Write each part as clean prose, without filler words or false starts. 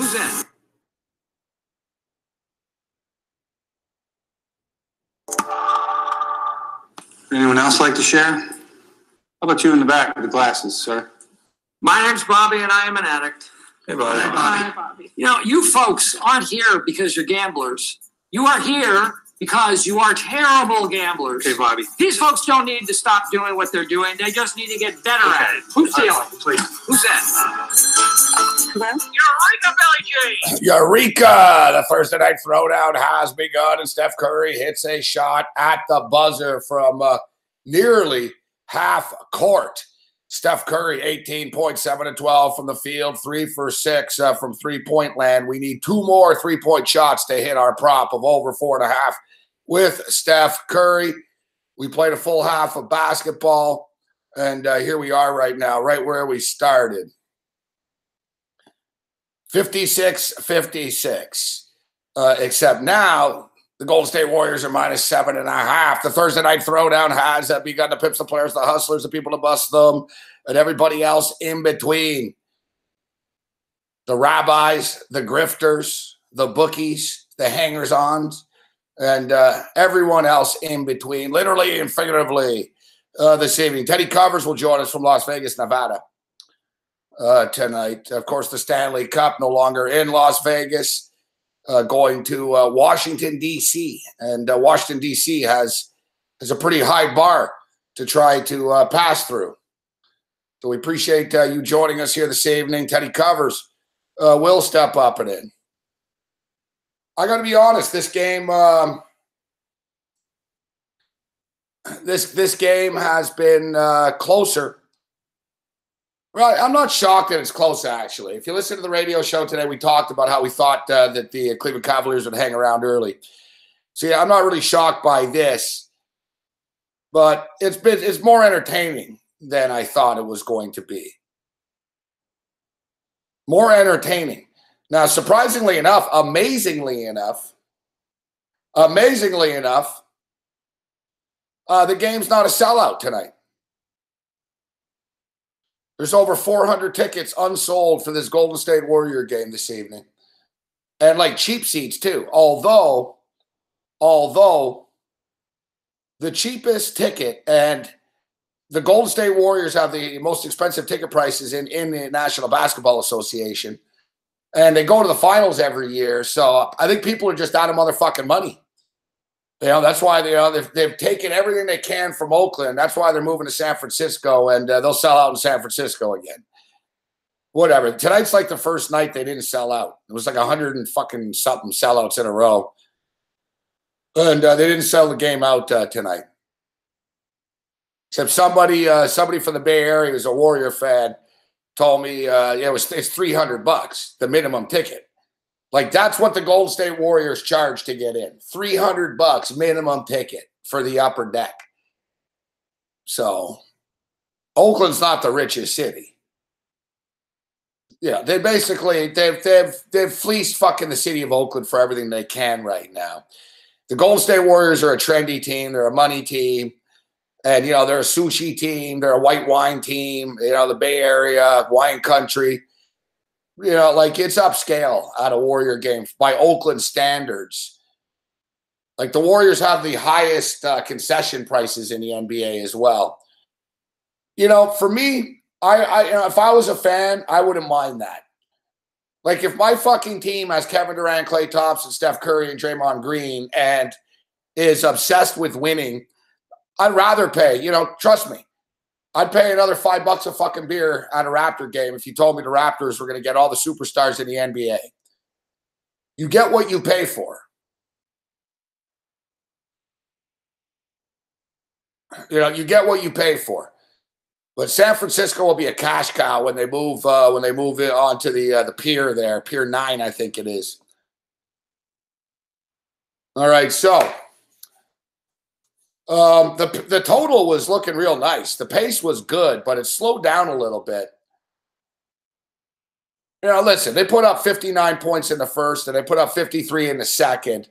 Who's in? Anyone else like to share? How about you in the back with the glasses, sir? My name's Bobby, and I am an addict. Hey, Bobby. Hi, Bobby. You know, you folks aren't here because you're gamblers. You are here because you are terrible gamblers. Hey, Bobby. These folks don't need to stop doing what they're doing. They just need to get better at it. Who's stealing? Please. Who's that? Hello? Eureka, Billy G! Eureka! The Thursday night throwdown has begun, and Steph Curry hits a shot at the buzzer from nearly half court. Steph Curry, 18 points, 7 of 12 from the field, 3 for 6 from three-point land. We need 2 more three-point shots to hit our prop of over 4.5 with Steph Curry. We played a full half of basketball, and here we are right now, right where we started. 56-56, except now the Golden State Warriors are minus -7.5. The Thursday night throwdown has begun to pips the players, the hustlers, the people to bust them, and everybody else in between. The rabbis, the grifters, the bookies, the hangers-ons, and everyone else in between, literally and figuratively, this evening. Teddy Covers will join us from Las Vegas, Nevada. Tonight. Of course, the Stanley Cup no longer in Las Vegas, going to Washington, D.C. And Washington, D.C. has a pretty high bar to try to pass through. So we appreciate you joining us here this evening. Teddy Covers will step up and in. I got to be honest, this game this game has been closer. Right, I'm not shocked that it's close, actually. If you listen to the radio show today, we talked about how we thought that the Cleveland Cavaliers would hang around early. So, yeah, I'm not really shocked by this. But it's more entertaining than I thought it was going to be. More entertaining. Now, surprisingly enough, amazingly enough, the game's not a sellout tonight. There's over 400 tickets unsold for this Golden State Warrior game this evening. And like cheap seats too. Although the cheapest ticket, and the Golden State Warriors have the most expensive ticket prices in the National Basketball Association. And they go to the finals every year. So I think people are just out of motherfucking money. You know, that's why they've taken everything they can from Oakland. That's why they're moving to San Francisco, and they'll sell out in San Francisco again. Whatever. Tonight's like the first night they didn't sell out. It was like 100 and fucking something sellouts in a row. And they didn't sell the game out tonight. Except somebody from the Bay Area who's a Warrior fan told me it's $300, the minimum ticket. Like, that's what the Golden State Warriors charge to get in. $300 minimum ticket for the upper deck. So, Oakland's not the richest city. Yeah, they've fleeced fucking the city of Oakland for everything they can right now. The Golden State Warriors are a trendy team. They're a money team. And, you know, they're a sushi team. They're a white wine team. You know, the Bay Area, wine country. You know, like, it's upscale at a Warrior game by Oakland standards. Like, the Warriors have the highest concession prices in the NBA as well. You know, for me, if I was a fan, I wouldn't mind that. Like, if my fucking team has Kevin Durant, Klay Thompson, Steph Curry, and Draymond Green and is obsessed with winning, I'd rather pay. You know, trust me. I'd pay another $5 a fucking beer at a Raptor game if you told me the Raptors were going to get all the superstars in the NBA. You get what you pay for. You know, you get what you pay for. But San Francisco will be a cash cow when they move it onto the pier there, Pier 9, I think it is. All right, so the total was looking real nice. The pace was good, but it slowed down a little bit. You know, listen, they put up 59 points in the first, and they put up 53 in the second.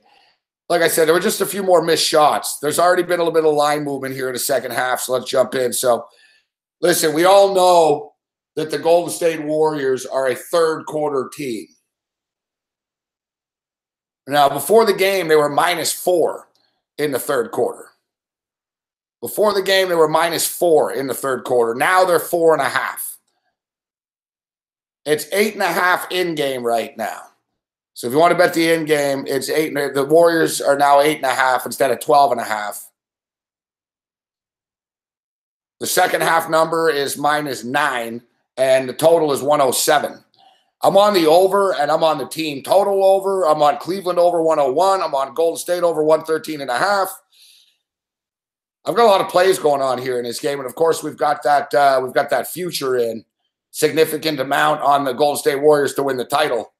Like I said, there were just a few more missed shots. There's already been a little bit of line movement here in the second half, so let's jump in. So, listen, we all know that the Golden State Warriors are a third-quarter team. Now, before the game, they were -4 in the third quarter. Before the game, they were -4 in the third quarter. Now they're 4.5. It's 8.5 in game right now. So if you want to bet the in game, it's 8. The Warriors are now 8.5 instead of 12.5. The second half number is -9, and the total is 107. I'm on the over, and I'm on the team total over. I'm on Cleveland over 101. I'm on Golden State over 113.5. I've got a lot of plays going on here in this game, and of course we've got that future in significant amount on the Golden State Warriors to win the title.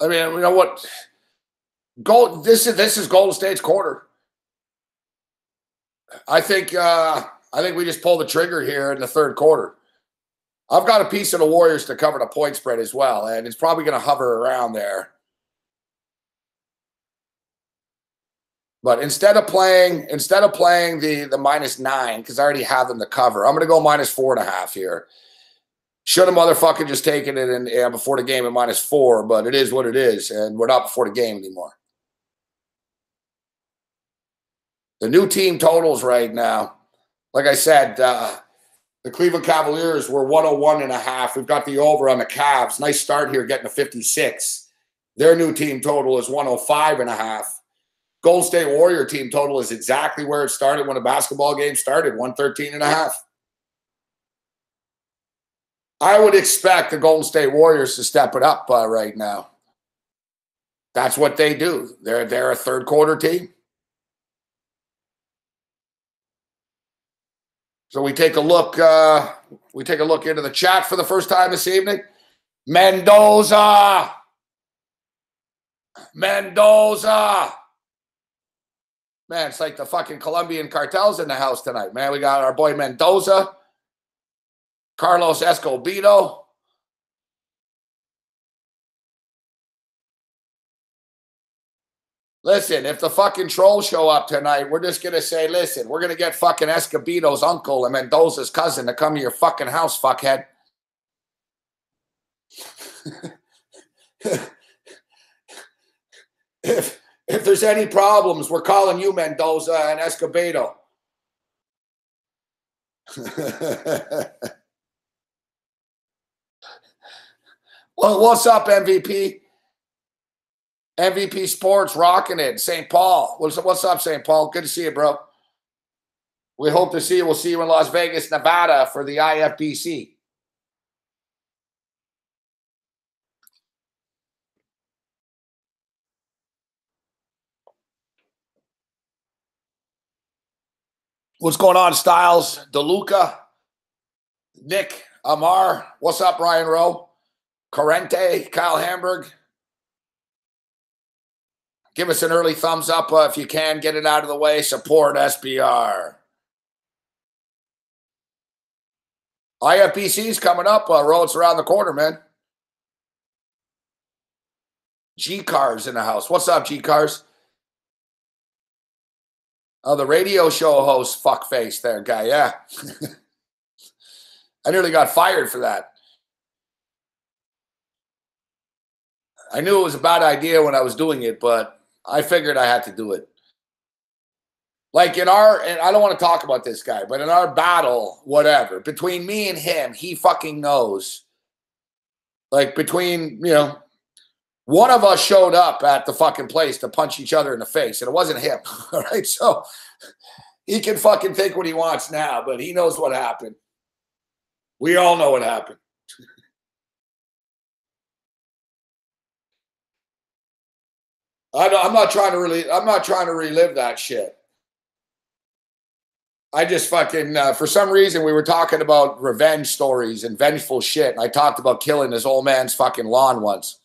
I mean, you know what? This is Golden State's quarter. I think we just pull the trigger here in the third quarter. I've got a piece of the Warriors to cover the point spread as well, and it's probably going to hover around there. But instead of playing the -9, because I already have them to cover, I'm going to go -4.5 here. Should have motherfucking just taken it in before the game at -4, but it is what it is, and we're not before the game anymore. The new team totals right now, like I said, the Cleveland Cavaliers were 101.5. We've got the over on the Cavs. Nice start here, getting to 56. Their new team total is 105.5. Golden State Warrior team total is exactly where it started when a basketball game started, 113.5. I would expect the Golden State Warriors to step it up right now. That's what they do. They're a third quarter team. So we take a look. We take a look into the chat for the first time this evening. Mendoza. Man, it's like the fucking Colombian cartels in the house tonight, man. We got our boy Mendoza, Carlos Escobedo. Listen, if the fucking trolls show up tonight, we're just going to say, listen, we're going to get fucking Escobedo's uncle and Mendoza's cousin to come to your fucking house, fuckhead. If there's any problems, we're calling you Mendoza and Escobedo. Well, what's up, MVP? MVP Sports rocking it. St. Paul. What's up, St. Paul? Good to see you, bro. We hope to see you. We'll see you in Las Vegas, Nevada for the IFBC. What's going on, Styles? DeLuca, Nick, Amar. What's up, Ryan Rowe? Corrente, Kyle Hamburg. Give us an early thumbs up if you can. Get it out of the way. Support SBR. IFBC's coming up. Roads around the corner, man. G-Cars in the house. What's up, G-Cars? Oh, the radio show host fuckface there, guy. Yeah. I nearly got fired for that. I knew it was a bad idea when I was doing it, but I figured I had to do it. Like and I don't want to talk about this guy, but in our battle, whatever, between me and him, he fucking knows. Like between, one of us showed up at the fucking place to punch each other in the face, and it wasn't him. All right, so he can fucking think what he wants now, but he knows what happened. We all know what happened. I'm not trying to relive that shit. I just fucking for some reason we were talking about revenge stories and vengeful shit. And I talked about killing this old man's fucking lawn once.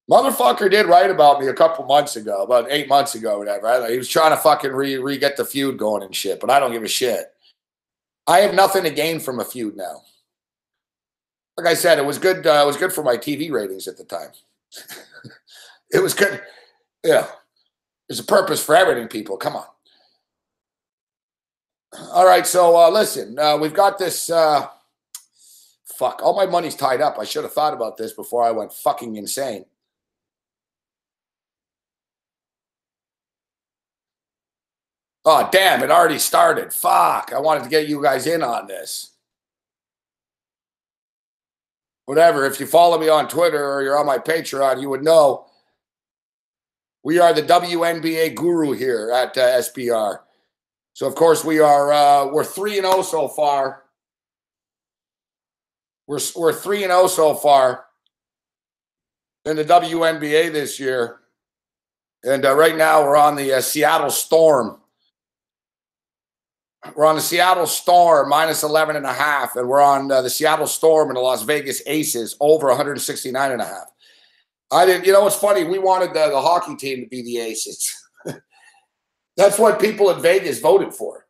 Motherfucker did write about me a couple months ago, about 8 months ago, whatever. He was trying to fucking re-get the feud going and shit, but I don't give a shit. I have nothing to gain from a feud now. Like I said, it was good. It was good for my TV ratings at the time. It was good. Yeah. There's a purpose for everything, people. Come on. All right. So listen, we've got this. Fuck. All my money's tied up. I should have thought about this before I went fucking insane. Oh, damn. It already started. Fuck. I wanted to get you guys in on this. Whatever. If you follow me on Twitter or you're on my Patreon, you would know we are the WNBA guru here at SBR. So, of course, we are we're 3-0 so far. We're 3-0 so far in the WNBA this year. And right now we're on the Seattle Storm. We're on the Seattle Storm minus 11.5, and we're on the Seattle Storm and the Las Vegas Aces over 169.5. I didn't, you know, what's funny? We wanted the hockey team to be the Aces. That's what people in Vegas voted for.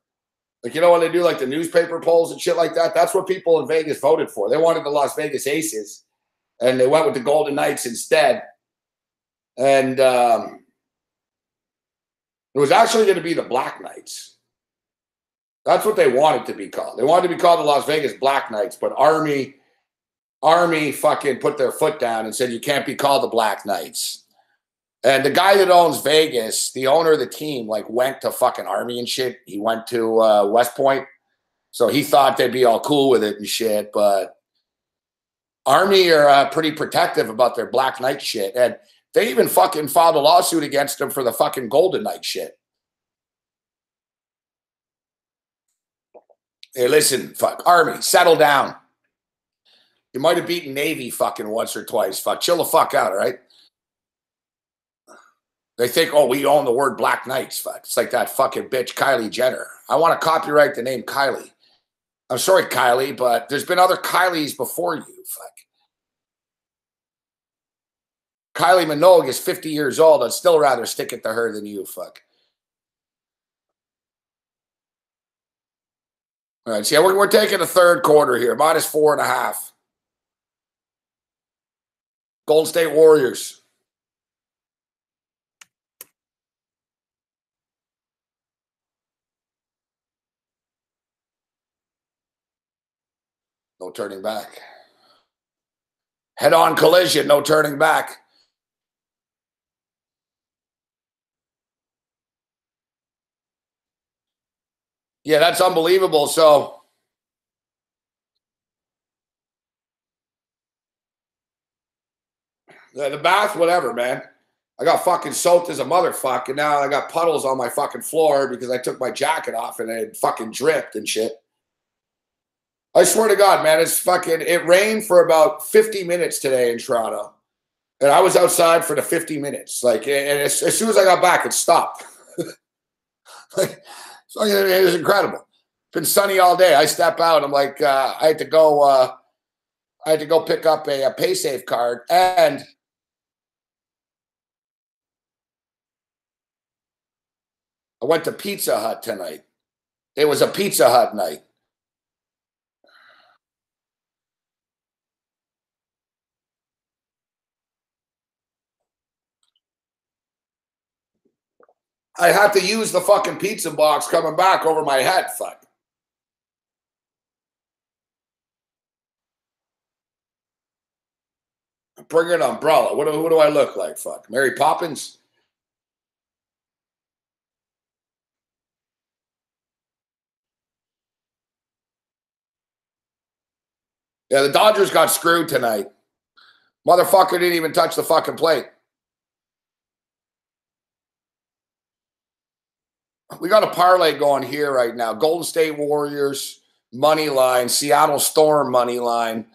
Like, you know, when they do like the newspaper polls and shit like that, that's what people in Vegas voted for. They wanted the Las Vegas Aces, and they went with the Golden Knights instead. And it was actually going to be the Black Knights. That's what they wanted to be called. They wanted to be called the Las Vegas Black Knights, but Army fucking put their foot down and said you can't be called the Black Knights. And the guy that owns Vegas, the owner of the team, like went to fucking Army and shit. He went to West Point. So he thought they'd be all cool with it and shit. But Army are pretty protective about their Black Knight shit. And they even fucking filed a lawsuit against them for the fucking Golden Knight shit. Hey, listen, fuck, Army, settle down. You might have beaten Navy fucking once or twice. Fuck, chill the fuck out, all right? They think, oh, we own the word Black Knights. Fuck. It's like that fucking bitch, Kylie Jenner. I want to copyright the name Kylie. I'm sorry, Kylie, but there's been other Kylies before you. Fuck. Kylie Minogue is 50 years old. I'd still rather stick it to her than you. Fuck. All right, so yeah, we're taking the third quarter here, minus 4.5. Golden State Warriors. No turning back. Head-on collision, no turning back. Yeah, that's unbelievable. So the bath, whatever, man. I got fucking soaked as a motherfucker, and now I got puddles on my fucking floor because I took my jacket off and it fucking dripped and shit. I swear to God, man, it rained for about 50 minutes today in Toronto. And I was outside for the 50 minutes. Like, and as soon as I got back, it stopped. Like, so it was incredible. It's been sunny all day. I step out. I'm like, I had to go pick up a PaySafe card, and I went to Pizza Hut tonight. It was a Pizza Hut night. I had to use the fucking pizza box coming back over my head. Fuck. Bring an umbrella. What do I look like? Fuck. Mary Poppins? Yeah, the Dodgers got screwed tonight. Motherfucker didn't even touch the fucking plate. We got a parlay going here right now. Golden State Warriors money line, Seattle Storm money line,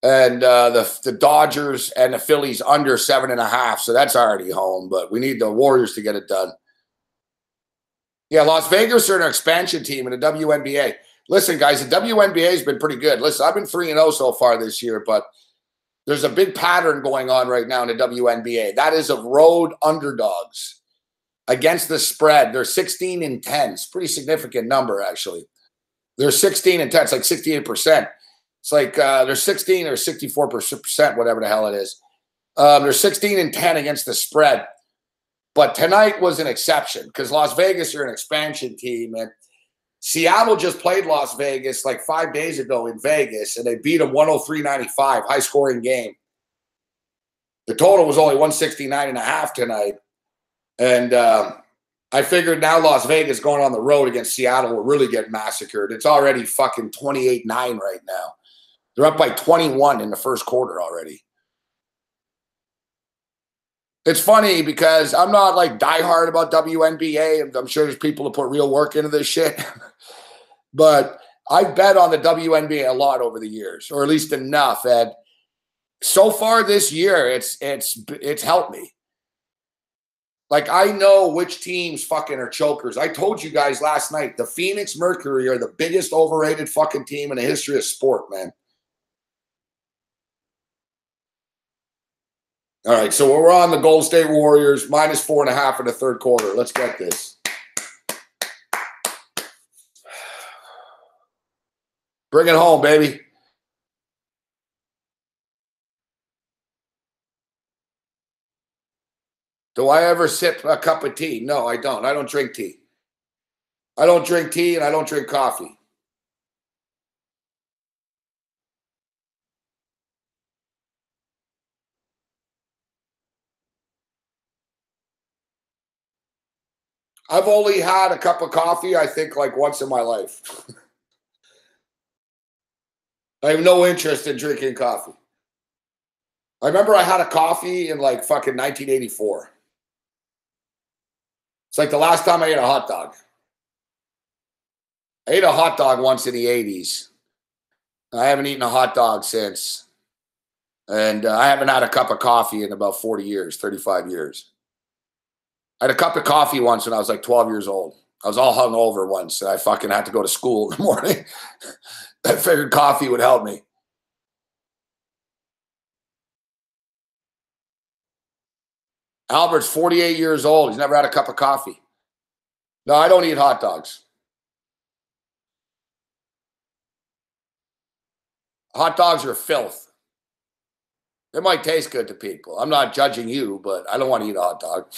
and the Dodgers and the Phillies under 7.5. So that's already home, but we need the Warriors to get it done. Yeah, Las Vegas are an expansion team in the WNBA. Listen, guys, the WNBA has been pretty good. Listen, I've been 3-0 so far this year, but there's a big pattern going on right now in the WNBA. That is of road underdogs against the spread. They're 16-10. It's a pretty significant number, actually. They're 16-10. It's like 68%. It's like they're 16 or 64%, whatever the hell it is. They're 16-10 against the spread. But tonight was an exception because Las Vegas are an expansion team. And Seattle just played Las Vegas like 5 days ago in Vegas, and they beat them 103-95, high-scoring game. The total was only 169.5 tonight. And I figured now Las Vegas going on the road against Seattle will really get massacred. It's already fucking 28-9 right now. They're up by 21 in the first quarter already. It's funny because I'm not like diehard about WNBA. I'm sure there's people who put real work into this shit. But I've bet on the WNBA a lot over the years, or at least enough. And so far this year, it's helped me. Like, I know which teams fucking are chokers. I told you guys last night, the Phoenix Mercury are the biggest overrated fucking team in the history of sport, man. All right, so we're on the Golden State Warriors, minus 4.5 in the third quarter. Let's get this. Bring it home, baby. Do I ever sip a cup of tea? No, I don't. I don't drink tea. I don't drink tea and I don't drink coffee. I've only had a cup of coffee, I think, like once in my life. I have no interest in drinking coffee. I remember I had a coffee in like fucking 1984. It's like the last time I ate a hot dog. I ate a hot dog once in the 80s. I haven't eaten a hot dog since. And I haven't had a cup of coffee in about 40 years, 35 years. I had a cup of coffee once when I was like 12 years old. I was all hungover once, and I fucking had to go to school in the morning. I figured coffee would help me. Albert's 48 years old. He's never had a cup of coffee. No, I don't eat hot dogs. Hot dogs are filth. They might taste good to people. I'm not judging you, but I don't want to eat a hot dog.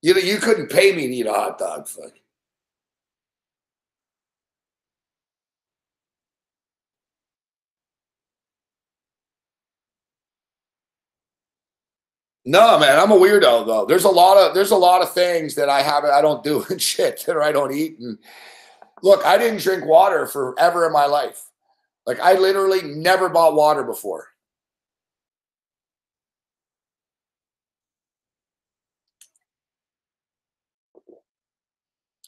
You couldn't pay me to eat a hot dog. Fuck. No, man, I'm a weirdo though. There's a lot of things that I don't do and shit that I don't eat. And look, I didn't drink water forever in my life. Like, I literally never bought water before.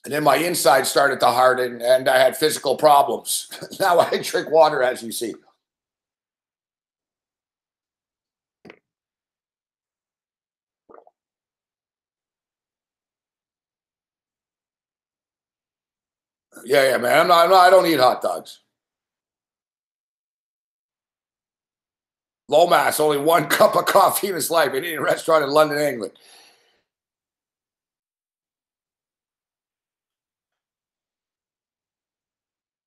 And then my inside started to harden and I had physical problems. Now I drink water, as you see. Yeah, man. I don't eat hot dogs. Lomas, only one cup of coffee in his life. He ate a restaurant in London, England.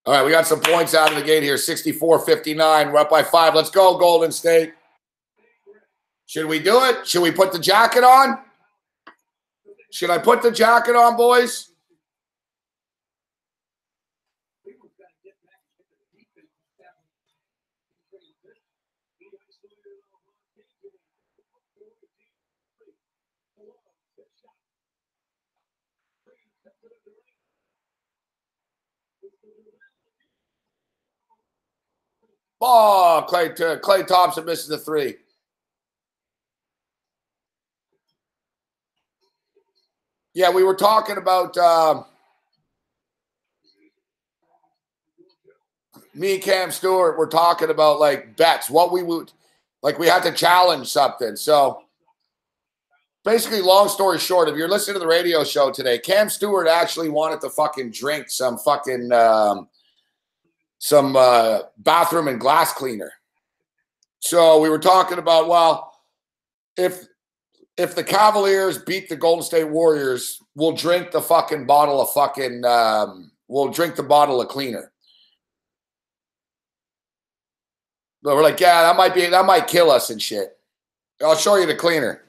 All right, we got some points out of the gate here. 64-59. We're up by 5. Let's go, Golden State. Should we do it? Should we put the jacket on? Should I put the jacket on, boys? Oh, Klay Thompson misses the 3. Yeah, we were talking about me and Cam Stewart. We're talking about like bets, what we would like. We had to challenge something. So basically, long story short, if you're listening to the radio show today, Cam Stewart actually wanted to fucking drink some fucking bathroom and glass cleaner. So we were talking about, well, if the Cavaliers beat the Golden State Warriors, we'll drink the fucking bottle of fucking we'll drink the bottle of cleaner. But we're like, yeah, that might kill us and shit. I'll show you the cleaner.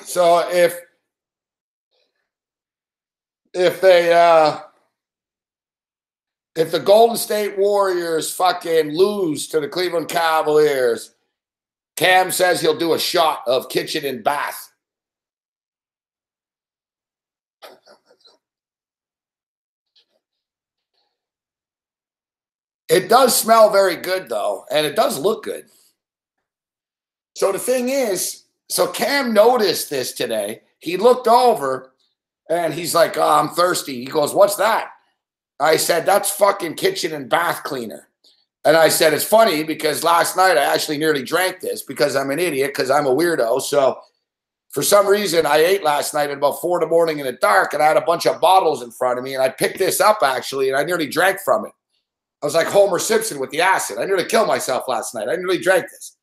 So if they if the Golden State Warriors fucking lose to the Cleveland Cavaliers, Cam says he'll do a shot of kitchen and bath. It does smell very good, though, and it does look good. So the thing is, so Cam noticed this today. He looked over, and he's like, oh, I'm thirsty. He goes, what's that? I said, that's fucking kitchen and bath cleaner. And I said, it's funny because last night I actually nearly drank this because I'm an idiot, because I'm a weirdo. So for some reason, I ate last night at about 4 in the morning in the dark, and I had a bunch of bottles in front of me, and I picked this up, actually, and I nearly drank from it. I was like Homer Simpson with the acid. I nearly killed myself last night. I nearly drank this.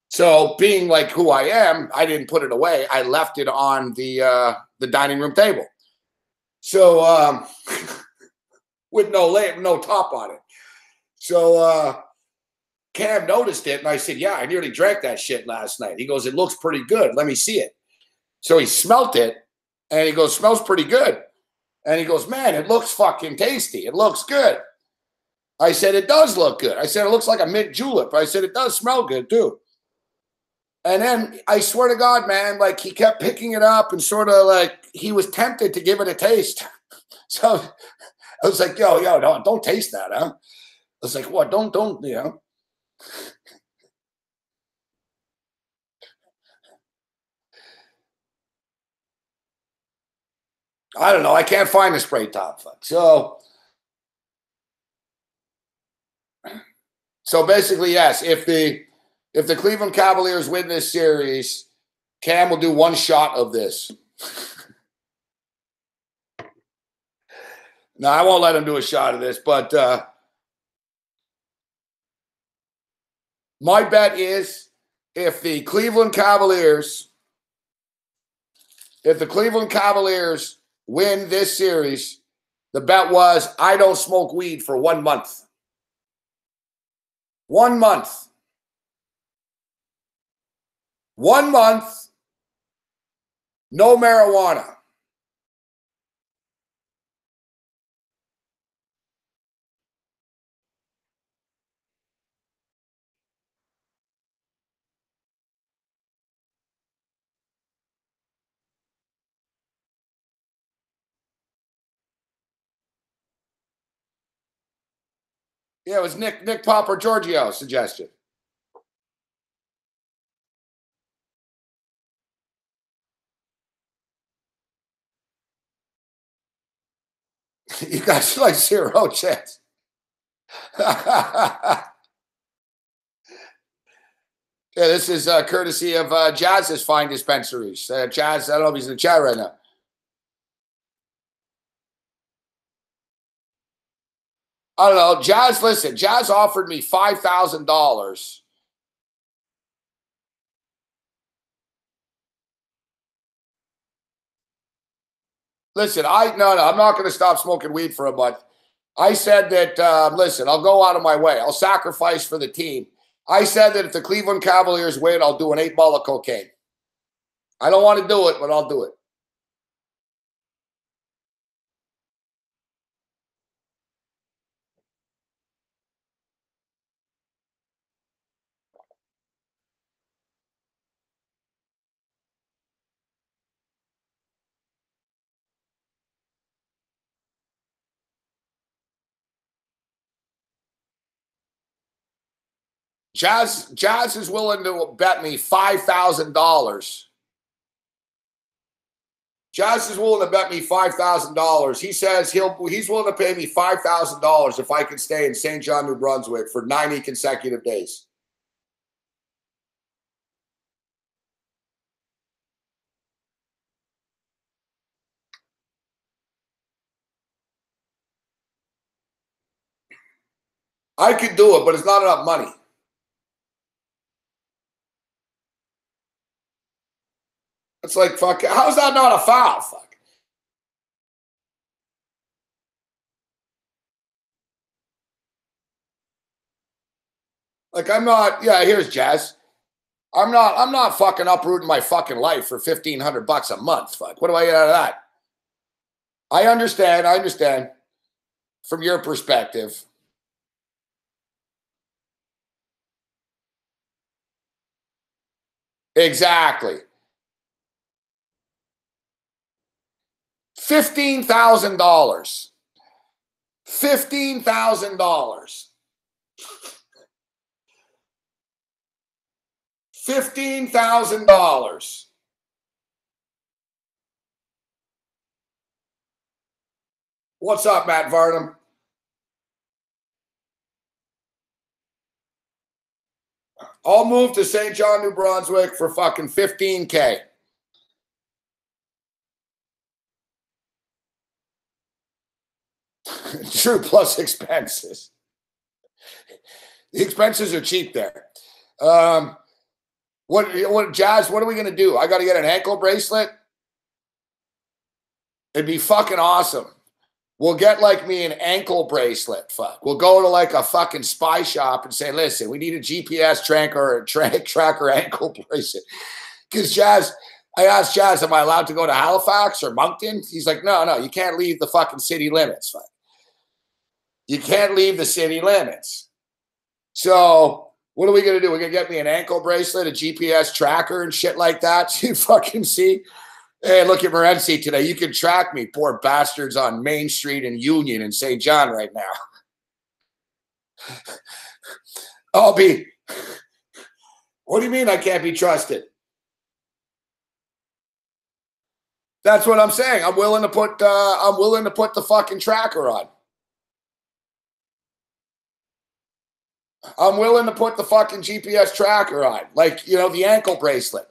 So being like who I am, I didn't put it away. I left it on the dining room table. So with no top on it. So Cam noticed it, and I said, yeah, I nearly drank that shit last night. He goes, it looks pretty good. Let me see it. So he smelt it, and he goes, smells pretty good. And he goes, man, it looks fucking tasty. It looks good. I said, it does look good. I said, it looks like a mint julep. I said, it does smell good, too. And then I swear to God, man, like he kept picking it up and sort of like he was tempted to give it a taste. So I was like, yo, don't taste that, huh? I was like, what? Don't, you know. I don't know. I can't find the spray top. So basically, yes, if the Cleveland Cavaliers win this series, Cam will do one shot of this. No, I won't let him do a shot of this, but my bet is if the Cleveland Cavaliers win this series, the bet was I don't smoke weed for 1 month. 1 month. 1 month, no marijuana. Yeah, it was Nick Pop or Giorgio's suggestion. You guys like 0 chance. Yeah, this is courtesy of Jazz's Fine Dispensaries. Jazz, I don't know if he's in the chat right now. I don't know. Jazz, listen, Jazz offered me $5,000. Listen, I'm not going to stop smoking weed for a month. I said that, listen, I'll go out of my way. I'll sacrifice for the team. I said that if the Cleveland Cavaliers win, I'll do an 8 ball of cocaine. I don't want to do it, but I'll do it. Jazz is willing to bet me $5,000. Jazz is willing to bet me $5,000. He says he's willing to pay me $5,000 if I can stay in St. John, New Brunswick for 90 consecutive days. I could do it, but it's not enough money. It's like, fuck, how's that not a foul? Fuck. Like, I'm not, yeah, here's Jazz. I'm not fucking uprooting my fucking life for $1,500 a month. Fuck. What do I get out of that? I understand from your perspective. Exactly. $15,000. $15,000. $15,000. What's up, Matt Varnum? I'll move to St. John, New Brunswick for fucking $15K. True, plus expenses. The expenses are cheap there. What Jazz, what are we going to do? I got to get an ankle bracelet? It'd be fucking awesome. We'll get like me an ankle bracelet. Fuck. We'll go to like a fucking spy shop and say, listen, we need a GPS tracker ankle bracelet. Because Jazz, I asked Jazz, am I allowed to go to Halifax or Moncton? He's like, no, you can't leave the fucking city limits. Fuck. You can't leave the city limits. So what are we going to do? We're going to get me an ankle bracelet, a GPS tracker and shit like that. So you fucking see. Hey, look at Morency today. You can track me, poor bastards on Main Street and Union in St. John right now. I'll be. What do you mean I can't be trusted? That's what I'm saying. I'm willing to put the fucking tracker on. I'm willing to put the fucking GPS tracker on. Like, you know, the ankle bracelet.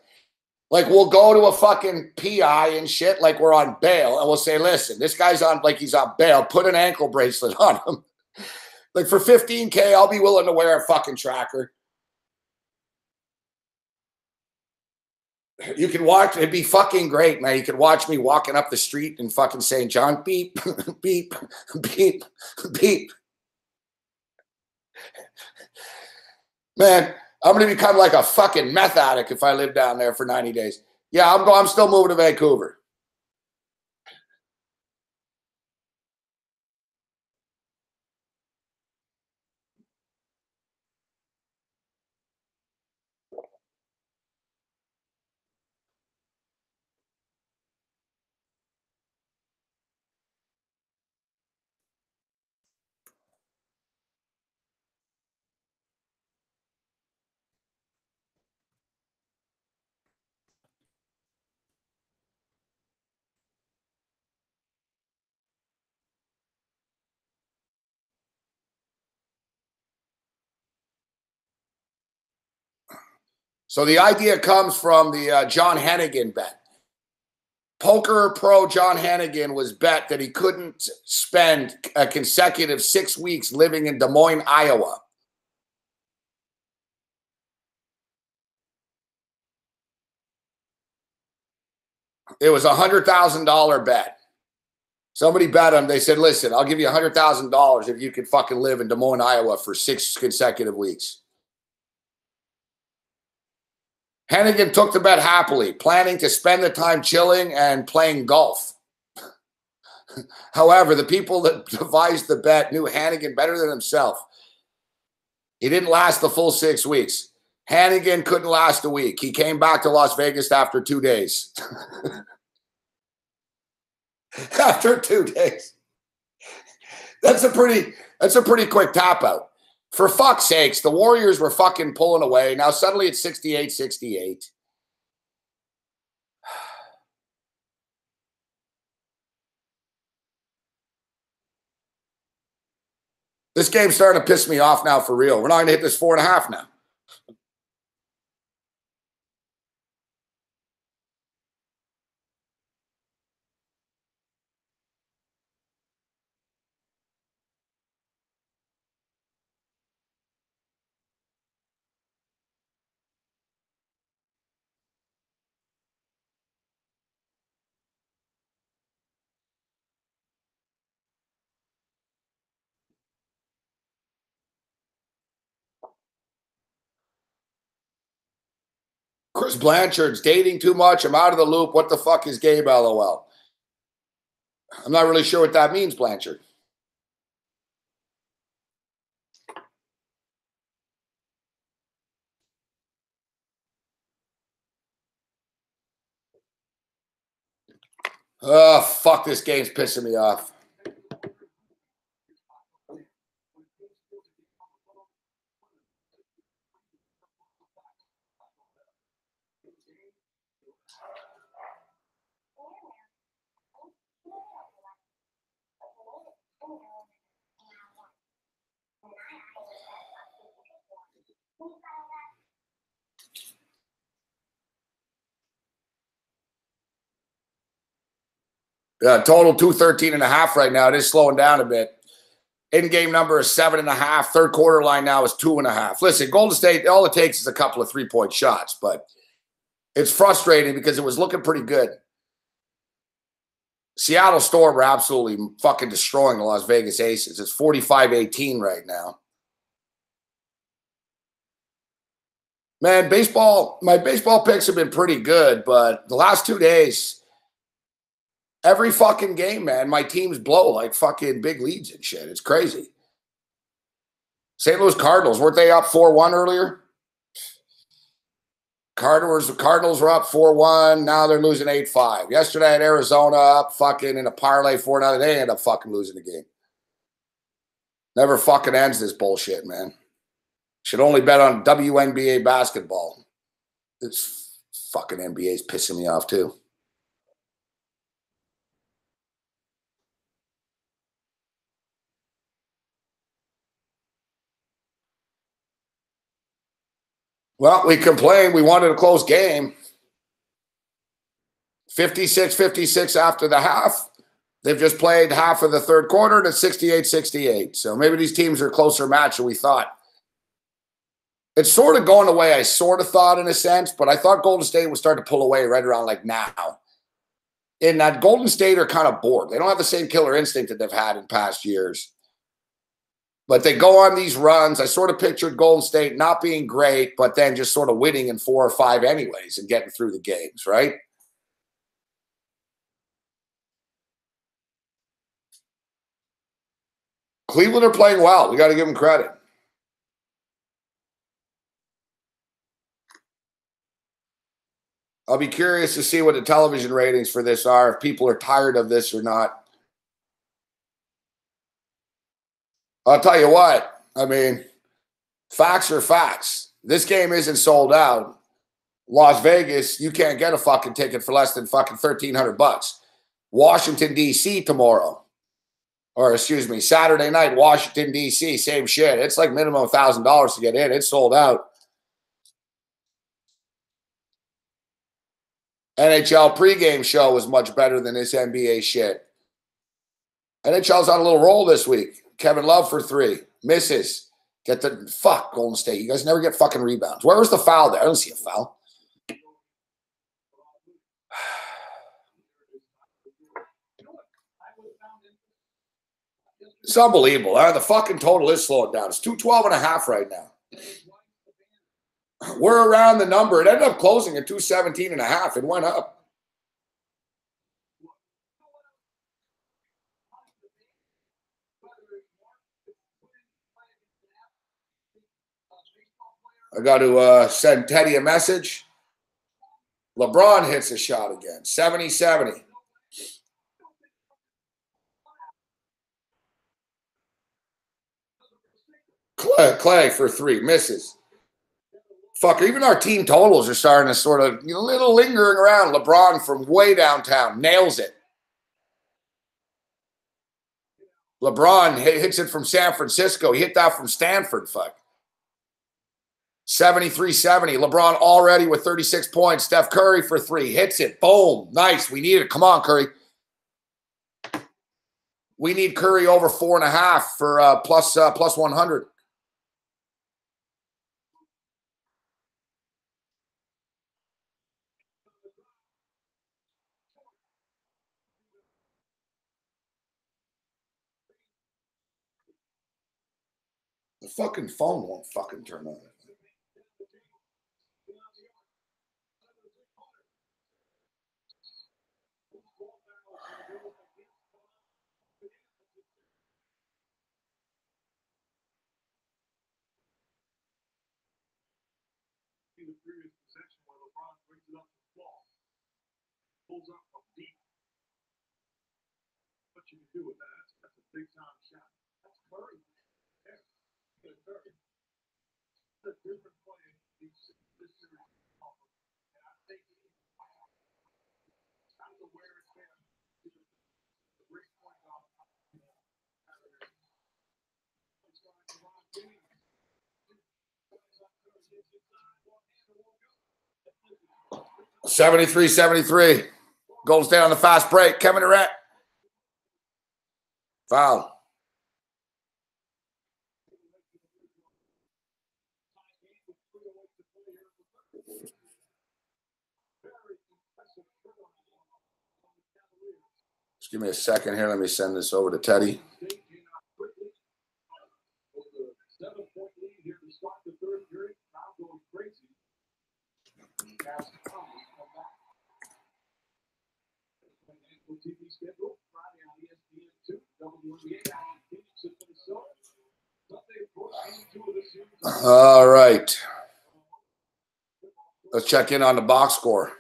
Like, we'll go to a fucking PI and shit like we're on bail, and we'll say, listen, this guy's on, like he's on bail. Put an ankle bracelet on him. Like, for $15K, I'll be willing to wear a fucking tracker. You can watch. It'd be fucking great, man. You could watch me walking up the street in fucking St. John. Beep, beep, beep, beep. Man, I'm going to become like a fucking meth addict if I live down there for 90 days. Yeah, I'm still moving to Vancouver. So the idea comes from the John Hennigan bet. Poker pro John Hennigan was bet that he couldn't spend a consecutive 6 weeks living in Des Moines, Iowa. It was a $100,000 bet. Somebody bet him. They said, listen, I'll give you $100,000 if you could fucking live in Des Moines, Iowa for 6 consecutive weeks. Hennigan took the bet happily, planning to spend the time chilling and playing golf. However, the people that devised the bet knew Hennigan better than himself. He didn't last the full 6 weeks. Hennigan couldn't last a week. He came back to Las Vegas after 2 days. After 2 days. That's a pretty quick tap out. For fuck's sakes, the Warriors were fucking pulling away. Now suddenly it's 68-68. This game's starting to piss me off now for real. We're not going to hit this 4.5 now. Where's Blanchard's dating too much? I'm out of the loop. What the fuck is Gabe, LOL? I'm not really sure what that means, Blanchard. Oh, fuck, this game's pissing me off. Total 213.5 right now. It is slowing down a bit. In-game number is 7.5. Third quarter line now is 2.5. Listen, Golden State, all it takes is a couple of three-point shots, but it's frustrating because it was looking pretty good. Seattle Storm are absolutely fucking destroying the Las Vegas Aces. It's 45-18 right now. Man, my baseball picks have been pretty good, but the last 2 days, every fucking game, man, my teams blow like fucking big leads and shit. It's crazy. St. Louis Cardinals, weren't they up 4-1 earlier? Cardinals were up 4-1. Now they're losing 8-5. Yesterday I had Arizona up fucking in a parlay 4-0. They ended up fucking losing the game. Never fucking ends this bullshit, man. Should only bet on WNBA basketball. This fucking NBA is pissing me off too. Well, we complained. We wanted a close game. 56-56 after the half. They've just played half of the third quarter, and it's 68-68. So maybe these teams are a closer match than we thought. It's sort of going the way I sort of thought in a sense, but I thought Golden State would start to pull away right around like now. In that Golden State are kind of bored. They don't have the same killer instinct that they've had in past years. But they go on these runs. I sort of pictured Golden State not being great, but then just sort of winning in 4 or 5 anyways and getting through the games, right? Cleveland are playing well. We got to give them credit. I'll be curious to see what the television ratings for this are, if people are tired of this or not. I'll tell you what. I mean, facts are facts. This game isn't sold out. Las Vegas, you can't get a fucking ticket for less than fucking $1,300. Washington, D.C. tomorrow. Or, excuse me, Saturday night, Washington, D.C., same shit. It's like minimum $1,000 to get in. It's sold out. NHL pregame show was much better than this NBA shit. NHL's on a little roll this week. Kevin Love for 3. Misses. Get the fuck Golden State. You guys never get fucking rebounds. Where was the foul there? I don't see a foul. It's unbelievable. The fucking total is slowing down. It's 212.5 right now. We're around the number. It ended up closing at 217.5. It went up. I got to send Teddy a message. LeBron hits a shot again. 70-70. Clay for 3. Misses. Fuck, even our team totals are starting to sort of, a little lingering around. LeBron from way downtown nails it. LeBron hits it from San Francisco. He hit that from Stanford, fuck. 73-70. LeBron already with 36 points. Steph Curry for 3. Hits it. Boom. Nice. We need it. Come on, Curry. We need Curry over 4.5 for plus 100. The fucking phone won't fucking turn on. $73-73. Golden State on the fast break. Kevin Durant. Foul. Just give me a second here. Let me send this over to Teddy. All right. Let's check in on the box score.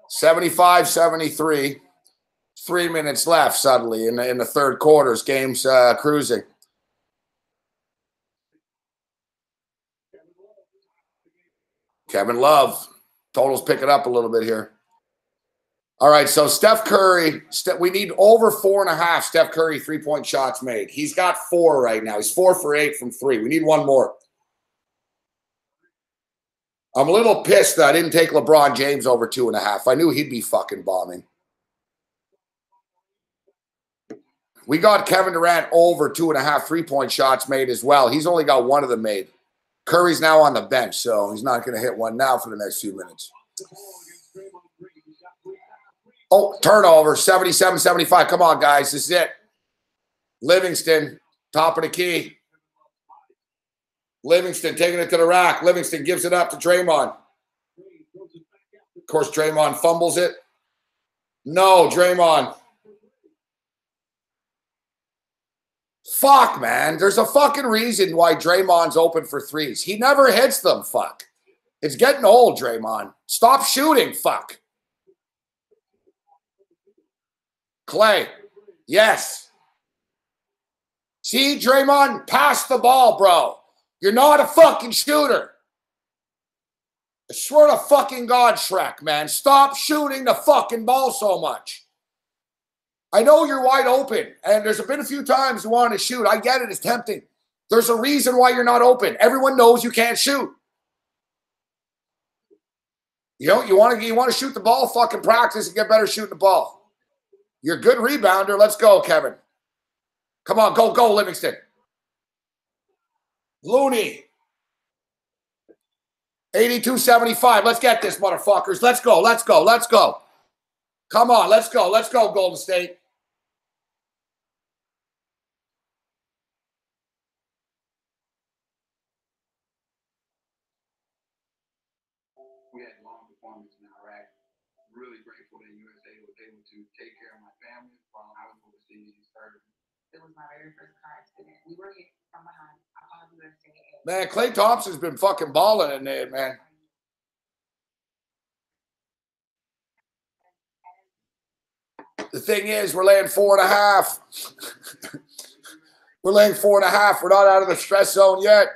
$75-73. 3 minutes left suddenly in the third quarters. Game's cruising. Kevin Love. Total's picking up a little bit here. All right, so Steph Curry, we need over 4.5 Steph Curry three-point shots made. He's got 4 right now. He's 4 for 8 from 3. We need one more. I'm a little pissed that I didn't take LeBron James over 2.5. I knew he'd be fucking bombing. We got Kevin Durant over 2.5 three-point shots made as well. He's only got 1 of them made. Curry's now on the bench, so he's not going to hit one now for the next few minutes. Oh, turnover, 77-75. Come on, guys. This is it. Livingston, top of the key. Livingston taking it to the rack. Livingston gives it up to Draymond. Of course, Draymond fumbles it. No, Draymond. Fuck, man. There's a fucking reason why Draymond's open for threes. He never hits them, fuck. It's getting old, Draymond. Stop shooting, fuck. Clay. Yes. See, Draymond, pass the ball, bro. You're not a fucking shooter. I swear to fucking God, Shrek, man. Stop shooting the fucking ball so much. I know you're wide open, and there's been a few times you want to shoot. I get it. It's tempting. There's a reason why you're not open. Everyone knows you can't shoot. You know, you want to shoot the ball, fucking practice and get better shooting the ball. You're a good rebounder. Let's go, Kevin. Come on, go, Livingston. Looney. 82-75. Let's get this, motherfuckers. Let's go. Come on, let's go, Golden State. We had long performance in Iraq. Really grateful that USA was able to take care of my family while I was overseas serving. It was my very first car accident. We were hit from behind. I called USA. Man, Klay Thompson's been fucking balling in there, man. The thing is, we're laying 4.5. We're laying 4.5. We're not out of the stress zone yet.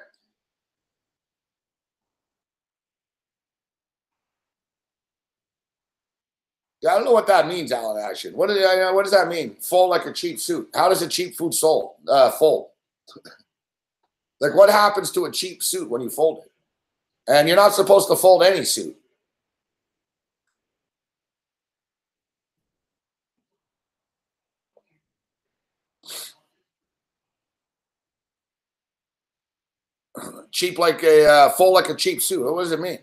Yeah, I don't know what that means, Alan Action. What does that mean? Fold like a cheap suit. How does a cheap food fold? Like, what happens to a cheap suit when you fold it? And you're not supposed to fold any suit. Cheap like a fold like a cheap suit. What does it mean?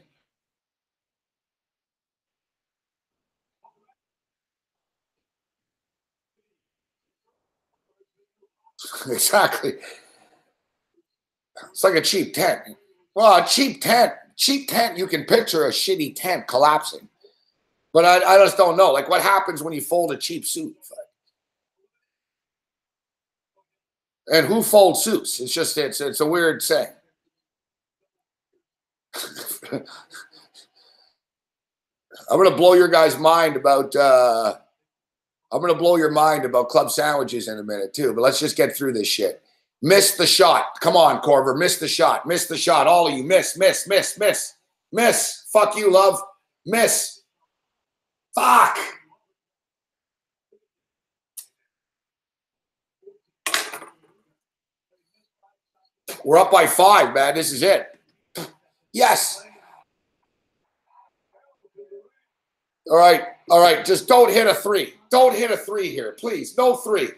Exactly. It's like a cheap tent. Well, a cheap tent you can picture a shitty tent collapsing. But I just don't know. Like, what happens when you fold a cheap suit? And who folds suits? It's just, it's a weird saying. I'm going to blow your guys' mind about, I'm going to blow your mind about club sandwiches in a minute too, but let's just get through this shit. Miss the shot. Come on, Corver. Miss the shot. Miss the shot. All of you. Miss. Miss. Fuck you, love. Miss. Fuck. We're up by 5, man. This is it. Yes. All right. Just don't hit a 3. Don't hit a 3 here, please. No 3.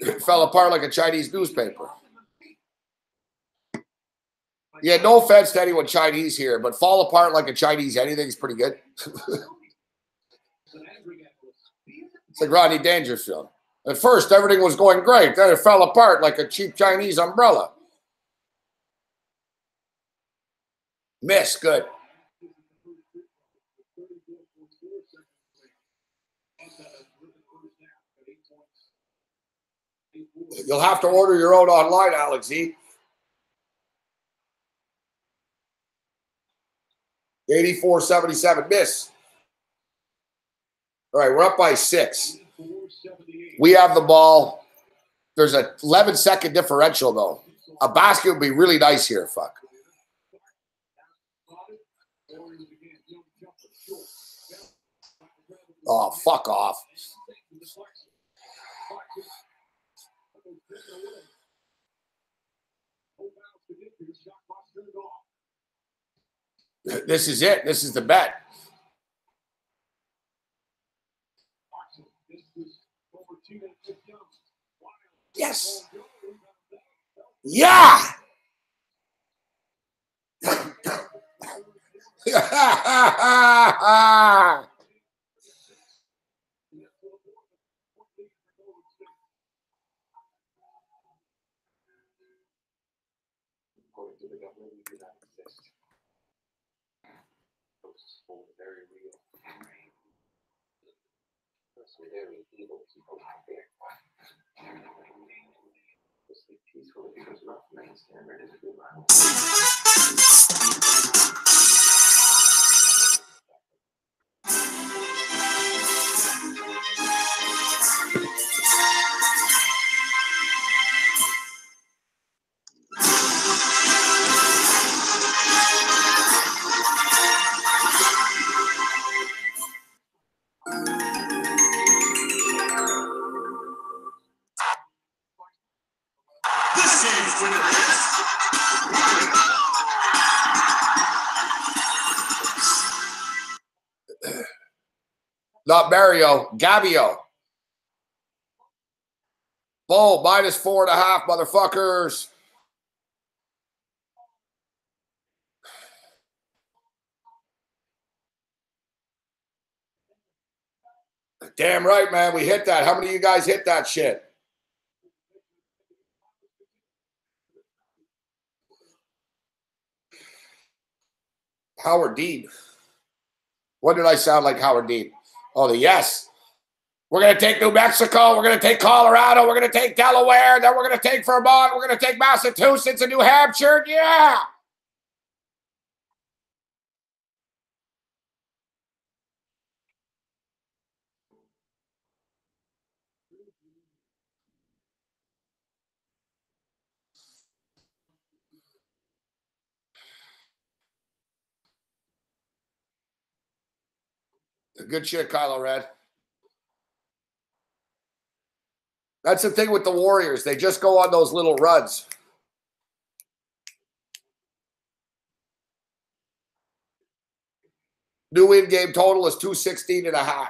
It fell apart like a Chinese newspaper. Yeah, no offense to anyone Chinese here, but fall apart like a Chinese anything's pretty good. It's like Rodney Dangerfield. At first, everything was going great. Then it fell apart like a cheap Chinese umbrella. Miss, good. You'll have to order your own online, Alex Z. 84-77, miss. All right, we're up by 6. We have the ball. There's a 11-second differential, though. A basket would be really nice here, fuck. Oh, fuck off. This is it. This is the bet. Yes. Yeah. Not Mario, Gabio. Oh, -4.5, motherfuckers. Damn right, man. We hit that. How many of you guys hit that shit? Howard Dean. What did I sound like, Howard Dean? Oh, the yes. We're going to take New Mexico. We're going to take Colorado. We're going to take Delaware. Then we're going to take Vermont. We're going to take Massachusetts and New Hampshire. Yeah. Good shit, Kylo Ren. That's the thing with the Warriors. They just go on those little runs. New win game total is 216.5.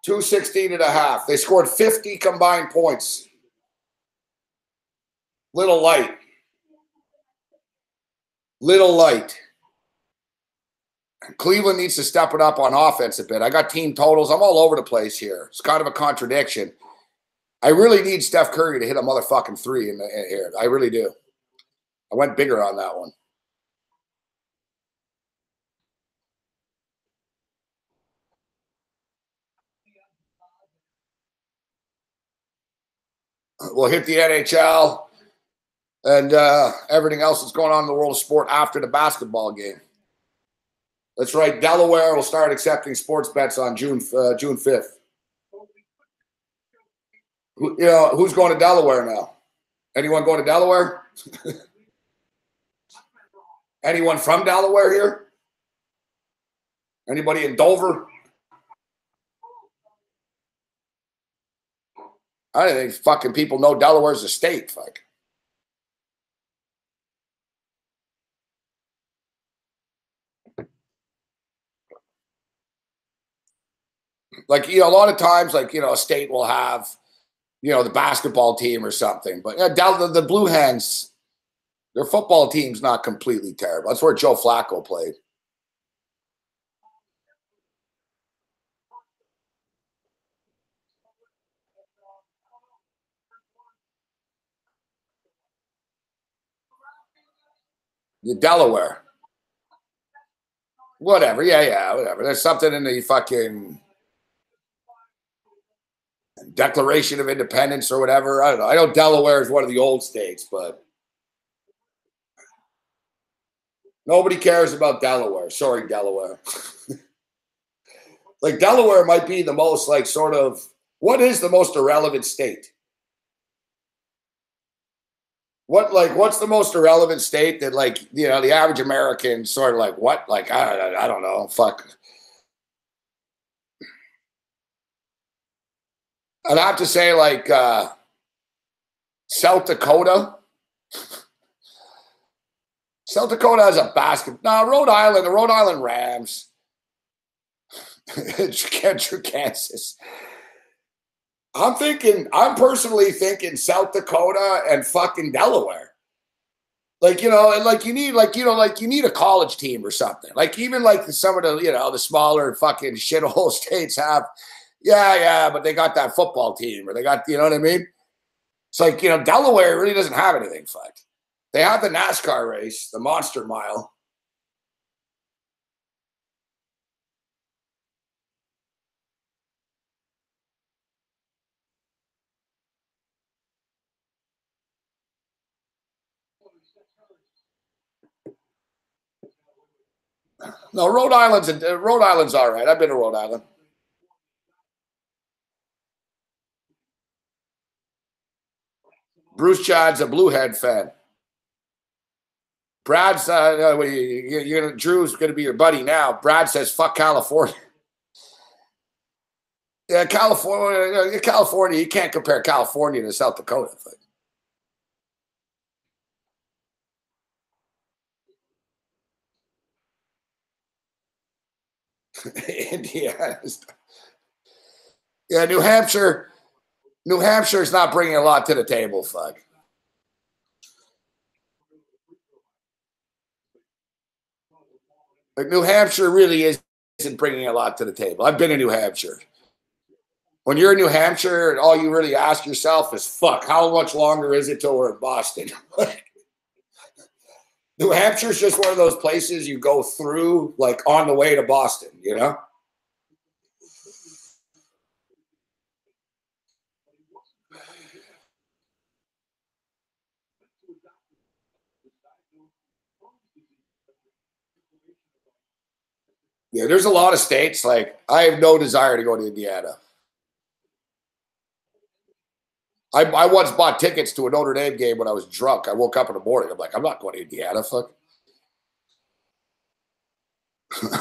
216.5. They scored 50 combined points. Little light. Little light. Cleveland needs to step it up on offense a bit. I got team totals. I'm all over the place here. It's kind of a contradiction. I really need Steph Curry to hit a motherfucking three in here. I really do. I went bigger on that one. We'll hit the NHL and everything else that's going on in the world of sport after the basketball game. That's right. Delaware will start accepting sports bets on June 5th. Who's going to Delaware now? Anyone going to Delaware? Anyone from Delaware here? Anybody in Dover? I don't think fucking people know Delaware's a state. Fuck. Like, a lot of times, like, a state will have, the basketball team or something. But the Blue Hens, their football team's not completely terrible. That's where Joe Flacco played. Delaware. Whatever. Yeah, whatever. There's something in the fucking Declaration of Independence or whatever. I don't know. I know Delaware is one of the old states, but nobody cares about Delaware. Sorry, Delaware. Like, Delaware might be the most, like, sort of, what is the most irrelevant state? What's the most irrelevant state that, like, the average American sort of like, what? Like, I don't know. Fuck. I'd have to say, like, South Dakota. South Dakota has a basket. No, Rhode Island, the Rhode Island Rams. Kansas. I'm personally thinking South Dakota and fucking Delaware. Like, and like you need a college team or something. Like, even like some of the, the smaller fucking shithole states have, but they got that football team or they got, you know what I mean? It's like, Delaware really doesn't have anything. Fuck. They have the NASCAR race, the Monster Mile. No, Rhode Island's all right. I've been to Rhode Island. Bruce Chad's a Bluehead fan. Brad's Drew's gonna be your buddy now. Brad says fuck California. Yeah, California. You can't compare California to South Dakota. Indiana. Yeah, New Hampshire. New Hampshire is not bringing a lot to the table. Fuck. Like, New Hampshire really isn't bringing a lot to the table. I've been in New Hampshire. When you're in New Hampshire, all you really ask yourself is, fuck, how much longer is it till we're in Boston? New Hampshire is just one of those places you go through, like, on the way to Boston, Yeah, there's a lot of states. Like, I have no desire to go to Indiana. I once bought tickets to a Notre Dame game when I was drunk. I woke up in the morning. I'm like, I'm not going to Indiana. Fuck.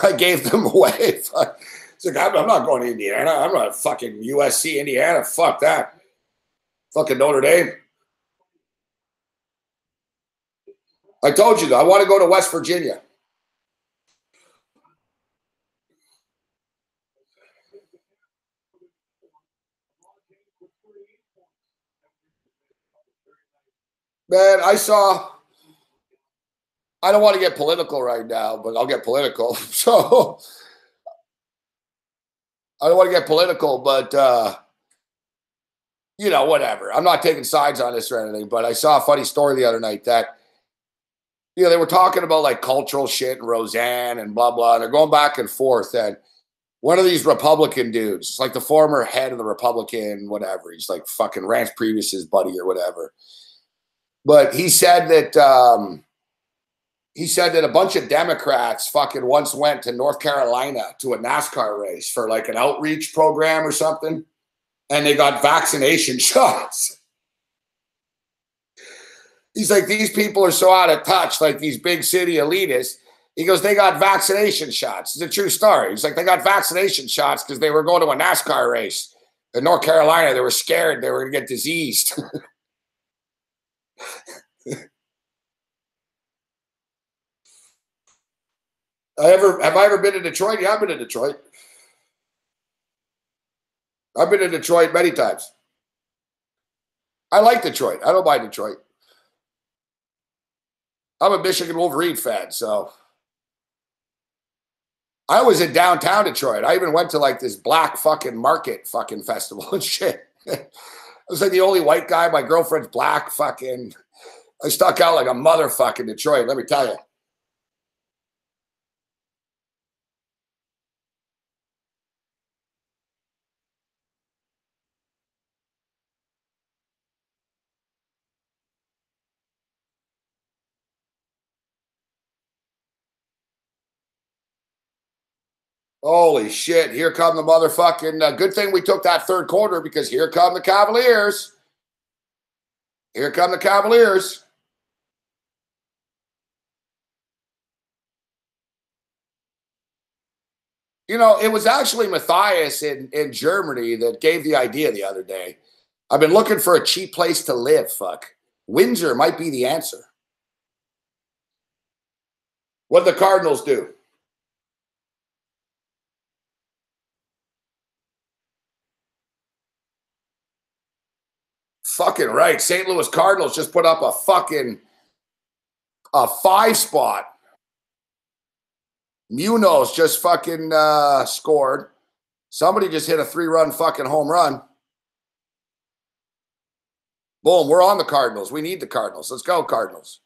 I gave them away. Fuck. It's like, I'm not going to Indiana. I'm not fucking USC, Indiana. Fuck that. Fucking Notre Dame. I told you, though, I want to go to West Virginia. Man, I saw I don't want to get political right now, but I'll get political. So I don't want to get political, but you know, whatever. I'm not taking sides on this or anything, but I saw a funny story the other night that, you know, they were talking about like cultural shit and Roseanne and blah, blah. And they're going back and forth. And one of these Republican dudes, like the former head of the Republican, whatever, he's like fucking Rance Previous's buddy or whatever. But he said that a bunch of Democrats fucking once went to North Carolina to a NASCAR race for like an outreach program or something. And they got vaccination shots. He's like, these people are so out of touch, like these big city elitists. He goes, they got vaccination shots. It's a true story. He's like, they got vaccination shots because they were going to a NASCAR race in North Carolina. They were scared they were going to get diseased. Have I ever been to Detroit? Yeah, I've been to Detroit. I've been to Detroit many times. I like Detroit. I don't mind Detroit. I'm a Michigan Wolverine fan, so I was in downtown Detroit. I even went to like this black fucking market fucking festival and shit. I was like the only white guy. My girlfriend's black. Fucking, I stuck out like a motherfucking Detroit. Let me tell you. Holy shit. Here come the motherfucking good thing we took that third quarter because here come the Cavaliers. Here come the Cavaliers. You know, it was actually Matthias in Germany that gave the idea the other day. I've been looking for a cheap place to live. Fuck. Windsor might be the answer. What did the Cardinals do? Fucking right. St. Louis Cardinals just put up a 5-spot. Munoz just fucking scored. Somebody just hit a 3-run fucking home run. Boom, we're on the Cardinals. We need the Cardinals. Let's go, Cardinals.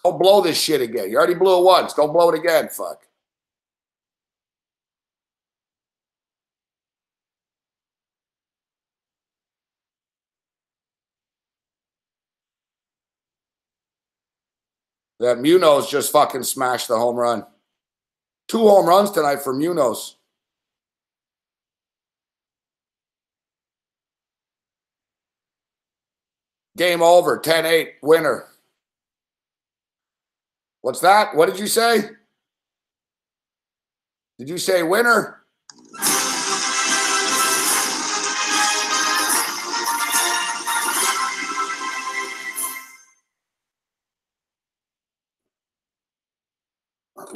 Don't blow this shit again. You already blew it once. Don't blow it again, fuck. That Munoz just fucking smashed the home run. 2 home runs tonight for Munoz. Game over. 10-8. Winner. What's that? What did you say? Did you say winner?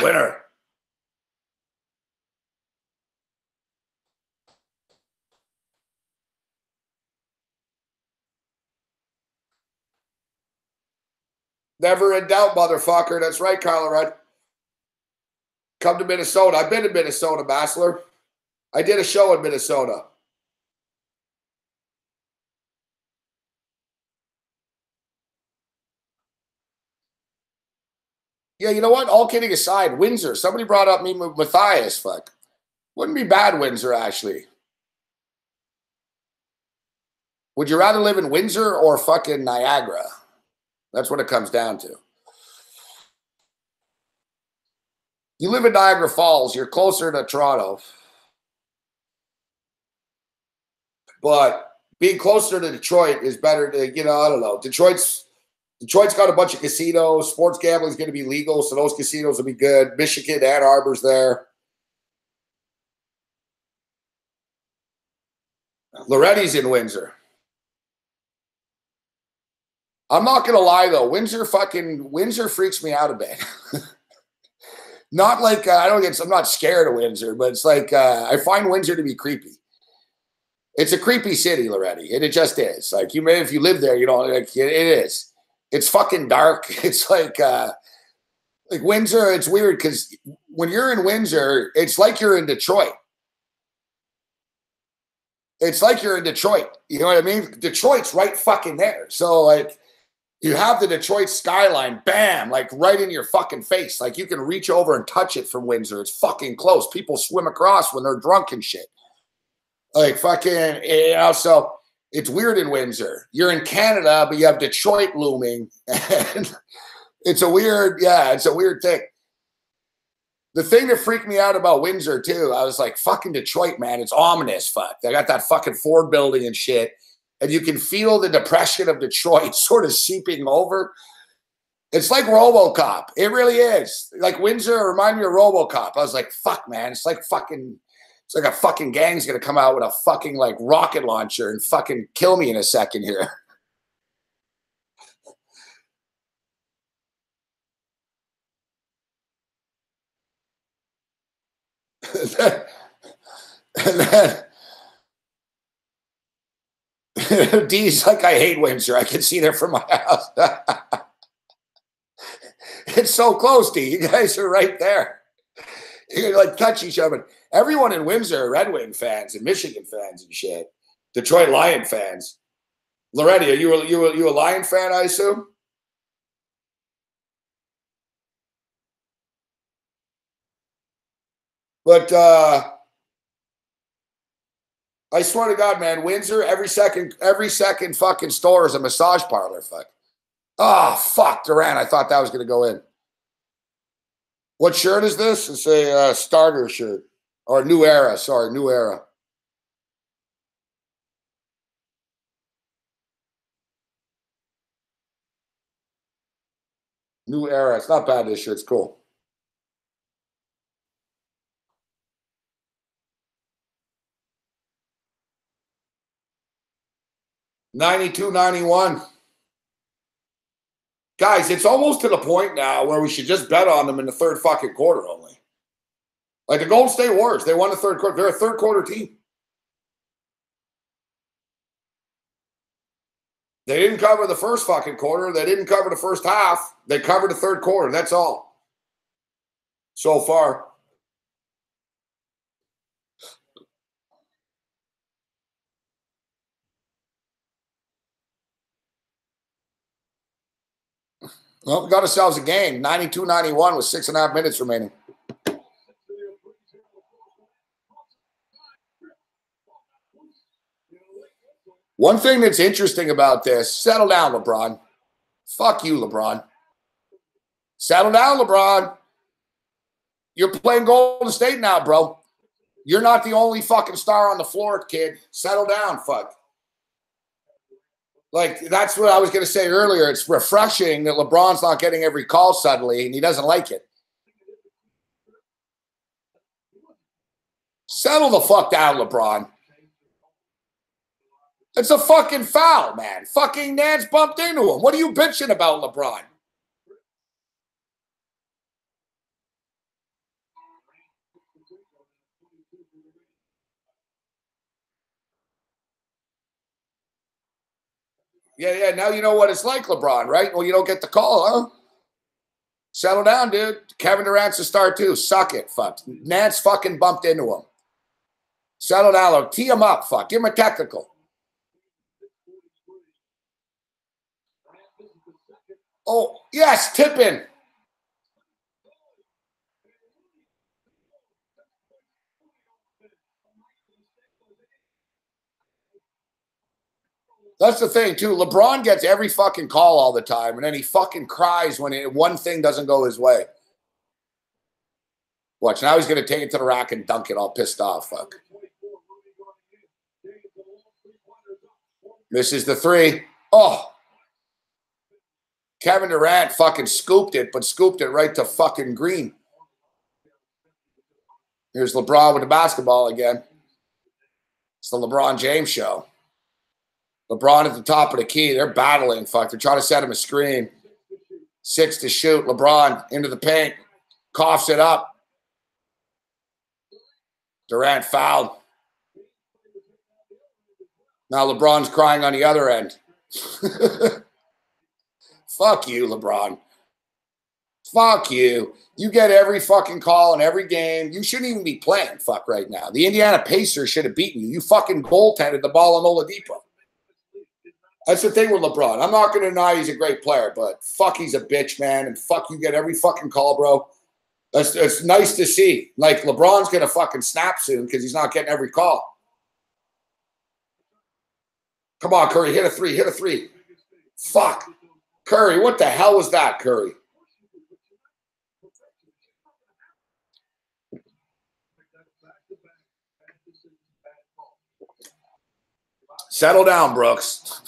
Winner. Never in doubt, motherfucker. That's right, Colorado. Come to Minnesota. I've been to Minnesota, Bachelor. I did a show in Minnesota. Yeah, you know what? All kidding aside, Windsor. Somebody brought up me Matthias. Fuck. Wouldn't be bad, Windsor, actually. Would you rather live in Windsor or fucking Niagara? That's what it comes down to. You live in Niagara Falls. You're closer to Toronto. But being closer to Detroit is better to, you know, I don't know. Detroit's got a bunch of casinos. Sports gambling is going to be legal, so those casinos will be good. Michigan, Ann Arbor's there. Loretti's in Windsor. I'm not going to lie, though. Windsor freaks me out a bit. Not like, I'm not scared of Windsor, but it's like, I find Windsor to be creepy. It's a creepy city, Loretti. It just is. Like, if you live there, you know, like it is. It's fucking dark. It's like Windsor. It's weird because when you're in Windsor, it's like you're in Detroit. It's like you're in Detroit. You know what I mean? Detroit's right fucking there. So like, you have the Detroit skyline, bam, like right in your fucking face. Like you can reach over and touch it from Windsor. It's fucking close. People swim across when they're drunk and shit. Like fucking, you know, so it's weird in Windsor. You're in Canada, but you have Detroit looming. And it's a weird thing. The thing that freaked me out about Windsor too, I was like, fucking Detroit, man, it's ominous. Fuck. They got that fucking Ford building and shit. And you can feel the depression of Detroit sort of seeping over. It's like RoboCop. It really is. Like Windsor reminded me of RoboCop. I was like, fuck, man. It's like a fucking gang's gonna come out with a fucking like rocket launcher and fucking kill me in a second here. and then D's like, I hate Windsor. I can see that from my house. It's so close, D. You guys are right there. You can like touch each other. Everyone in Windsor are Red Wing fans and Michigan fans and shit. Detroit Lion fans. Loretti, are you a Lion fan, I assume? But I swear to God, man, Windsor, every second fucking store is a massage parlor. Fuck. Oh, fuck, Durant. I thought that was going to go in. What shirt is this? It's a starter shirt. Or New Era. Sorry, New Era. New Era. It's not bad, this shirt. It's cool. $92.91. Guys, it's almost to the point now where we should just bet on them in the third fucking quarter only. Like the Golden State Warriors, they won the third quarter. They're a third quarter team. They didn't cover the first fucking quarter. They didn't cover the first half. They covered the third quarter. That's all. So far. Well, we got ourselves a game. 92-91 with 6.5 minutes remaining. One thing that's interesting about this, settle down, LeBron. Fuck you, LeBron. Settle down, LeBron. You're playing Golden State now, bro. You're not the only fucking star on the floor, kid. Settle down, fuck. Like, that's what I was going to say earlier. It's refreshing that LeBron's not getting every call suddenly, and he doesn't like it. Settle the fuck down, LeBron. It's a fucking foul, man. Fucking Nance bumped into him. What are you bitching about, LeBron? Yeah, now you know what it's like, LeBron, right? Well, you don't get the call, huh? Settle down, dude. Kevin Durant's a star, too. Suck it, fuck. Nance fucking bumped into him. Settle down, tee him up, fuck. Give him a technical. Oh, yes, tipping. That's the thing, too. LeBron gets every fucking call all the time, and then he fucking cries when one thing doesn't go his way. Watch, now he's going to take it to the rack and dunk it all pissed off. Fuck. This is the three. Oh. Kevin Durant fucking scooped it, but scooped it right to fucking green. Here's LeBron with the basketball again. It's the LeBron James show. LeBron at the top of the key. They're battling. Fuck. They're trying to set him a screen. 6 to shoot. LeBron into the paint. Coughs it up. Durant fouled. Now LeBron's crying on the other end. Fuck you, LeBron. Fuck you. You get every fucking call in every game. You shouldn't even be playing, fuck, right now. The Indiana Pacers should have beaten you. You fucking goaltended the ball on Oladipo. That's the thing with LeBron. I'm not going to deny he's a great player, but fuck, he's a bitch, man. And fuck, you get every fucking call, bro. It's nice to see. Like, LeBron's going to fucking snap soon because he's not getting every call. Come on, Curry. Hit a three. Hit a three. Fuck. Curry, what the hell was that, Curry? Settle down, Brooks.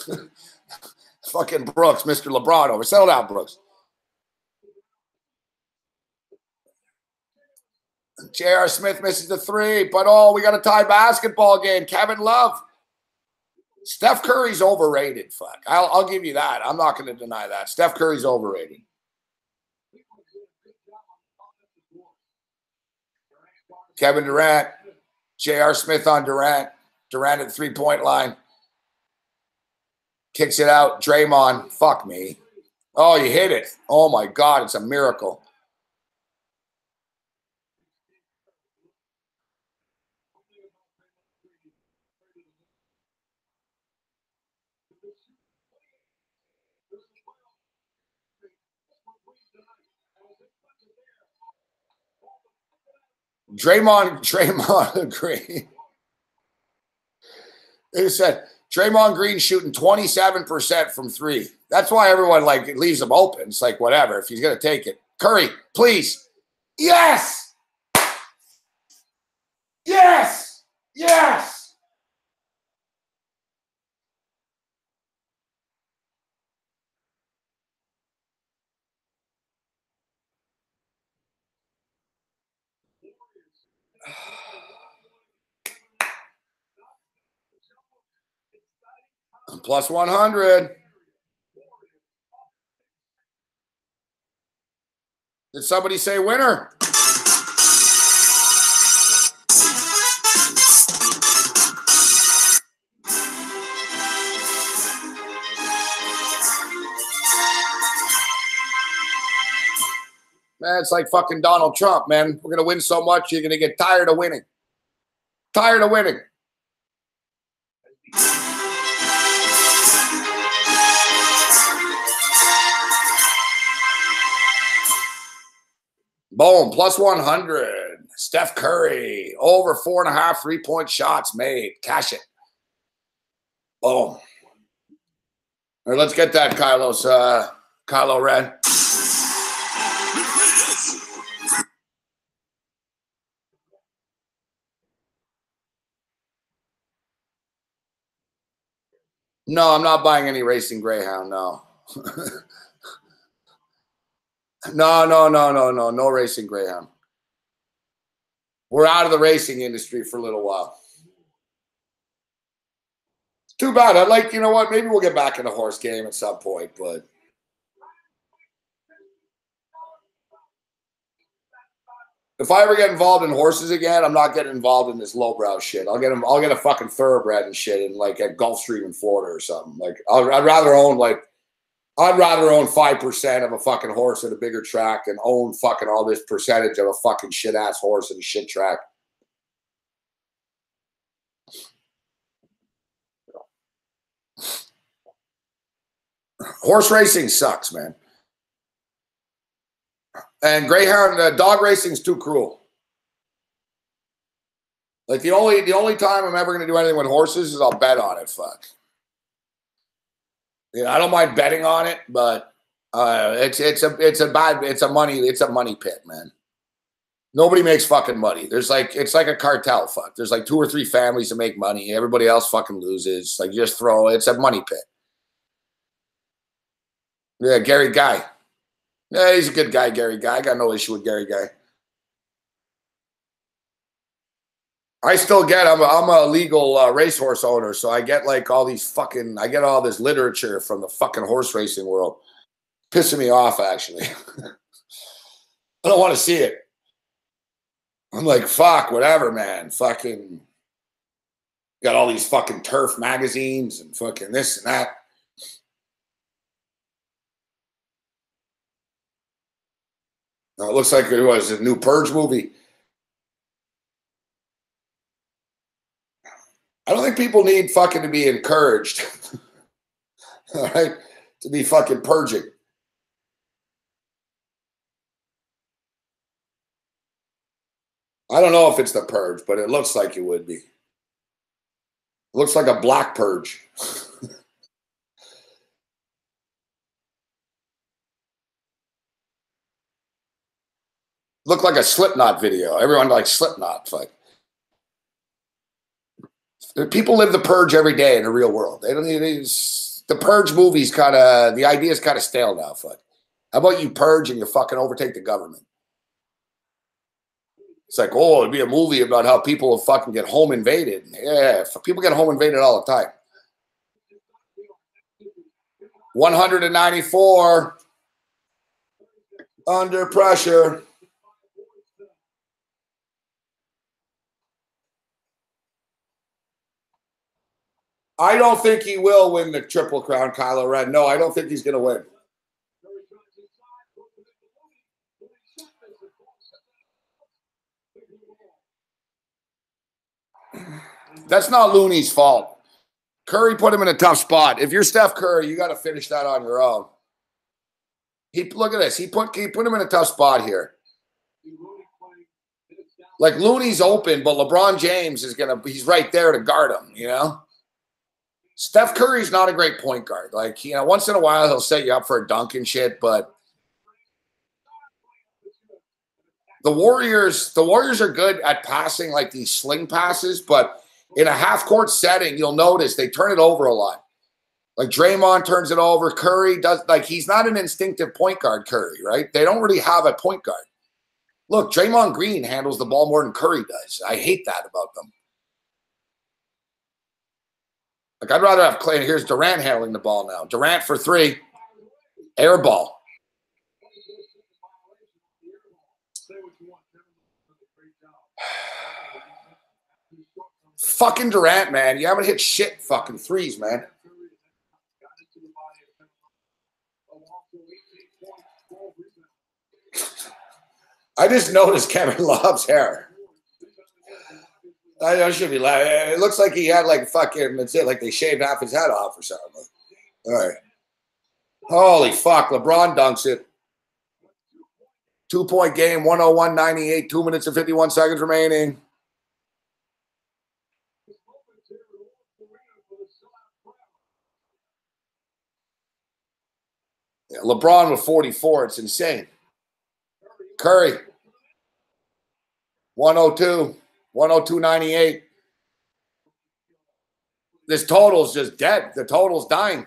Fucking Brooks, Mr. LeBron over. Settle down, Brooks. J.R. Smith misses the three, but we got a tie basketball game. Kevin Love. Steph Curry's overrated, fuck. I'll give you that. I'm not going to deny that. Steph Curry's overrated. Kevin Durant. J.R. Smith on Durant. Durant at the three-point line. Kicks it out. Draymond. Fuck me. Oh, you hit it. Oh, my God. It's a miracle. Draymond Green. They said Draymond Green shooting 27% from three. That's why everyone leaves him open. It's like, whatever, if he's going to take it. Curry, please. Yes! Yes! Yes! Plus 100. Did somebody say winner? Man, it's like fucking Donald Trump, man. We're going to win so much, you're going to get tired of winning. Tired of winning. Boom, plus 100. Steph Curry, over 4.5 3-point shots made. Cash it. Boom. All right, let's get that, Kylo Ren. No, I'm not buying any Racing Greyhound, no. No Racing Greyhound. We're out of the racing industry for a little while. Too bad. I'd like, you know what, maybe we'll get back in the horse game at some point, but if I ever get involved in horses again, I'm not getting involved in this lowbrow shit. I'll get a fucking thoroughbred and shit in at Gulfstream in Florida or something. Like I'd rather own 5% of a fucking horse at a bigger track than own fucking all this percentage of a fucking shit ass horse at a shit track. Horse racing sucks, man. And Greyhound dog racing is too cruel. Like the only time I'm ever going to do anything with horses is I'll bet on it. Fuck. Yeah, I don't mind betting on it, but it's a money pit, man. Nobody makes fucking money. It's like a cartel. Fuck. There's like 2 or 3 families that make money. Everybody else fucking loses. Like just it's a money pit. Yeah, Gary Guy. Yeah, he's a good guy, Gary Guy. I got no issue with Gary Guy. I still get, I'm a legal racehorse owner, so I get all this literature from the fucking horse racing world. Pissing me off, actually. I don't want to see it. I'm like, fuck, whatever, man. Fucking. Got all these fucking turf magazines and fucking this and that. It looks like it was a new Purge movie. I don't think people need fucking to be encouraged. All right? To be fucking purging. I don't know if it's the Purge, but it looks like it would be. It looks like a black purge. Looked like a Slipknot video. Everyone likes Slipknot. Like, people live the Purge every day in the real world. They don't need these. The Purge movies kind of, the idea is kind of stale now. Fuck. How about you purge and you fucking overtake the government? It's like, oh, it'd be a movie about how people fucking get home invaded. Yeah, people get home invaded all the time. 194 under pressure. I don't think he will win the Triple Crown, Kylo Ren. No, I don't think he's going to win. That's not Looney's fault. Curry put him in a tough spot. If you're Steph Curry, you got to finish that on your own. Look at this. He put him in a tough spot here. Like, Looney's open, but LeBron James he's right there to guard him, you know? Steph Curry's not a great point guard. Like, you know, once in a while he'll set you up for a dunk and shit, but the Warriors are good at passing like these sling passes, but in a half-court setting, you'll notice they turn it over a lot. Like, Draymond turns it over. Curry does, like, he's not an instinctive point guard, Curry, right? They don't really have a point guard. Look, Draymond Green handles the ball more than Curry does. I hate that about them. Like, I'd rather have Clay. Here's Durant handling the ball now. Durant for three. Air ball. Fucking Durant, man. You haven't hit shit fucking threes, man. I just noticed Kevin Love's hair. I should be laughing. It looks like he had like fucking, that's it, like they shaved half his head off or something. All right. Holy fuck. LeBron dunks it. 2-point game, 101-98, 2 minutes and 51 seconds remaining. Yeah, LeBron with 44. It's insane. Curry. 102. 102.98. This total's just dead. The total's dying.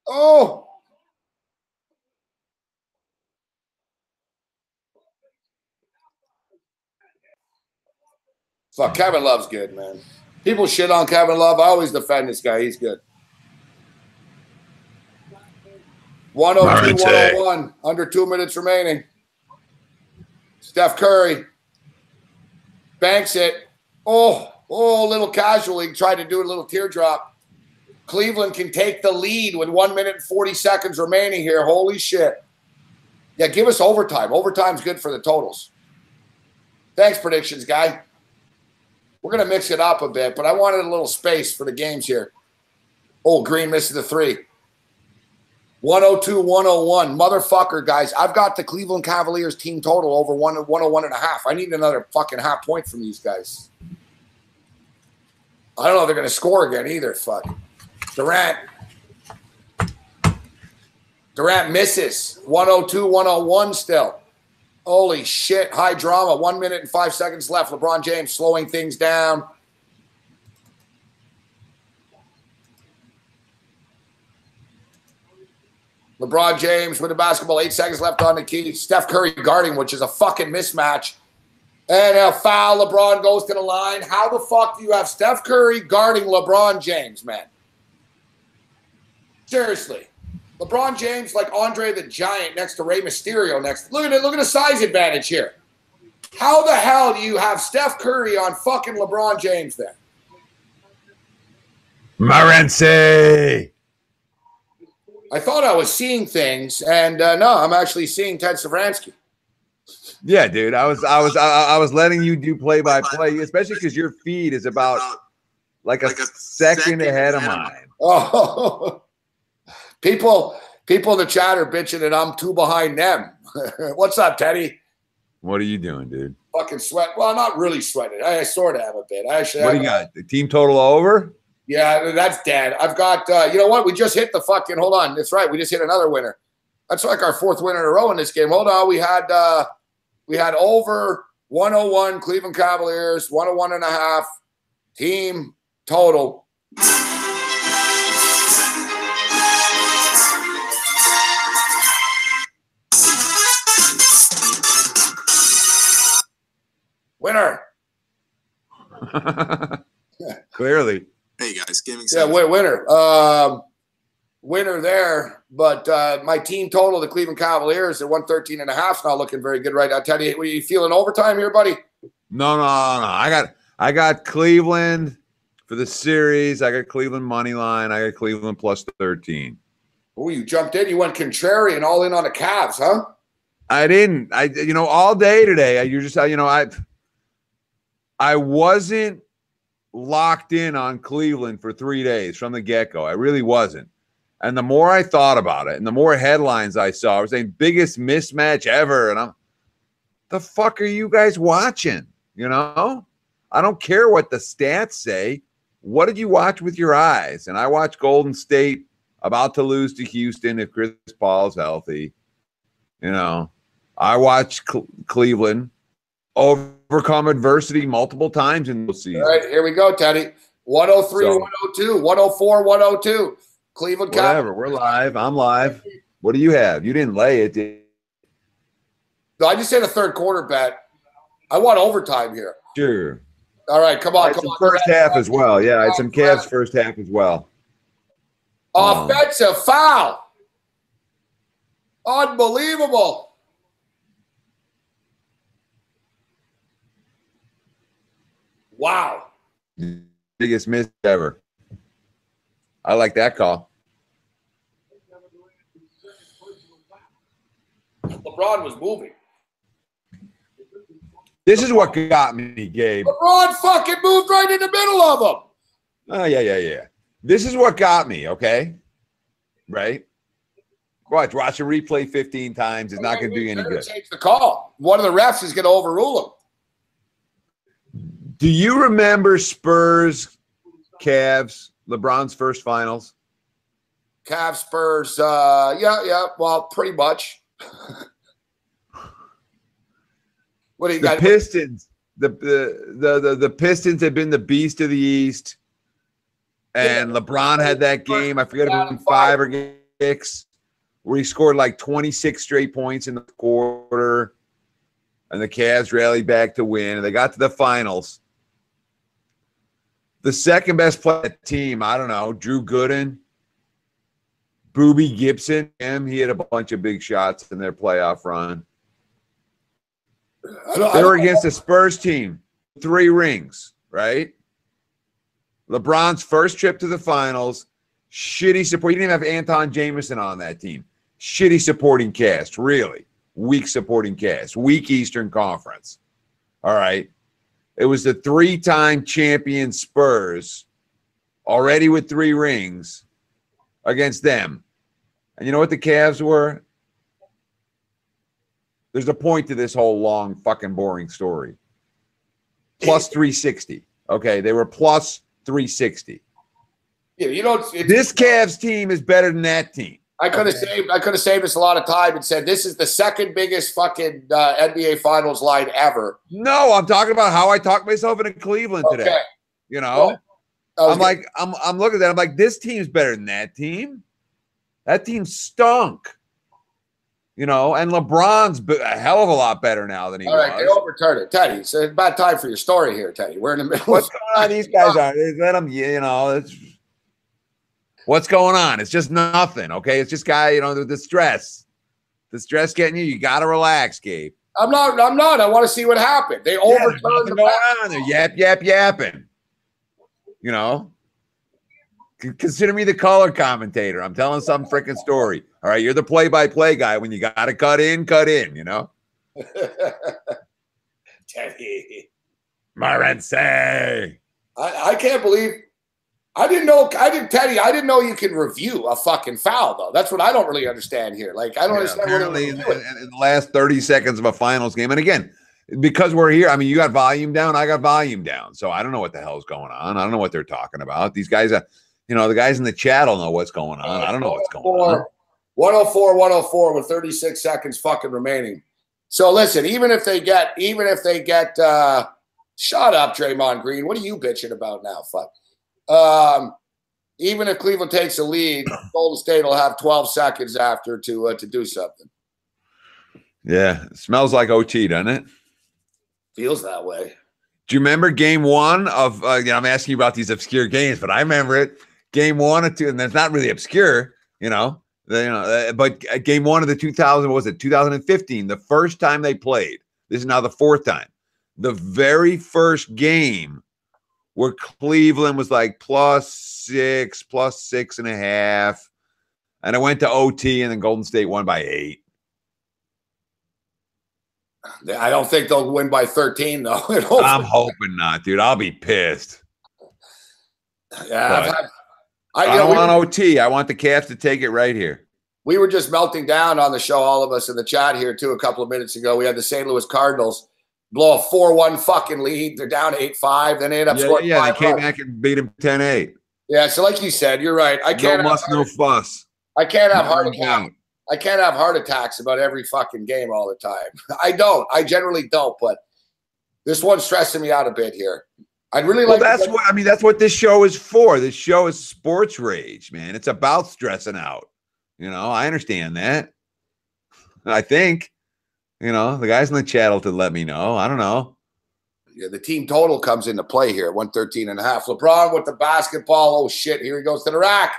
Oh! Fuck, Kevin Love's good, man. People shit on Kevin Love. I always defend this guy. He's good. 102, 101. Under 2 minutes remaining. Steph Curry. Banks it. Oh, a little casually. Tried to do a little teardrop. Cleveland can take the lead with 1 minute and 40 seconds remaining here. Holy shit. Yeah, give us overtime. Overtime's good for the totals. Thanks, predictions guy. We're going to mix it up a bit, but I wanted a little space for the games here. Oh, Green misses the three. 102, 101. Motherfucker, guys. I've got the Cleveland Cavaliers team total over 101.5. I need another fucking half point from these guys. I don't know if they're going to score again either. Fuck. Durant misses. 102, 101 still. Holy shit. High drama. 1 minute and 5 seconds left. LeBron James slowing things down. LeBron James with the basketball. 8 seconds left on the key. Steph Curry guarding, which is a fucking mismatch. And a foul. LeBron goes to the line. How the fuck do you have Steph Curry guarding LeBron James, man? Seriously. LeBron James like Andre the Giant next to Rey Mysterio next. Look at it. Look at the size advantage here. How the hell do you have Steph Curry on fucking LeBron James then? Morency. I thought I was seeing things, and no, I'm actually seeing Ted Savransky. Yeah, dude. I was letting you do play by play, especially because your feed is about like a second ahead of mine. Oh, people in the chat are bitching that I'm too behind them. What's up, Teddy? What are you doing, dude? Fucking sweat. Well, not really sweating. I sort of have a bit. What do you got? The team total over? Yeah, that's dead. I've got, you know what? We just hit the fucking, hold on. That's right. We just hit another winner. That's like our fourth winner in a row in this game. Hold on. We had over 101 Cleveland Cavaliers, 101.5 team total. Winner. Clearly. Hey guys, gaming. Yeah, winner. Winner there. But my team total, the Cleveland Cavaliers, at 113.5, not looking very good right now. Teddy, are you feeling overtime here, buddy? No. I got Cleveland for the series. I got Cleveland money line. I got Cleveland plus 13. Oh, you jumped in. You went contrarian, all in on the Cavs, huh? I didn't. All day today. I wasn't locked in on Cleveland for 3 days from the get-go. I really wasn't. And the more I thought about it and the more headlines I saw, I was saying biggest mismatch ever. And the fuck are you guys watching? I don't care what the stats say. What did you watch with your eyes? And I watched Golden State about to lose to Houston if Chris Paul's healthy. I watched Cleveland overcome adversity multiple times in those seasons. All right, here we go, Teddy. 103, 102, 104, 102. Cleveland Cavaliers. Whatever. We're live. I'm live. What do you have? You didn't lay it, did you? No, I just hit a third quarter bet. I want overtime here. Sure. All right, come on. First half as well. Yeah, I had some Cavs first half as well. Offensive foul. Unbelievable. Wow. Biggest miss ever. I like that call. LeBron was moving. This is what got me, Gabe. LeBron fucking moved right in the middle of them. Oh, yeah. This is what got me, okay? Right? Watch a replay 15 times. It's not going to do you any good. Change the call. One of the refs is going to overrule him. Do you remember Spurs, Cavs, LeBron's first finals? Cavs, Spurs, yeah. Well, pretty much. What do you got? Pistons. The Pistons had been the beast of the East, and LeBron had that game. I forget if it was 5 or 6, where he scored like 26 straight points in the quarter, and the Cavs rallied back to win, and they got to the finals. The second best player on the team, I don't know, Drew Gooden, Boobie Gibson. He had a bunch of big shots in their playoff run. They were against the Spurs team, 3 rings, right? LeBron's first trip to the finals, shitty support. He didn't even have Anton Jameson on that team. Shitty supporting cast, really. Weak supporting cast. Weak Eastern Conference. All right. It was the 3-time champion Spurs, already with 3 rings, against them. And you know what the Cavs were? There's a point to this whole long, fucking boring story. Plus 360. Okay, they were plus 360. Yeah, this Cavs team is better than that team. I could have saved us a lot of time and said this is the second biggest fucking NBA Finals line ever. No, I'm talking about how I talked myself into Cleveland today. Well, I'm looking at that. I'm like, this team's better than that team. That team stunk. You know, and LeBron's a hell of a lot better now than he All right, they was. overturned it. Teddy, it's a bad time for your story here, Teddy. We're in the middle. What's going on? These guys are. Let them, you know, it's, what's going on? It's just nothing, okay? It's just the stress. The stress getting you. You got to relax, Gabe. I'm not. I want to see what happened. They overturned the going on. They're yapping. You know? Consider me the color commentator. I'm telling some freaking story. All right, you're the play-by-play guy. When you got to cut in, you know? Teddy. Morency. I can't believe I didn't know you can review a fucking foul though. That's what I don't really understand here. Like I don't understand apparently in the last 30 seconds of a finals game. And again, because we're here, I mean, you got volume down, I got volume down. So I don't know what the hell's going on. I don't know what they're talking about. These guys are, you know, the guys in the chat will know what's going on. I don't know what's going on. 104 with 36 seconds fucking remaining. So listen, even if they get shut up, Draymond Green. What are you bitching about now? Fuck. Even if Cleveland takes a lead, Golden State will have 12 seconds after to do something. Yeah, it smells like OT, doesn't it? Feels that way. Do you remember game one of, I'm asking you about these obscure games, but I remember it. Game 1 or 2, and that's not really obscure, but game 1 of the 2015, the first time they played. This is now the fourth time. The very first game where Cleveland was like +6, +6.5, and it went to OT, and then Golden State won by 8. I don't think they'll win by 13, though. I'm hoping not, dude. I'll be pissed. Yeah, I don't want OT. I want the Cavs to take it right here. We were just melting down on the show, all of us in the chat here, too, a couple of minutes ago. We had the St. Louis Cardinals blow a 4-1 fucking lead. They're down 8-5. Then they end up scoring 5 they came back and beat them 10-8. Yeah, so like you said, you're right. No fuss. I can't have heart attacks. I can't have heart attacks about every fucking game all the time. I don't. I generally don't, but this one's stressing me out a bit here. I'd really like. That's what this show is for. This show is sports rage, man. It's about stressing out. I understand that. I think, the guys in the chat will to let me know. I don't know. Yeah, the team total comes into play here, 113.5. LeBron with the basketball. Oh shit! Here he goes to the rack.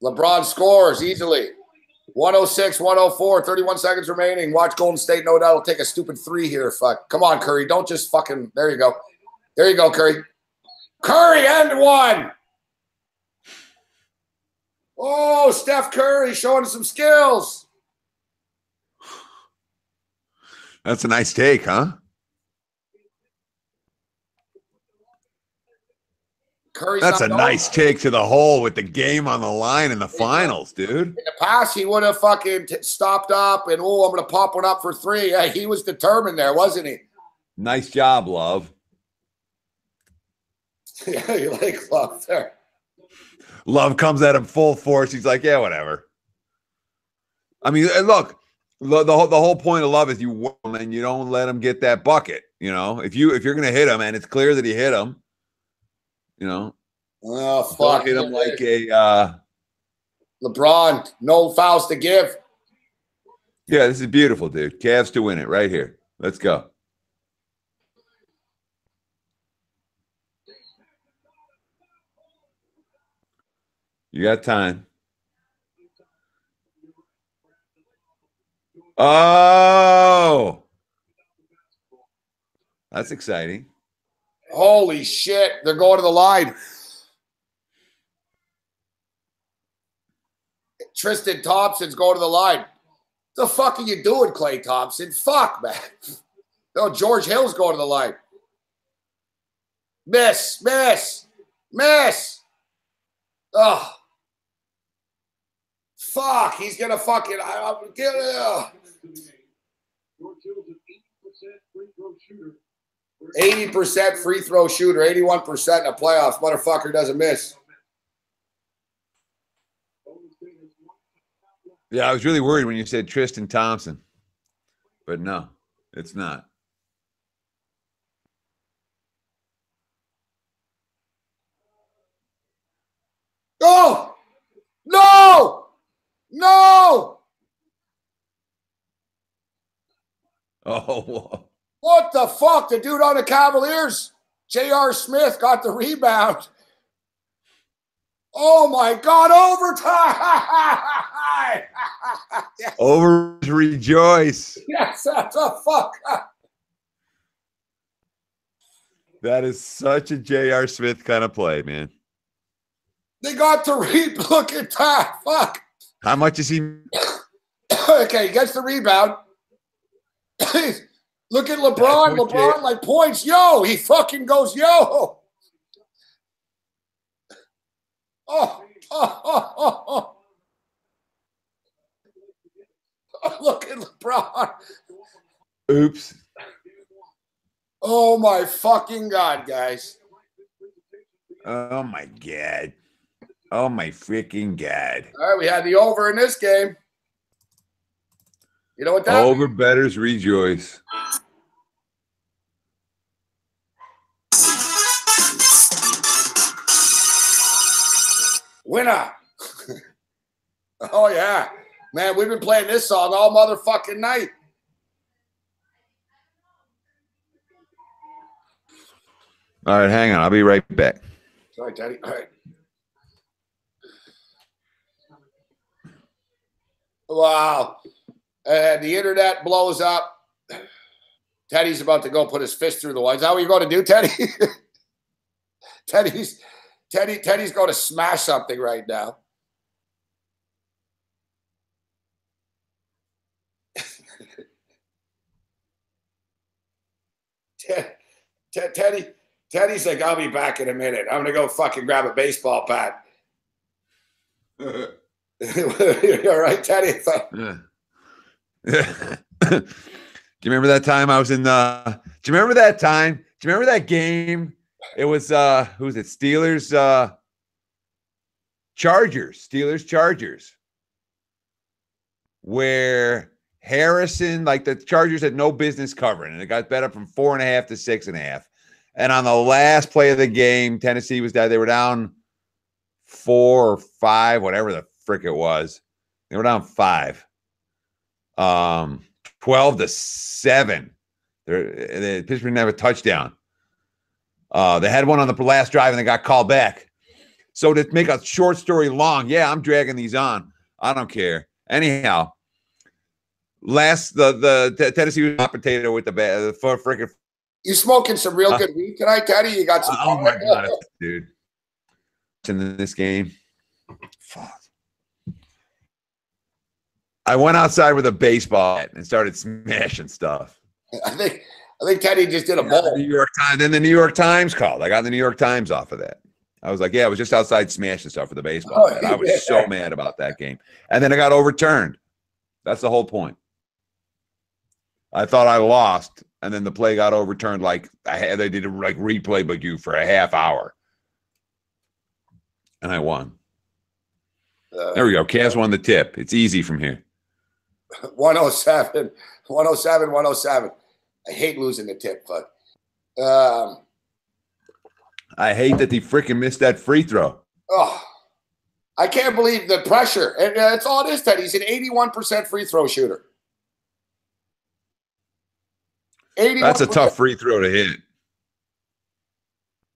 LeBron scores easily. 106, 104, 31 seconds remaining. Watch Golden State, no doubt, will take a stupid 3 here. Fuck. Come on, Curry. Don't just fucking. There you go. There you go, Curry. Curry and 1. Oh, Steph Curry showing some skills. That's a nice take, huh? That's a nice take to the hole with the game on the line in the finals, dude. In the past, he would have fucking stopped up and, I'm going to pop one up for 3. Yeah, he was determined there, wasn't he? Nice job, Love. Yeah, you like Love there. Love comes at him full force. He's like, yeah, whatever. I mean, look, the whole point of Love is you win and you don't let him get that bucket. If you're going to hit him and it's clear that he hit him, oh fuck! Don't hit him like a LeBron. No fouls to give. Yeah, this is beautiful, dude. Cavs to win it right here. Let's go. You got time. Oh, that's exciting. Holy shit. They're going to the line. Tristan Thompson's going to the line. The fuck are you doing, Klay Thompson? Fuck, man. No, George Hill's going to the line. Miss. Oh. Fuck. He's going to fucking. Get it. 80% free throw shooter, 81% in the playoffs. Motherfucker doesn't miss. Yeah, I was really worried when you said Tristan Thompson. But no, it's not. Oh! No! Oh, What the fuck? The dude on the Cavaliers, J.R. Smith, got the rebound. Oh my God, overtime! Yes. over rejoice. Yes, that's a fuck. That is such a J.R. Smith kind of play, man. They got the look at that. Fuck. How much is he? Okay, he gets the rebound. Look at LeBron. LeBron like points. Yo, he fucking goes, yo. Oh. Look at LeBron. Oops. Oh my fucking God, guys. Oh my God. Oh my freaking God. All right, we had the over in this game. You know what that Over bettors rejoice. Winner. Oh yeah. Man, we've been playing this song all motherfucking night. All right, hang on. I'll be right back. Sorry, Teddy. All right. Wow. And the internet blows up. Teddy's about to go put his fist through the wall. Is that what you're going to do, Teddy? Teddy's going to smash something right now. Teddy's like, I'll be back in a minute. I'm going to go fucking grab a baseball bat. All right, Teddy? Yeah. Do you remember that time I was in do you remember that time? Do you remember that game? It was who's it? Steelers Chargers. Where Harrison, like the Chargers had no business covering, and it got bet up from 4.5 to 6.5. And on the last play of the game, Tennessee was down. They were down 4 or 5, whatever the frick it was. They were down 5. 12-7. The Pittsburgh didn't have a touchdown. They had one on the last drive and they got called back. So to make a short story long, yeah, I'm dragging these on. I don't care. Anyhow, the Tennessee was hot potato with the freaking. You smoking some real good weed tonight, Teddy? You got some. Oh my God, dude! In this game, fuck. I went outside with a baseball bat and started smashing stuff. I think Teddy just did a bowl. The New York Times. Then the New York Times called. I got the New York Times off of that. I was like, yeah, I was just outside smashing stuff with a baseball bat. I was so mad about that game. And then it got overturned. That's the whole point. I thought I lost, and then the play got overturned. Like they did a replay but you for a half hour. And I won. There we go. Cavs won the tip. It's easy from here. 107. I hate losing the tip, but I hate that he freaking missed that free throw. Oh, I can't believe the pressure. And that's all it is, Ted. He's an 81% free throw shooter. 81%. That's a tough free throw to hit.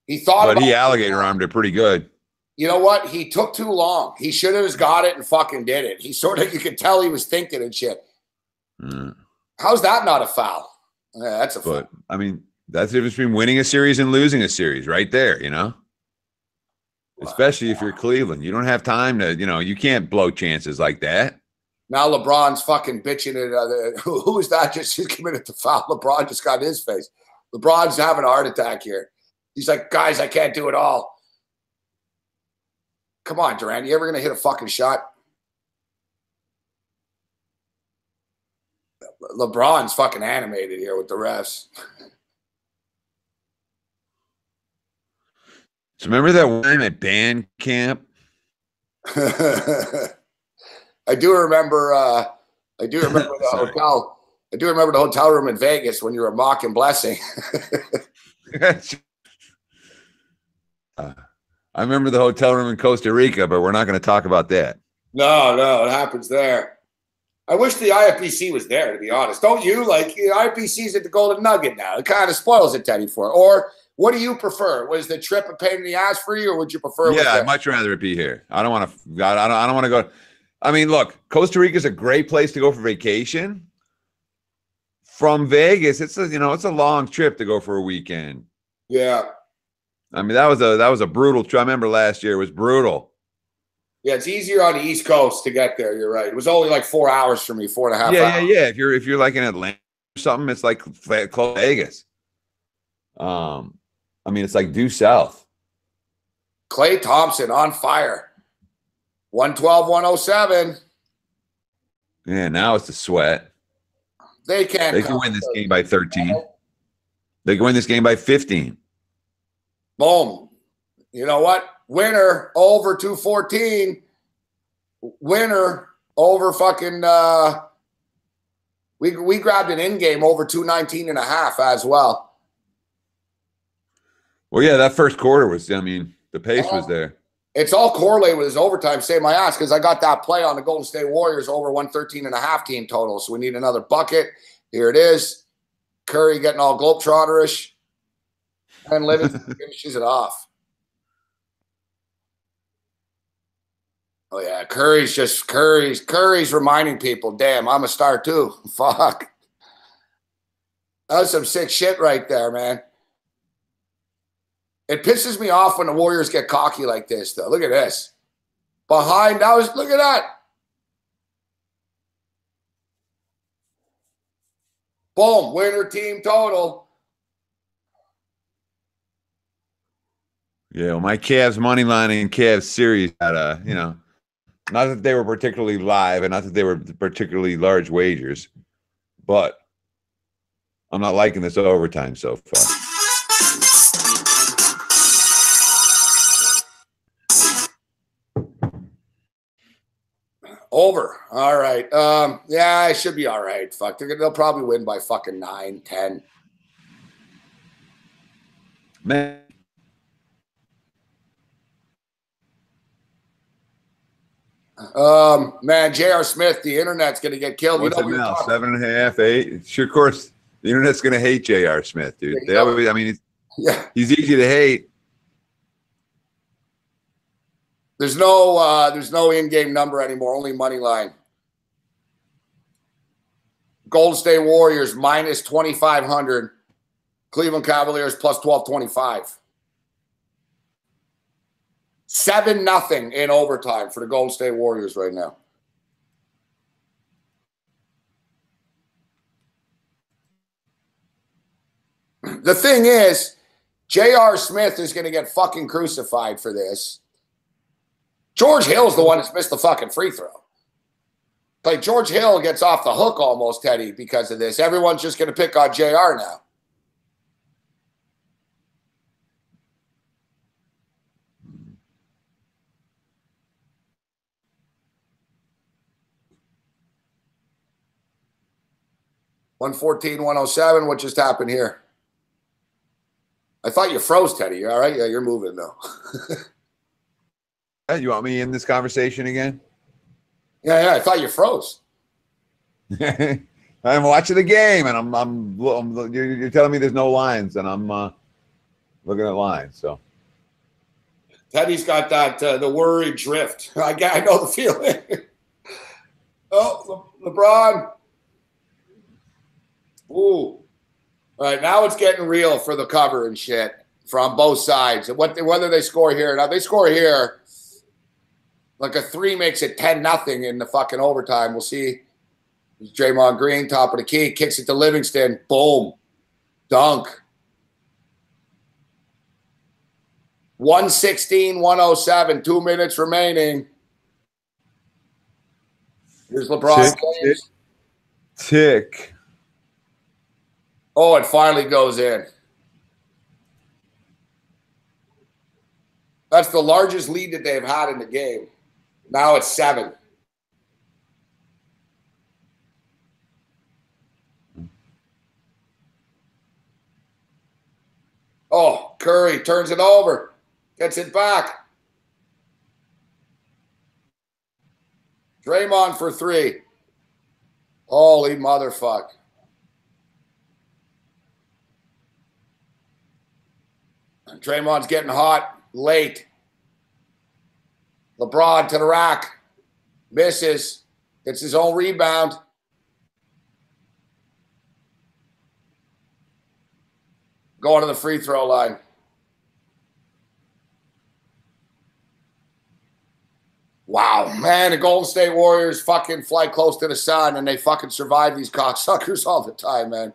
He thought but about he alligator armed it pretty good. You know what? He took too long. He should have just got it and fucking did it. He sort of, you could tell he was thinking and shit. How's that not a foul? Yeah, that's a foul. I mean, that's the difference between winning a series and losing a series right there, you know? Wow. Especially if you're Cleveland. You don't have time to, you can't blow chances like that. Now LeBron's fucking bitching at who is that just committed the foul? LeBron just got in his face. LeBron's having a heart attack here. He's like, guys, I can't do it all. Come on, Durant. You ever going to hit a fucking shot? LeBron's fucking animated here with the refs. So remember that one at band camp? I do remember the hotel. I do remember the hotel room in Vegas when you were mocking Blessing. I remember the hotel room in Costa Rica, but we're not going to talk about that. No, it happens there. I wish the IFBC was there, to be honest. Don't you? Like, the IFBC's at the Golden Nugget now. It kind of spoils it, Teddy, for it. Or what do you prefer? Was the trip a pain in the ass for you, or would you prefer? Yeah, I'd much rather it be here. I don't want to. I don't want to go. I mean, look, Costa Rica is a great place to go for vacation. From Vegas, it's a long trip to go for a weekend. Yeah. I mean, that was a brutal trip. I remember last year it was brutal. Yeah, it's easier on the East Coast to get there. You're right. It was only like 4 hours for me, 4.5 hours. Yeah. If you're like in Atlanta or something, it's like close to Vegas. I mean, it's like due south. Klay Thompson on fire. 112-107. Yeah, now it's a sweat. They can win this game by 13. They can win this game by 15. Boom. You know what? Winner over 214. Winner over fucking we grabbed an in-game over 219.5 as well. Well, yeah, that first quarter was, I mean, the pace was there. It's all correlated with his overtime. Save my ass, because I got that play on the Golden State Warriors over 113.5 team total. So we need another bucket. Here it is. Curry getting all Globetrotterish. And Livingston finishes it off. Oh, yeah. Curry's reminding people, damn, I'm a star too. Fuck. That was some sick shit right there, man. It pisses me off when the Warriors get cocky like this, though. Look at this. Look at that. Boom, winner team total. Yeah, well, my Cavs money line and Cavs series had not that they were particularly live and not that they were particularly large wagers, but I'm not liking this overtime so far. Over. All right. Yeah, it should be all right. Fuck. They'll probably win by fucking 9, 10. Man. Man, J.R. Smith, the internet's going to get killed. What's it now? 7.5, 8? Sure, of course, the internet's going to hate J.R. Smith, dude. He's easy to hate. There's no in-game number anymore, only money line. Golden State Warriors minus 2,500. Cleveland Cavaliers plus 1,225. 7-0 in overtime for the Golden State Warriors right now. The thing is, J.R. Smith is going to get fucking crucified for this. George Hill's the one that's missed the fucking free throw. Like, George Hill gets off the hook almost, Teddy, because of this. Everyone's just going to pick on JR now. $114-107. What just happened here? I thought you froze, Teddy. You all right? Yeah, you're moving, though. You want me in this conversation again? Yeah, I thought you froze. I'm watching the game, and you're telling me there's no lines, and I'm looking at lines. So Teddy's got that the worried drift. I know the feeling. Oh, LeBron. Ooh. All right, now it's getting real for the cover and shit from both sides. Whether they score here. Now, they score here. Like a 3 makes it 10-0 in the fucking overtime. We'll see. Draymond Green, top of the key, kicks it to Livingston. Boom. Dunk. 116-107. 2 minutes remaining. Here's LeBron James. Tick. Oh, it finally goes in. That's the largest lead that they've had in the game. Now it's 7. Oh, Curry turns it over. Gets it back. Draymond for 3. Holy motherfuck. Draymond's getting hot late. LeBron to the rack. Misses. Gets his own rebound. Going to the free throw line. Wow, man, the Golden State Warriors fucking fly close to the sun and they fucking survive these cocksuckers all the time, man.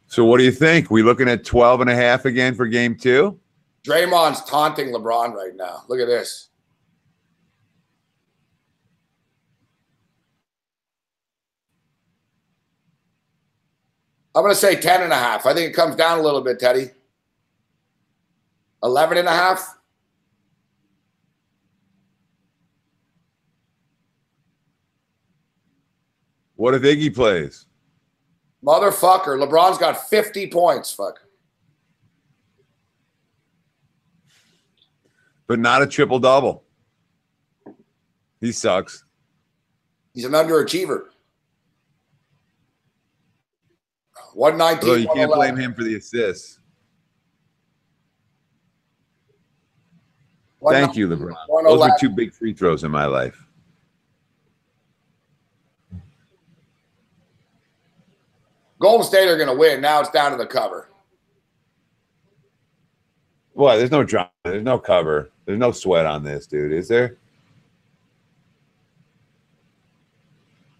So what do you think? We looking at 12.5 again for game 2? Draymond's taunting LeBron right now. Look at this. I'm going to say 10.5. I think it comes down a little bit, Teddy. 11.5. What if Iggy plays? Motherfucker. LeBron's got 50 points. Fuck. But not a triple-double. He sucks. He's an underachiever. 119. Although you can't blame him for the assists. Thank you, LeBron. Those were 2 big free throws in my life. Golden State are going to win. Now it's down to the cover. Boy, there's no drama. There's no cover. There's no sweat on this, dude. Is there?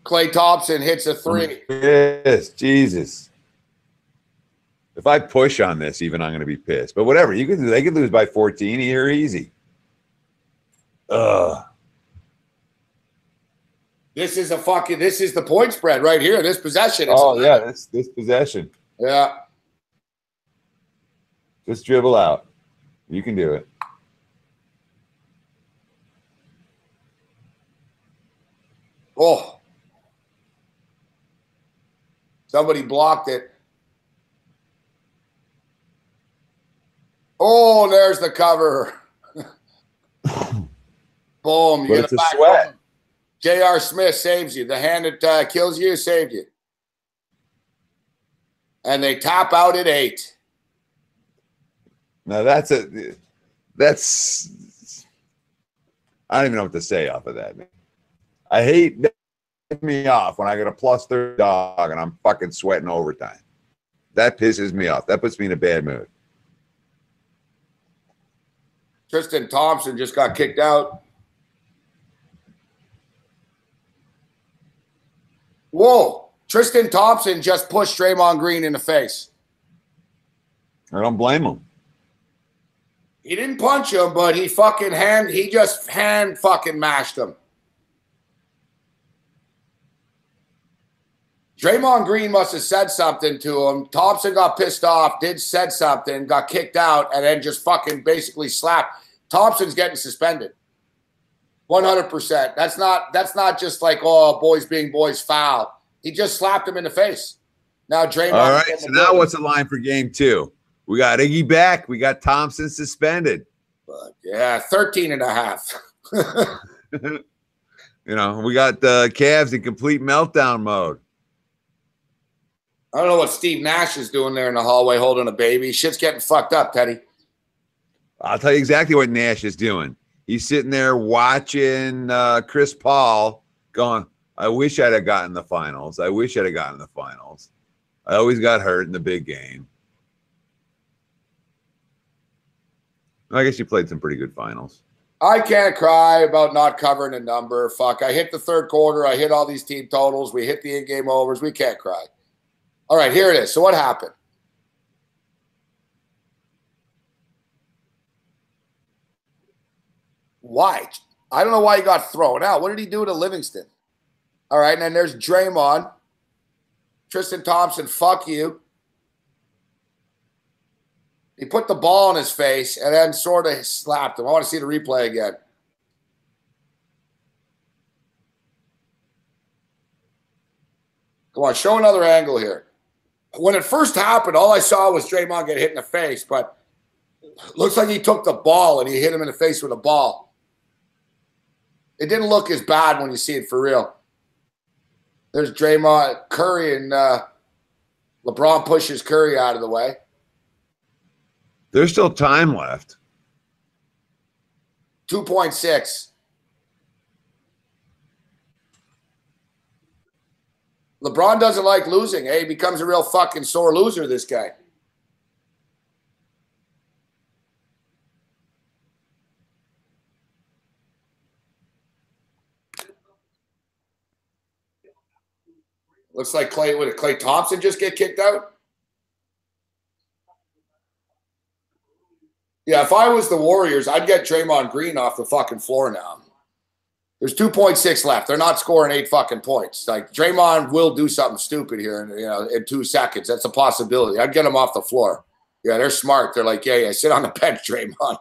Klay Thompson hits a 3. Yes, Jesus. If I push on this, even I'm going to be pissed. But whatever. You can. They could lose by 14 here easy. Ugh. This is the point spread right here. This possession. Yeah, this possession. Yeah. Just dribble out. You can do it. Oh. Somebody blocked it. Oh, there's the cover. Boom. But it's a sweat. J.R. Smith saves you. The hand that kills you saved you. And they tap out at 8. Now that's I don't even know what to say off of that, man. I hate me off when I get a +30 dog and I'm fucking sweating overtime. That pisses me off. That puts me in a bad mood. Tristan Thompson just got kicked out. Whoa. Tristan Thompson just pushed Draymond Green in the face. I don't blame him. He didn't punch him, but he just hand fucking mashed him. Draymond Green must have said something to him. Thompson got pissed off, said something, got kicked out, and then just fucking basically slapped. Thompson's getting suspended. 100%. That's not just like, oh, boys being boys foul. He just slapped him in the face. Now Draymond. All right. So now what's the line for game 2? We got Iggy back. We got Thompson suspended. Yeah, 13.5. You know, we got the Cavs in complete meltdown mode. I don't know what Steve Nash is doing there in the hallway holding a baby. Shit's getting fucked up, Teddy. I'll tell you exactly what Nash is doing. He's sitting there watching Chris Paul going, I wish I'd have gotten the finals. I wish I'd have gotten the finals. I always got hurt in the big game. I guess you played some pretty good finals. I can't cry about not covering a number. Fuck, I hit the third quarter. I hit all these team totals. We hit the in-game overs. We can't cry. All right, here it is. So what happened? Why? I don't know why he got thrown out. What did he do to Livingston? All right, and then there's Draymond. Tristan Thompson, fuck you. He put the ball in his face and then sort of slapped him. I want to see the replay again. Come on, show another angle here. When it first happened, all I saw was Draymond get hit in the face, but looks like he took the ball and he hit him in the face with a ball. It didn't look as bad when you see it for real. There's Draymond, Curry, and LeBron pushes Curry out of the way. There's still time left. 2.6. LeBron doesn't like losing. He becomes a real fucking sore loser, this guy. Looks like Klay Thompson just get kicked out? Yeah, if I was the Warriors, I'd get Draymond Green off the fucking floor now. There's 2.6 left. They're not scoring 8 fucking points. Like, Draymond will do something stupid here in 2 seconds. That's a possibility. I'd get him off the floor. Yeah, they're smart. They're like, yeah, sit on the bench, Draymond.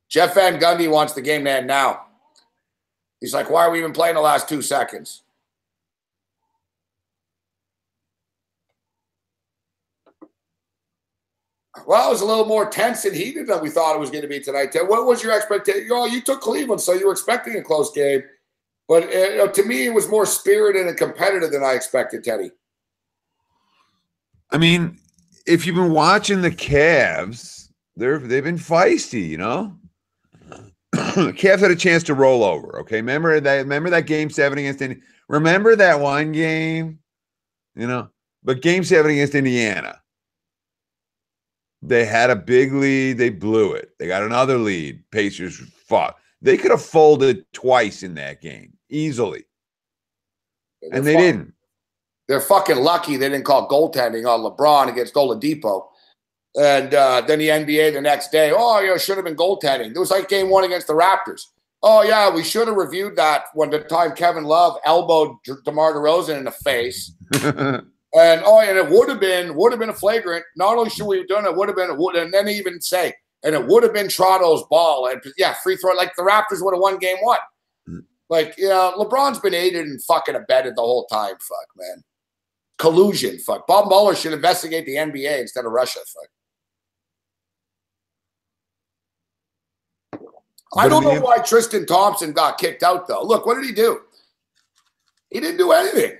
Jeff Van Gundy wants the game to end now. He's like, why are we even playing the last 2 seconds? Well, it was a little more tense and heated than we thought it was going to be tonight. Ted, what was your expectation? You took Cleveland, so you were expecting a close game. But to me, it was more spirited and competitive than I expected, Teddy. I mean, if you've been watching the Cavs, they've been feisty, you know? The Cavs had a chance to roll over, okay? Remember that game 7 against Indiana? Remember that one game? You know? But game 7 against Indiana, they had a big lead. They blew it. They got another lead. Pacers fought. They could have folded twice in that game, easily. And they didn't. They're fucking lucky they didn't call goaltending on LeBron against Oladipo. And then the NBA the next day, should have been goaltending. It was like game 1 against the Raptors. Oh, yeah, we should have reviewed that when the time Kevin Love elbowed DeMar DeRozan in the face. And it would have been a flagrant. Not only should we have done it, and then they even say, and it would have been Toronto's ball. And yeah, free throw, like the Raptors would have won game 1. Like, LeBron's been aided and fucking abetted the whole time. Fuck, man. Collusion. Fuck. Bob Mueller should investigate the NBA instead of Russia. Fuck. I don't know why Tristan Thompson got kicked out, though. Look, what did he do? He didn't do anything.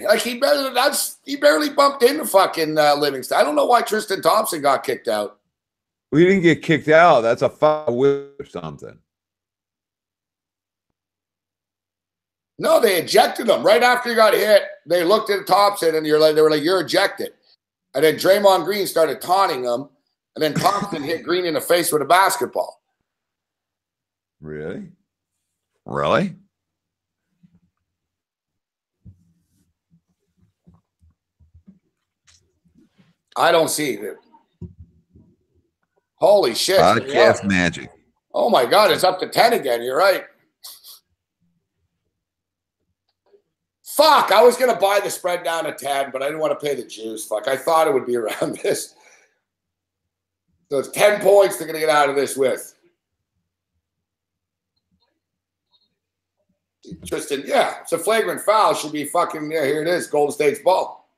Like, he barely bumped into fucking Livingston. I don't know why Tristan Thompson got kicked out. Well, he didn't get kicked out. That's a foul or something. No, they ejected him right after he got hit. They looked at Thompson and they were like, you're ejected. And then Draymond Green started taunting him. And then Thompson hit Green in the face with a basketball. Really? I don't see it. Holy shit. Podcast magic. Oh, my God. It's up to 10 again. You're right. Fuck. I was going to buy the spread down to 10, but I didn't want to pay the juice. Fuck. I thought it would be around this. So it's 10 points they're going to get out of this with. Tristan, yeah, it's a flagrant foul. Should be fucking, yeah, here it is, Golden State's ball.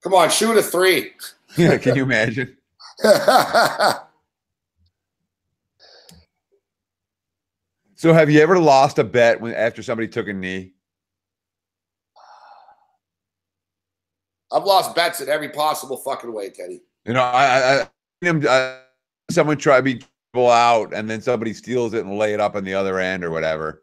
Come on, shoot a 3. Yeah, can you imagine? So have you ever lost a bet after somebody took a knee? I've lost bets in every possible fucking way, Teddy. You know, someone try to be people out, and then somebody steals it and lay it up on the other end or whatever.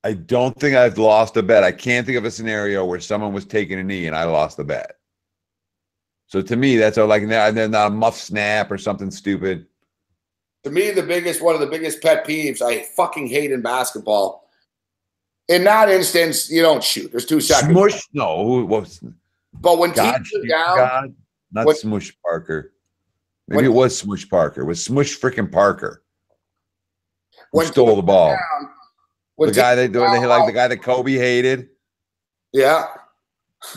I don't think I've lost a bet. I can't think of a scenario where someone was taking a knee and I lost the bet. So to me, that's like they're not a muff snap or something stupid. To me, one of the biggest pet peeves I fucking hate in basketball. In that instance, you don't shoot. There's 2 seconds. Smush? No. But when teams are down. Not Smush Parker. Maybe it was Smush Parker. It was Smush freaking Parker. Who stole the ball. Down, the guy the guy that Kobe hated. Yeah.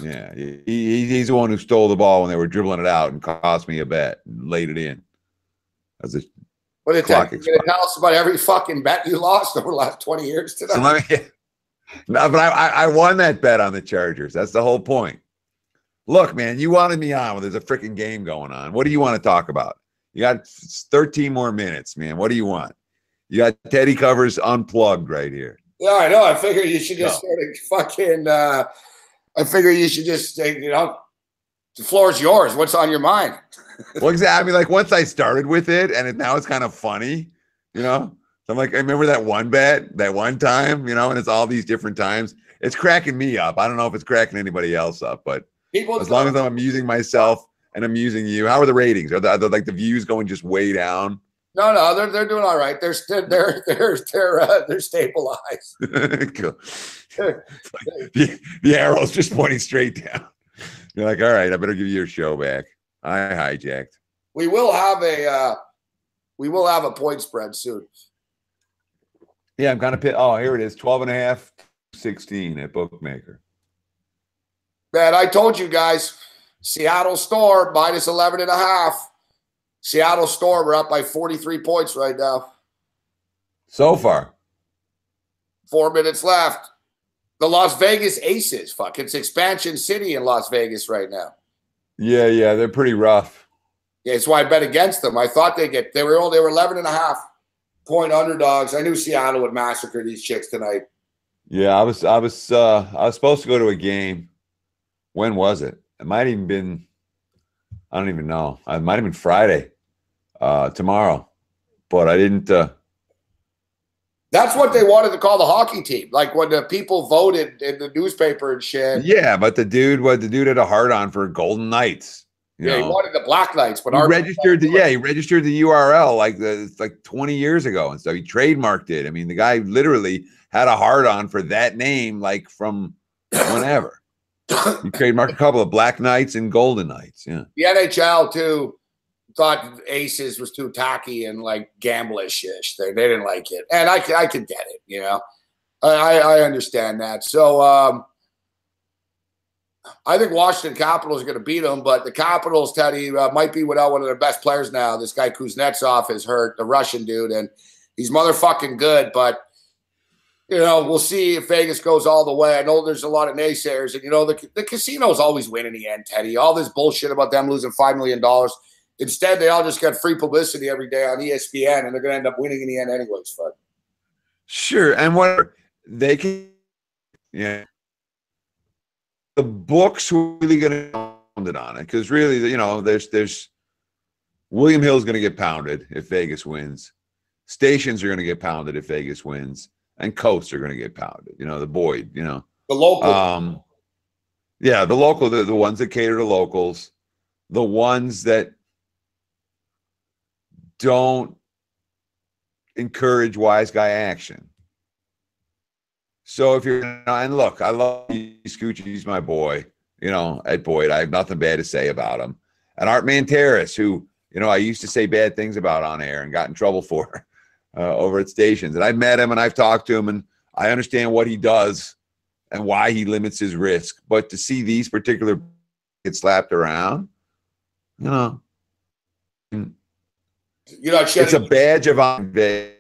Yeah. He's the one who stole the ball when they were dribbling it out and cost me a bet and laid it in. What did Clock you gonna tell us about every fucking bet you lost over the last 20 years today? So let me. No, but I won that bet on the Chargers. That's the whole point. Look, man, you wanted me on when there's a freaking game going on. What do you want to talk about? You got 13 more minutes, man. What do you want? You got Teddy Covers unplugged right here. Yeah, I know. I figure you should just sort of fucking. I figure you should just, the floor is yours. What's on your mind? Well, exactly. I mean, like once I started with it, and now it's kind of funny, So I'm like, I remember that one bet, that one time, and it's all these different times. It's cracking me up. I don't know if it's cracking anybody else up, but as long as I'm amusing myself and amusing you, how are the ratings? Are the views going just way down? No, they're doing all right. They're stabilized. Cool. The arrow's just pointing straight down. You're like, all right, I better give you your show back. I hijacked. We will have a point spread soon. Yeah, I'm kind of pissed. Oh, here it is. 12.5, 16 at Bookmaker. Man, I told you guys, Seattle Storm minus 11.5. Seattle Storm are up by 43 points right now. So far. 4 minutes left. The Las Vegas Aces, it's expansion city in Las Vegas right now. Yeah, they're pretty rough. Yeah, that's why I bet against them. I thought they were 11.5 point underdogs. I knew Seattle would massacre these chicks tonight. Yeah, I was supposed to go to a game. When was it? It might even been, I don't even know. It might have been Friday, tomorrow, but I didn't. That's what they wanted to call the hockey team. Like when the people voted in the newspaper and shit. Yeah, but the dude had a hard on for Golden Knights. He wanted the Black Knights, but he registered the URL like 20 years ago, and so he trademarked it. I mean, the guy literally had a hard on for that name, like from whenever. He trademarked a couple of Black Knights and Golden Knights. Yeah, the NHL too thought Aces was too tacky and like gamblish-ish. They didn't like it, and I can get it. I understand that. So I think Washington Capitals are going to beat them, but the Capitals, Teddy, might be without one of their best players now. This guy Kuznetsov is hurt, the Russian dude, and he's motherfucking good. But we'll see if Vegas goes all the way. I know there's a lot of naysayers, and the casinos always win in the end, Teddy. All this bullshit about them losing $5 million. Instead, they all just get free publicity every day on ESPN, and they're going to end up winning in the end anyways. But sure, and what they can, the books were really going to pound it on it because really, there's William Hill's going to get pounded if Vegas wins. Stations are going to get pounded if Vegas wins, and coasts are going to get pounded. The Boyd, the local, the local, the ones that cater to locals, the ones that don't encourage wise guy action. So if you're, and look, I love Scoochie, he's my boy, at Boyd. I have nothing bad to say about him. And Art Manteris, who, I used to say bad things about on air and got in trouble for over at stations. And I met him and I've talked to him and I understand what he does and why he limits his risk. But to see these particular get slapped around, it's a badge of honor.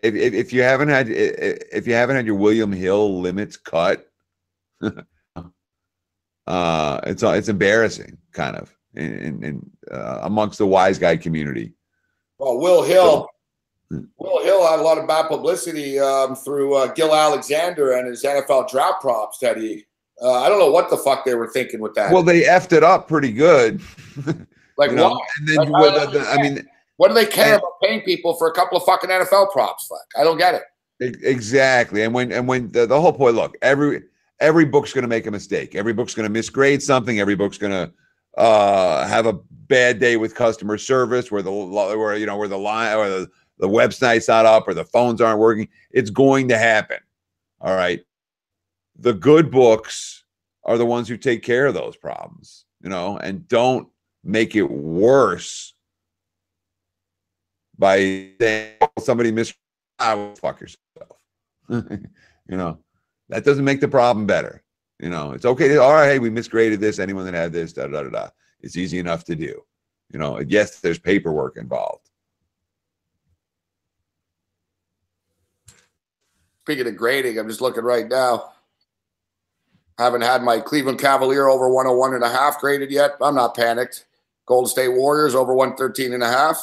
If you haven't had your William Hill limits cut, it's embarrassing, kind of, in amongst the wise guy community. Well, Will Hill had a lot of bad publicity through Gil Alexander and his NFL draft props. Teddy, I don't know what the fuck they were thinking with that. Well, they effed it up pretty good. Like what? And then what do they care about paying people for a couple of fucking NFL props? Fuck, I don't get it. Exactly. And when the whole point, look, every book's going to make a mistake. Every book's going to misgrade something. Every book's going to have a bad day with customer service where the line or the website's not up or the phones aren't working. It's going to happen. All right. The good books are the ones who take care of those problems, and don't make it worse by saying somebody fuck yourself. That doesn't make the problem better. It's okay. All right, hey, we misgraded this. Anyone that had this, it's easy enough to do. Yes, there's paperwork involved. speaking of grading, I'm just looking right now. Haven't had my Cleveland Cavalier over 101.5 graded yet. I'm not panicked. Golden State Warriors over 113.5.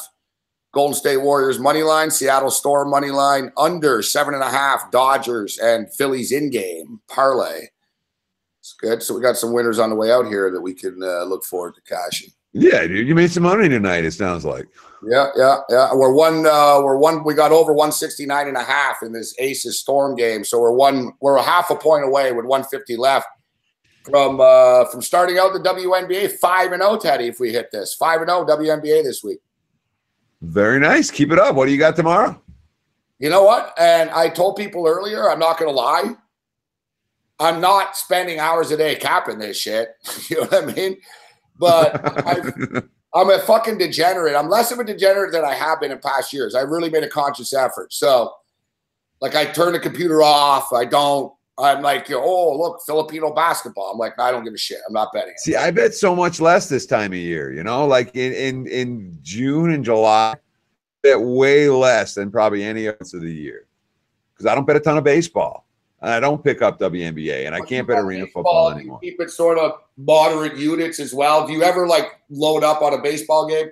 Golden State Warriors money line, Seattle Storm money line, under 7.5, Dodgers and Phillies in game parlay. It's good. So we got some winners on the way out here that we can look forward to cashing. Yeah, dude, you made some money tonight. It sounds like. Yeah. We're one. We got over 169.5 in this Aces Storm game, so we're half a point away with 150 left from starting out the WNBA 5-0. Teddy, if we hit this 5-0 WNBA this week. Very nice. Keep it up. What do you got tomorrow? You know what? And I told people earlier, I'm not going to lie. I'm not spending hours a day capping this shit. You know what I mean? But I'm a fucking degenerate. I'm less of a degenerate than I have been in past years. I really made a conscious effort. So, like, I turn the computer off. I'm like, oh, look, Filipino basketball. I'm like, I don't give a shit. I'm not betting it. See, I bet so much less this time of year, you know, like in June and July, I bet way less than probably any other of the year because I don't bet a ton of baseball. And I don't pick up WNBA, and I can't bet arena football anymore. You keep it sort of moderate units as well. Do you ever like load up on a baseball game?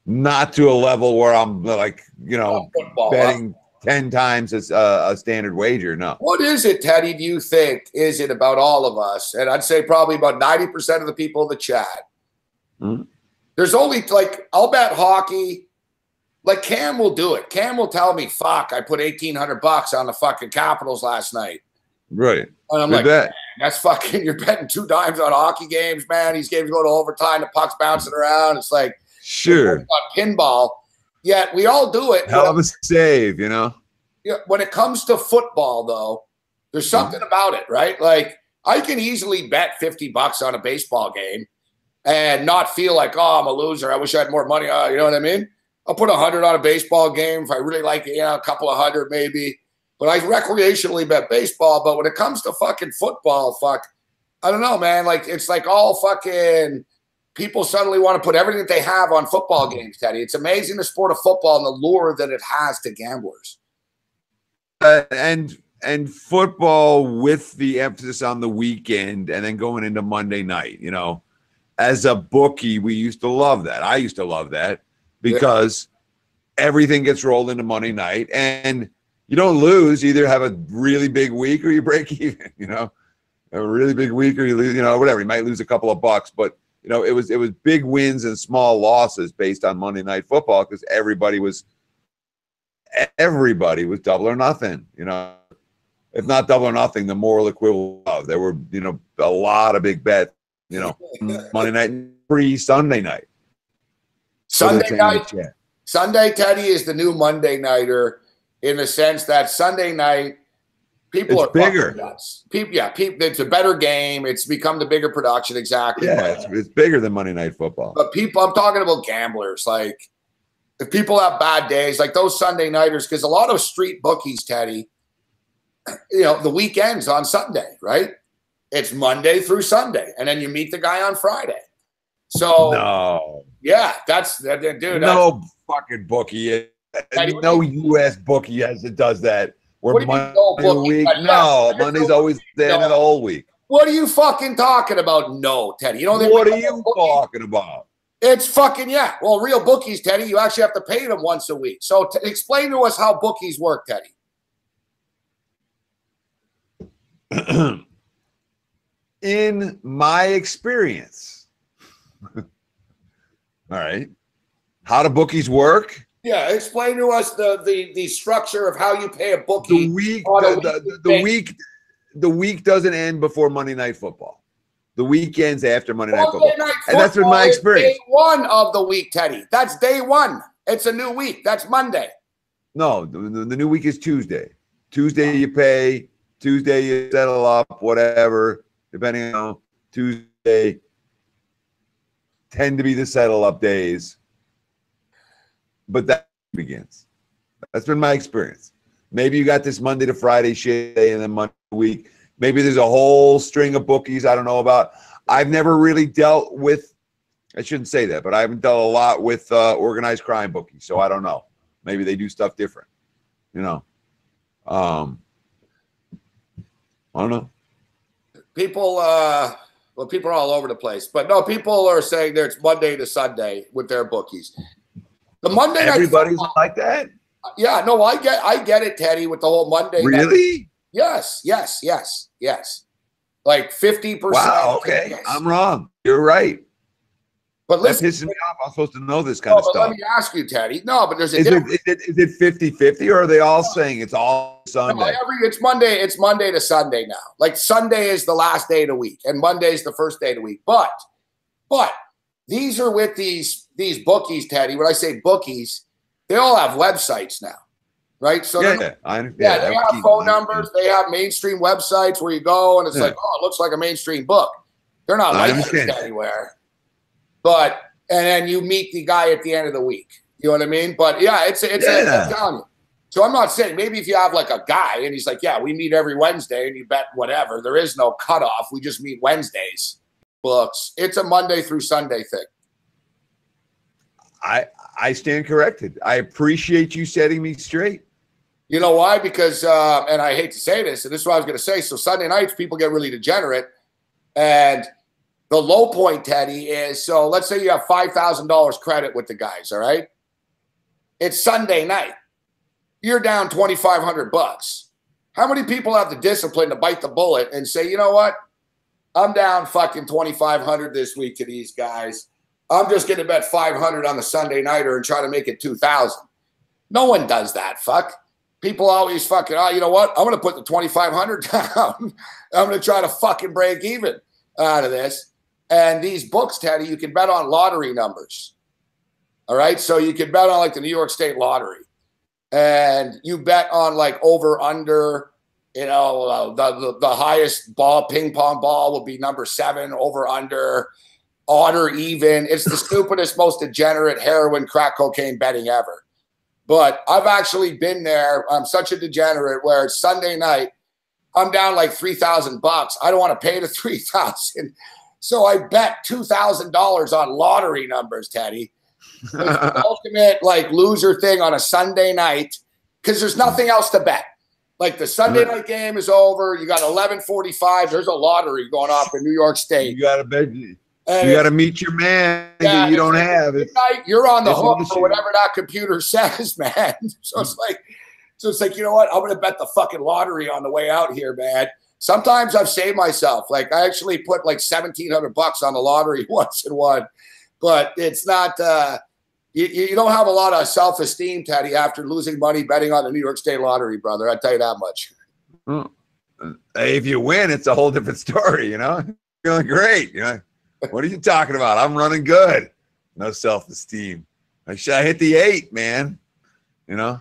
Not to a level where I'm like, Football, betting 10 times as a standard wager. No. What is it, Teddy, do you think is it about all of us? And I'd say probably about 90% of the people in the chat. Mm-hmm. There's only I'll bet hockey. Like Cam will do it. Cam will tell me, fuck, I put $1,800 on the fucking Capitals last night. Right. And I'm Good like, bet. man, that's fucking, you're betting 2 dimes on hockey games, man. These games go to overtime, the puck's bouncing around. It's like, Sure. Pinball. Yet we all do it. Hell of a save, you know? Yeah, when it comes to football, though, there's something about it, right? Like, I can easily bet $50 on a baseball game and not feel like, oh, I'm a loser. I wish I had more money. You know what I mean? I'll put 100 on a baseball game if I really like it, a couple of hundred maybe. But I recreationally bet baseball. But when it comes to fucking football, I don't know, man. Like, it's like all fucking people suddenly want to put everything that they have on football games, Teddy. It's amazing the sport of football and the lure that it has to gamblers. And football with the emphasis on the weekend and then going into Monday night, as a bookie, we used to love that. I used to love that because everything gets rolled into Monday night and you don't lose. You either have a really big week or you break even, a really big week or you lose, whatever. You might lose a couple of bucks, but it was big wins and small losses based on Monday Night Football because everybody was double or nothing, if not double or nothing, the moral equivalent of. There were, a lot of big bets, Monday night, pre-Sunday night. Sunday night, Sunday, Teddy, is the new Monday nighter in the sense that Sunday night, people are bigger. Nuts. It's a better game. It's become the bigger production, exactly. Yeah, it's bigger than Monday Night Football. But I'm talking about gamblers. Like, if people have bad days, like those Sunday nighters, because a lot of street bookies, Teddy, the weekend's on Sunday, right? It's Monday through Sunday, and then you meet the guy on Friday. So no. Yeah, dude. No fucking bookie. No U.S. bookie does that. We're Monday week. No, Monday's always the end of the whole week. What are you fucking talking about? No, Teddy. What are you talking about? It's fucking, yeah. Well, real bookies, Teddy, you actually have to pay them once a week. So explain to us how bookies work, Teddy. In my experience. All right. How do bookies work? Yeah, explain to us the structure of how you pay a bookie. The week doesn't end before Monday Night Football. The weekend's after Monday Night Football. And that's been my experience. Day one of the week, Teddy. That's day one. It's a new week. That's Monday. No, the new week is Tuesday. Tuesday you pay. Tuesday you settle up, whatever, depending on Tuesday. Tend to be the settle up days. But that begins. That's been my experience. Maybe you got this Monday to Friday shit and then Monday week. Maybe there's a whole string of bookies I don't know about. I've never really dealt with, I shouldn't say that, but I haven't dealt a lot with organized crime bookies, so I don't know. Maybe they do stuff different, I don't know. People, well, people are all over the place, but no, people are saying that it's Monday to Sunday with their bookies. The Monday night Everybody's football, like that. yeah, no, I get it, Teddy, with the whole Monday. Really? Night. Yes. Like 50%. Wow. Okay, yes. I'm wrong. You're right. But listen, that pisses me off. I'm supposed to know this kind of stuff. Let me ask you, Teddy. No, but there's a Is difference. it 50-50, or are they all saying it's all Sunday? No, it's Monday. It's Monday to Sunday now. Like Sunday is the last day of the week, and Monday is the first day of the week. But these are with these bookies, Teddy. When I say bookies, they all have websites now, right? So yeah, they have phone numbers. They have mainstream websites where you go, and it's like, oh, it looks like a mainstream book. They're not licensed anywhere. But and then you meet the guy at the end of the week. You know what I mean? But yeah, I'm telling you. So I'm not saying maybe if you have like a guy and he's like, yeah, we meet every Wednesday and you bet whatever. There is no cutoff. We just meet Wednesdays. Books. It's a Monday through Sunday thing. I stand corrected. I appreciate you setting me straight. You know why? Because and I hate to say this, and this is what I was going to say. So Sunday nights people get really degenerate, and the low point, Teddy, is so let's say you have $5,000 credit with the guys, all right? It's Sunday night. You're down $2,500. How many people have the discipline to bite the bullet and say, you know what? I'm down fucking $2,500 this week to these guys. I'm just going to bet 500 on the Sunday nighter and try to make it 2,000. No one does that, fuck. People always fucking, oh, you know what? I'm going to put the 2,500 down. I'm going to try to fucking break even out of this. And these books, Teddy, you can bet on lottery numbers. All right. So you can bet on like the New York State lottery. And you bet on like over, under, you know, the highest ball, ping pong ball will be number 7, over, under, odd or even. It's the stupidest, most degenerate heroin, crack cocaine betting ever. But I've actually been there. I'm such a degenerate where it's Sunday night. I'm down like $3,000. I don't want to pay the $3,000. So I bet $2,000 on lottery numbers, Teddy. It's the ultimate like loser thing on a Sunday night because there's nothing else to bet. Like the Sunday night game is over. You got 11:45. There's a lottery going off in New York State. You got to bet. You got to meet your man that you don't have. Midnight, you're on the hook for whatever that computer says, man. So it's like, you know what? I'm going to bet the fucking lottery on the way out here, man. Sometimes I've saved myself. Like I actually put like $1,700 on the lottery once and won, but it's not. You don't have a lot of self-esteem, Teddy, after losing money betting on the New York State lottery, brother. I tell you that much. Hey, if you win, it's a whole different story. You know, feeling great. You know, what are you talking about? I'm running good. No self-esteem. I hit the 8, man. You know,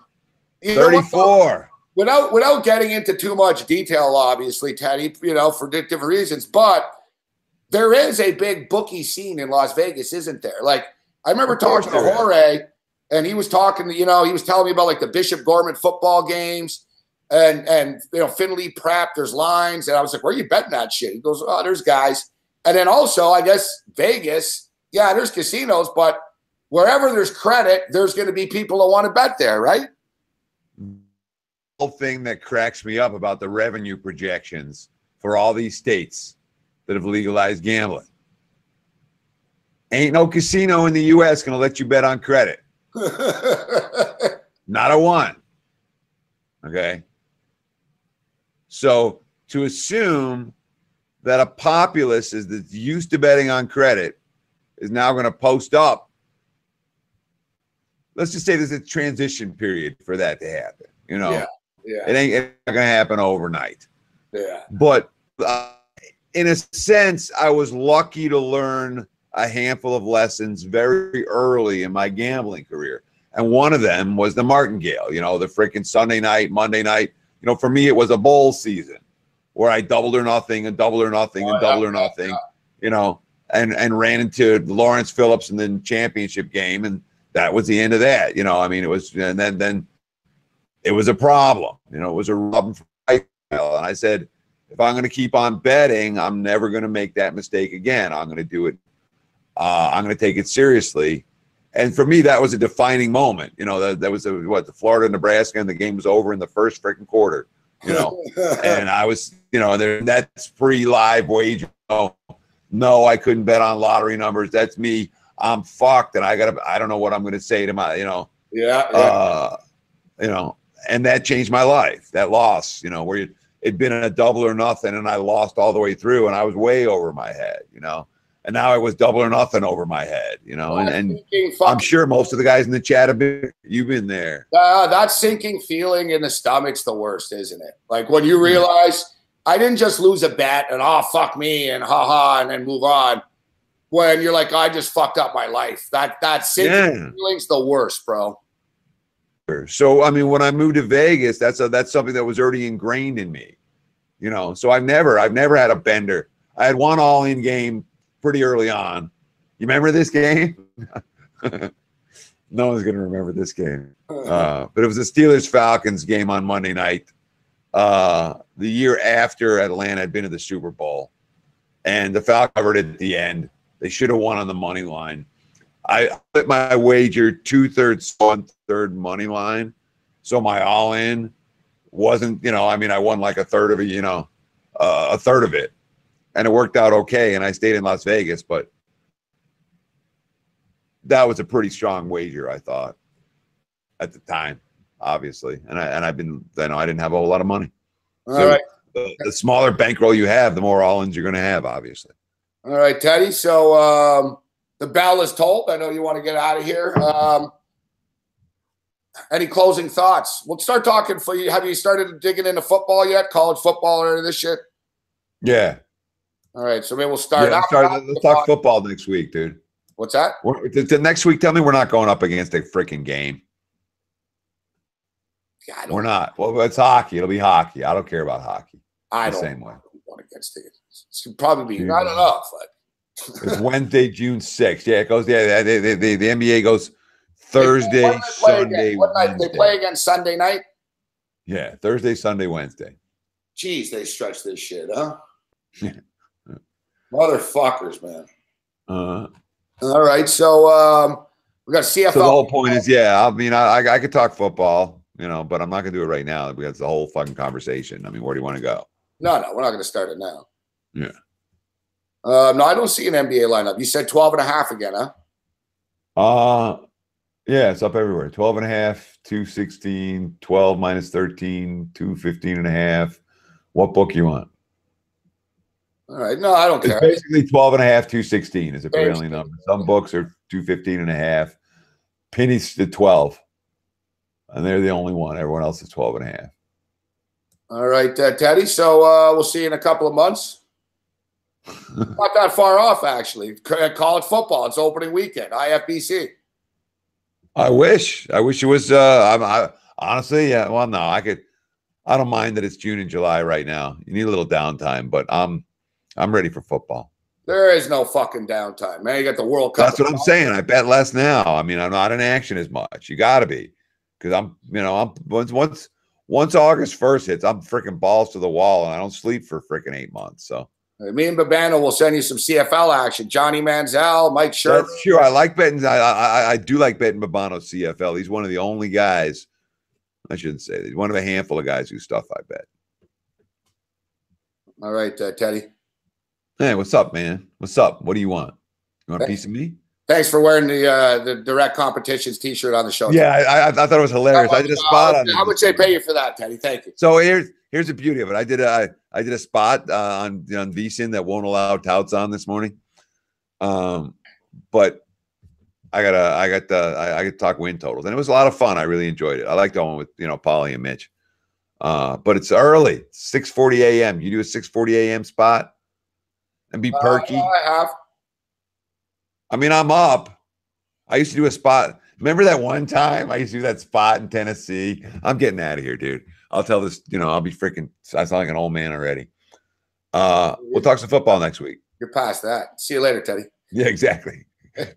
34. Without getting into too much detail, obviously, Teddy, you know, for different reasons, but there is a big bookie scene in Las Vegas, isn't there? Like, I remember talking to Jorge, and he was talking, you know, he was telling me about like the Bishop Gorman football games and you know, Finley Prep, there's lines. And I was like, where are you betting that shit? He goes, oh, there's guys. And then also, I guess, Vegas, yeah, there's casinos, but wherever there's credit, there's going to be people that want to bet there, right? Whole thing that cracks me up about the revenue projections for all these states that have legalized gambling. Ain't no casino in the U.S. going to let you bet on credit. Not a one. Okay. So to assume that a populace that's used to betting on credit is now going to post up. Let's just say there's a transition period for that to happen. You know, it ain't going to happen overnight. Yeah. But in a sense, I was lucky to learn a handful of lessons very early in my gambling career. And one of them was the martingale, you know, the freaking Sunday night, Monday night. You know, for me, it was a bowl season where I doubled or nothing and doubled or nothing and doubled or nothing, you know, and ran into Lawrence Phillips in the championship game. And that was the end of that. You know, I mean, it was, and then it was a problem. You know, it was a rub for life. And I said, if I'm going to keep on betting, I'm never going to make that mistake again. I'm going to do it. I'm going to take it seriously. And for me, that was a defining moment. You know, that was the Florida, Nebraska, and the game was over in the first freaking quarter. You know, and I was, you know, that's pre-live wager. No, I couldn't bet on lottery numbers. That's me. I'm fucked, and I don't know what I'm going to say to my, you know, you know, and that changed my life. That loss, you know, where it'd been a double or nothing, and I lost all the way through, and I was way over my head, you know. And now I was double or nothing over my head, you know. And I'm sure most of the guys in the chat you've been there. That sinking feeling in the stomach's the worst, isn't it? Like when you realize I didn't just lose a bet and oh fuck me and haha and then move on. When you're like, I just fucked up my life. That sinking feeling's the worst, bro. So I mean, when I moved to Vegas, that's something that was already ingrained in me, you know. So I've never had a bender. I had one all-in game pretty early on. You remember this game? No one's gonna remember this game. But it was the Steelers-Falcons game on Monday night. The year after Atlanta had been to the Super Bowl, and the Falcons covered it at the end. They should have won on the money line. I put my wager 2/3, 1/3 money line, so my all-in wasn't, you know, I mean, I won like a third of it, you know, a third of it, and it worked out okay. And I stayed in Las Vegas, but that was a pretty strong wager, I thought, at the time, obviously. And I didn't have a whole lot of money. All right. The smaller bankroll you have, the more all-ins you're going to have, obviously. All right, Teddy. So the bell is tolled. I know you want to get out of here. Any closing thoughts? We'll start talking for you. Have you started digging into football yet? College football or any of this shit? Yeah. All right. So maybe we'll start. Yeah, let's talk football next week, dude. What's that? The next week, tell me we're not going up against a freaking game. Yeah, we're not. Well, it's hockey. It'll be hockey. I don't care about hockey. I don't. Same way. Want against it. It probably be. I don't know. But it's Wednesday, June 6th. Yeah, it goes. Yeah, the NBA goes Thursday, Sunday. What night they play again? Sunday night. Yeah, Thursday, Sunday, Wednesday. Jeez, they stretch this shit, huh? Motherfuckers, man. All right, so we got CFL. So the whole point is, yeah. I mean, I could talk football, you know, but I'm not gonna do it right now because the whole fucking conversation. I mean, where do you want to go? No, we're not going to start it now. Yeah. No, I don't see an NBA lineup. You said 12.5 again, huh? Yeah, it's up everywhere. 12.5, 216, 12 minus 13, 215.5. What book you want? All right. No, I don't care. It's basically 12.5, 216 is a prevailing number. Some books are 215.5. Penny's to 12. And they're the only one. Everyone else is 12.5. All right, Teddy. So we'll see you in a couple of months. Not that far off, actually. College football. It's opening weekend. IFBC. I wish it was. Honestly, yeah. Well, no, I don't mind that it's June and July right now. You need a little downtime, but I'm ready for football. There is no fucking downtime, man. You got the World Cup. That's what I'm saying. I bet less now. I mean, I'm not in action as much. You got to be, because I'm once August 1st hits, I'm freaking balls to the wall, and I don't sleep for freaking 8 months. So me and Babano will send you some CFL action. Johnny Manziel, Mike Sherman. That's true. I like betting. I do like betting Babano CFL. He's one of the only guys. I shouldn't say that. He's one of a handful of guys who stuff I bet. All right, Teddy. Hey, what's up, man? What's up? What do you want? You want a piece of me? Thanks for wearing the Direct Competitions T-shirt on the show. Yeah, I thought it was hilarious. I did a spot on it. How much they pay you for that, Teddy? Thank you. So here's the beauty of it. I did a spot on VSiN that won't allow touts on this morning. But I got to talk win totals, and it was a lot of fun. I really enjoyed it. I like going with Paulie and Mitch. But it's early, 6:40 a.m. You do a 6:40 a.m. spot and be perky. I have. I mean, I'm up. I used to do a spot. Remember that one time I used to do that spot in Tennessee? I'm getting out of here, dude. I'll tell this, I'll be freaking, I sound like an old man already. We'll talk some football next week. You're past that. See you later, Teddy. Yeah, exactly.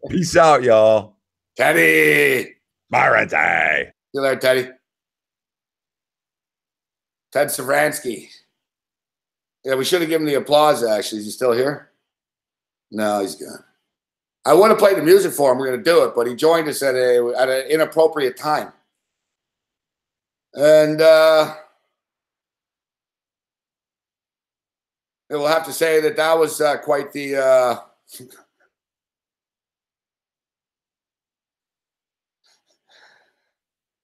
Peace out, y'all. Teddy. Morency. See you later, Teddy. Ted Savransky. Yeah, we should have given him the applause, actually. Is he still here? No, he's gone. I would have played the music for him. We're going to do it, but he joined us at an inappropriate time. And we'll have to say that was quite the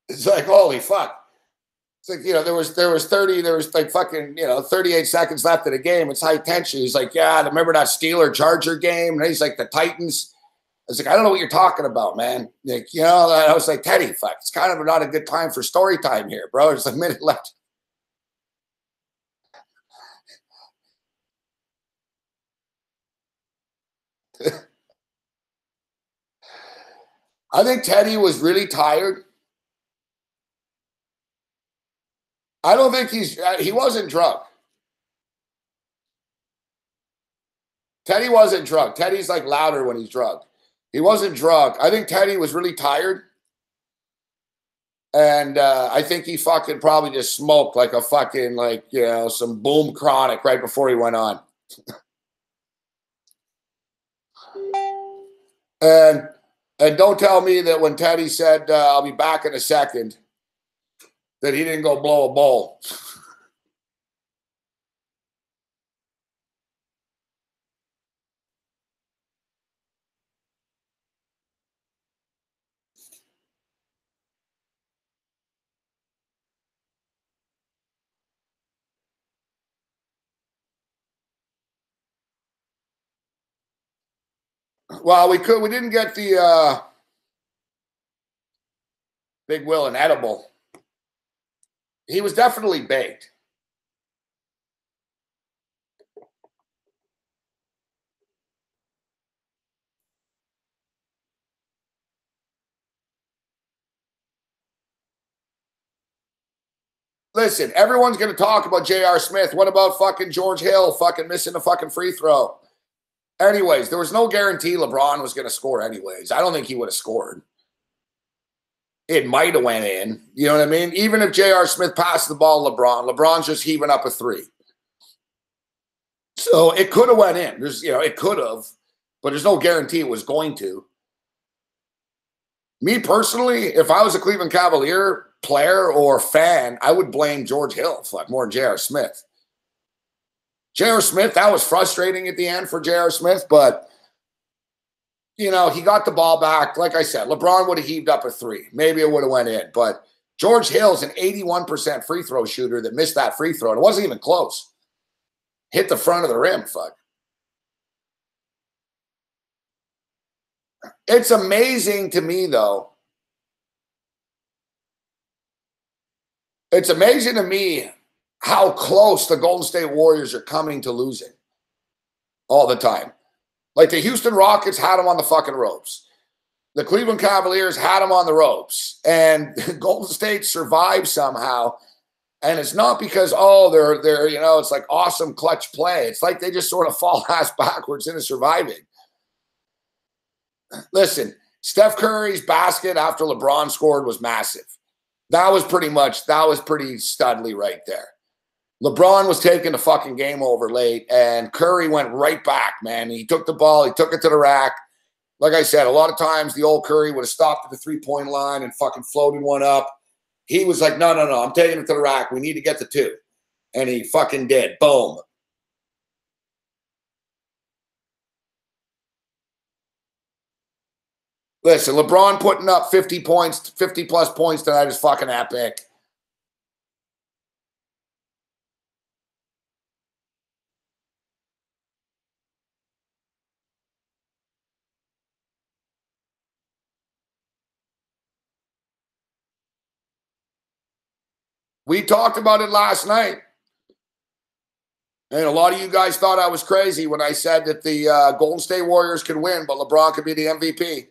it's like, holy fuck. It's like, there was like fucking, 38 seconds left of the game. It's high tension. He's like, yeah, remember that Steeler Charger game? And he's like, the Titans. I was like, I don't know what you're talking about, man. Like, I was like, Teddy, fuck, it's kind of not a good time for story time here, bro. There's a minute left. I think Teddy was really tired. I don't think he wasn't drunk. Teddy wasn't drunk. Teddy's like louder when he's drunk. He wasn't drunk. I think Teddy was really tired. And I think he fucking probably just smoked like a fucking, some boom chronic right before he went on. And don't tell me that when Teddy said, I'll be back in a second, that he didn't go blow a bowl. Well, we didn't get the Big Will and edible. He was definitely baked. Listen, everyone's going to talk about J.R. Smith. What about fucking George Hill fucking missing the fucking free throw? Anyways, there was no guarantee LeBron was going to score anyways. I don't think he would have scored. It might have went in. You know what I mean? Even if J.R. Smith passed the ball LeBron's just heaving up a three. So it could have went in. It could have, but there's no guarantee it was going to. Me personally, if I was a Cleveland Cavalier player or fan, I would blame George Hill more than J.R. Smith. J.R. Smith, that was frustrating at the end for J.R. Smith, but, he got the ball back. Like I said, LeBron would have heaved up a three. Maybe it would have went in, but George Hill's an 81% free throw shooter that missed that free throw. And it wasn't even close. Hit the front of the rim, fuck. It's amazing to me, though. It's amazing to me how close the Golden State Warriors are coming to losing all the time. Like the Houston Rockets had them on the fucking ropes. The Cleveland Cavaliers had them on the ropes. And Golden State survived somehow. And it's not because, they're it's like awesome clutch play. It's like they just sort of fall ass backwards into surviving. Listen, Steph Curry's basket after LeBron scored was massive. That was pretty studly right there. LeBron was taking the fucking game over late, and Curry went right back, man. He took the ball. He took it to the rack. Like I said, a lot of times the old Curry would have stopped at the three-point line and fucking floated one up. He was like, no, I'm taking it to the rack. We need to get the two. And he fucking did. Boom. Listen, LeBron putting up 50 points, 50-plus points tonight is fucking epic. We talked about it last night. And a lot of you guys thought I was crazy when I said that the Golden State Warriors could win, but LeBron could be the MVP.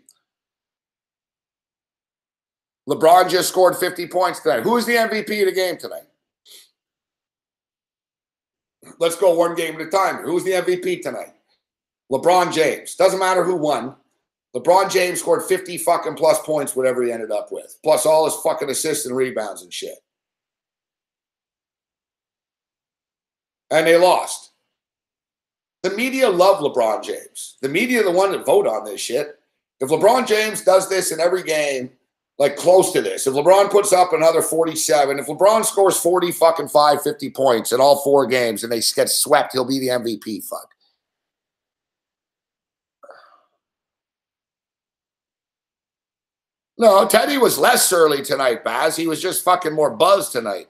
LeBron just scored 50 points tonight. Who is the MVP of the game tonight? Let's go one game at a time. Who's the MVP tonight? LeBron James. Doesn't matter who won. LeBron James scored 50 fucking plus points, whatever he ended up with. Plus all his fucking assists and rebounds and shit. And they lost. The media love LeBron James. The media are the one that vote on this shit. If LeBron James does this in every game, like close to this, if LeBron puts up another 47, if LeBron scores 40 fucking 50 points in all 4 games and they get swept, he'll be the MVP. Fuck. No, Teddy was less surly tonight, Baz. He was just fucking more buzzed tonight.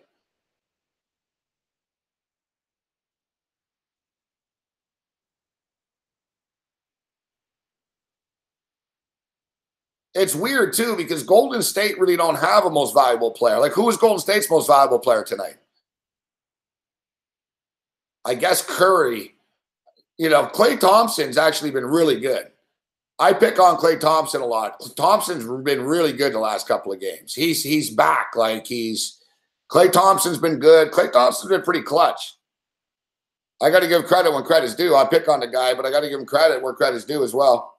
It's weird, too, because Golden State really don't have a most valuable player. Like, who was Golden State's most valuable player tonight? I guess Curry. You know, Klay Thompson's actually been really good. I pick on Klay Thompson a lot. Thompson's been really good the last couple of games. He's back. Like, Klay Thompson's been good. Klay Thompson's been pretty clutch. I got to give credit when credit's due. I pick on the guy, but I got to give him credit where credit's due as well.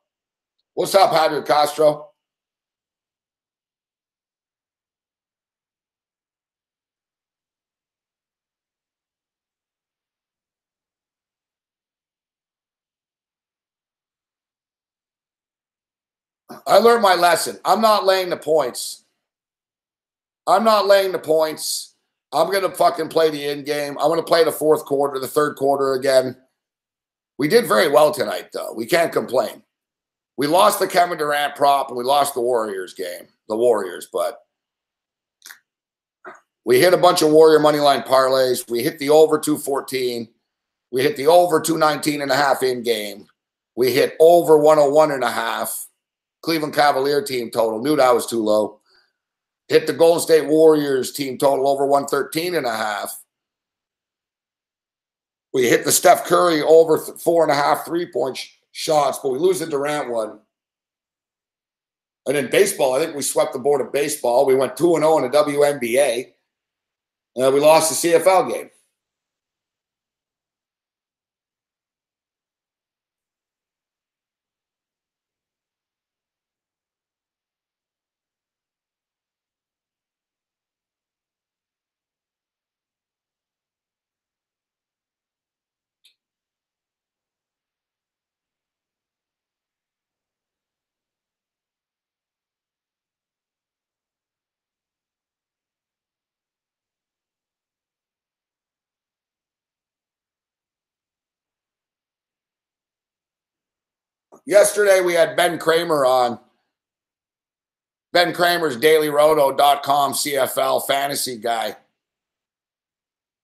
What's up, Javier Castro? I learned my lesson. I'm not laying the points. I'm not laying the points. I'm going to fucking play the end game. I'm going to play the fourth quarter, the third quarter again. We did very well tonight, though. We can't complain. We lost the Kevin Durant prop and we lost the Warriors game, but we hit a bunch of Warrior moneyline parlays. We hit the over 214. We hit the over 219.5 in game. We hit over 101.5. Cleveland Cavalier team total. Knew that was too low. Hit the Golden State Warriors team total over 113.5. We hit the Steph Curry over 4.5 3-point shots, but we lose the Durant one. And in baseball, I think we swept the board of baseball. We went 2-0 in the WNBA. We lost the CFL game. Yesterday, we had Ben Kramer on. Ben Kramer's dailyroto.com CFL fantasy guy.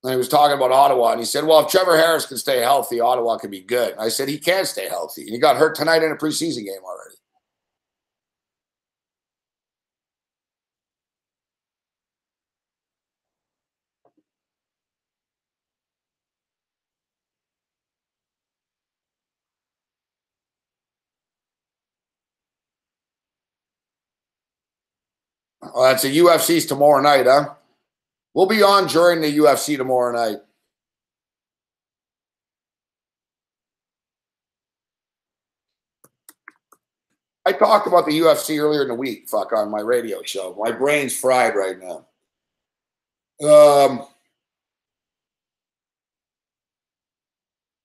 And he was talking about Ottawa. And he said, well, if Trevor Harris can stay healthy, Ottawa can be good. And I said, he can stay healthy. And he got hurt tonight in a preseason game already. Oh, that's the UFC's tomorrow night, huh? We'll be on during the UFC tomorrow night. I talked about the UFC earlier in the week, on my radio show. My brain's fried right now.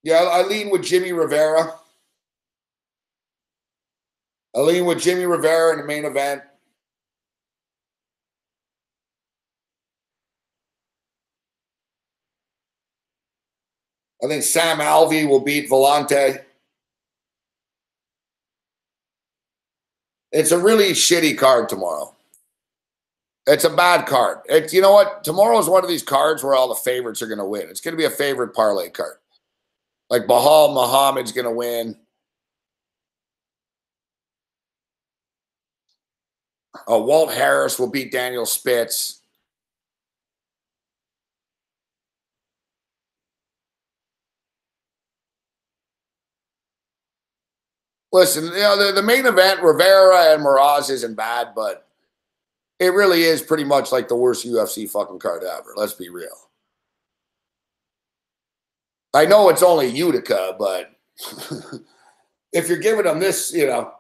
Yeah, I lean with Jimmy Rivera. I lean with Jimmy Rivera in the main event. I think Sam Alvey will beat Volante. It's a really shitty card tomorrow. It's a bad card. You know what? Tomorrow is one of these cards where all the favorites are going to win. It's going to be a favorite parlay card. Like Bahal Muhammad's going to win. Walt Harris will beat Daniel Spitz. Listen, you know, the main event, Rivera and Miraz isn't bad, but it really is pretty much like the worst UFC fucking card ever. Let's be real. I know it's only Utica, but if you're giving them this, you know.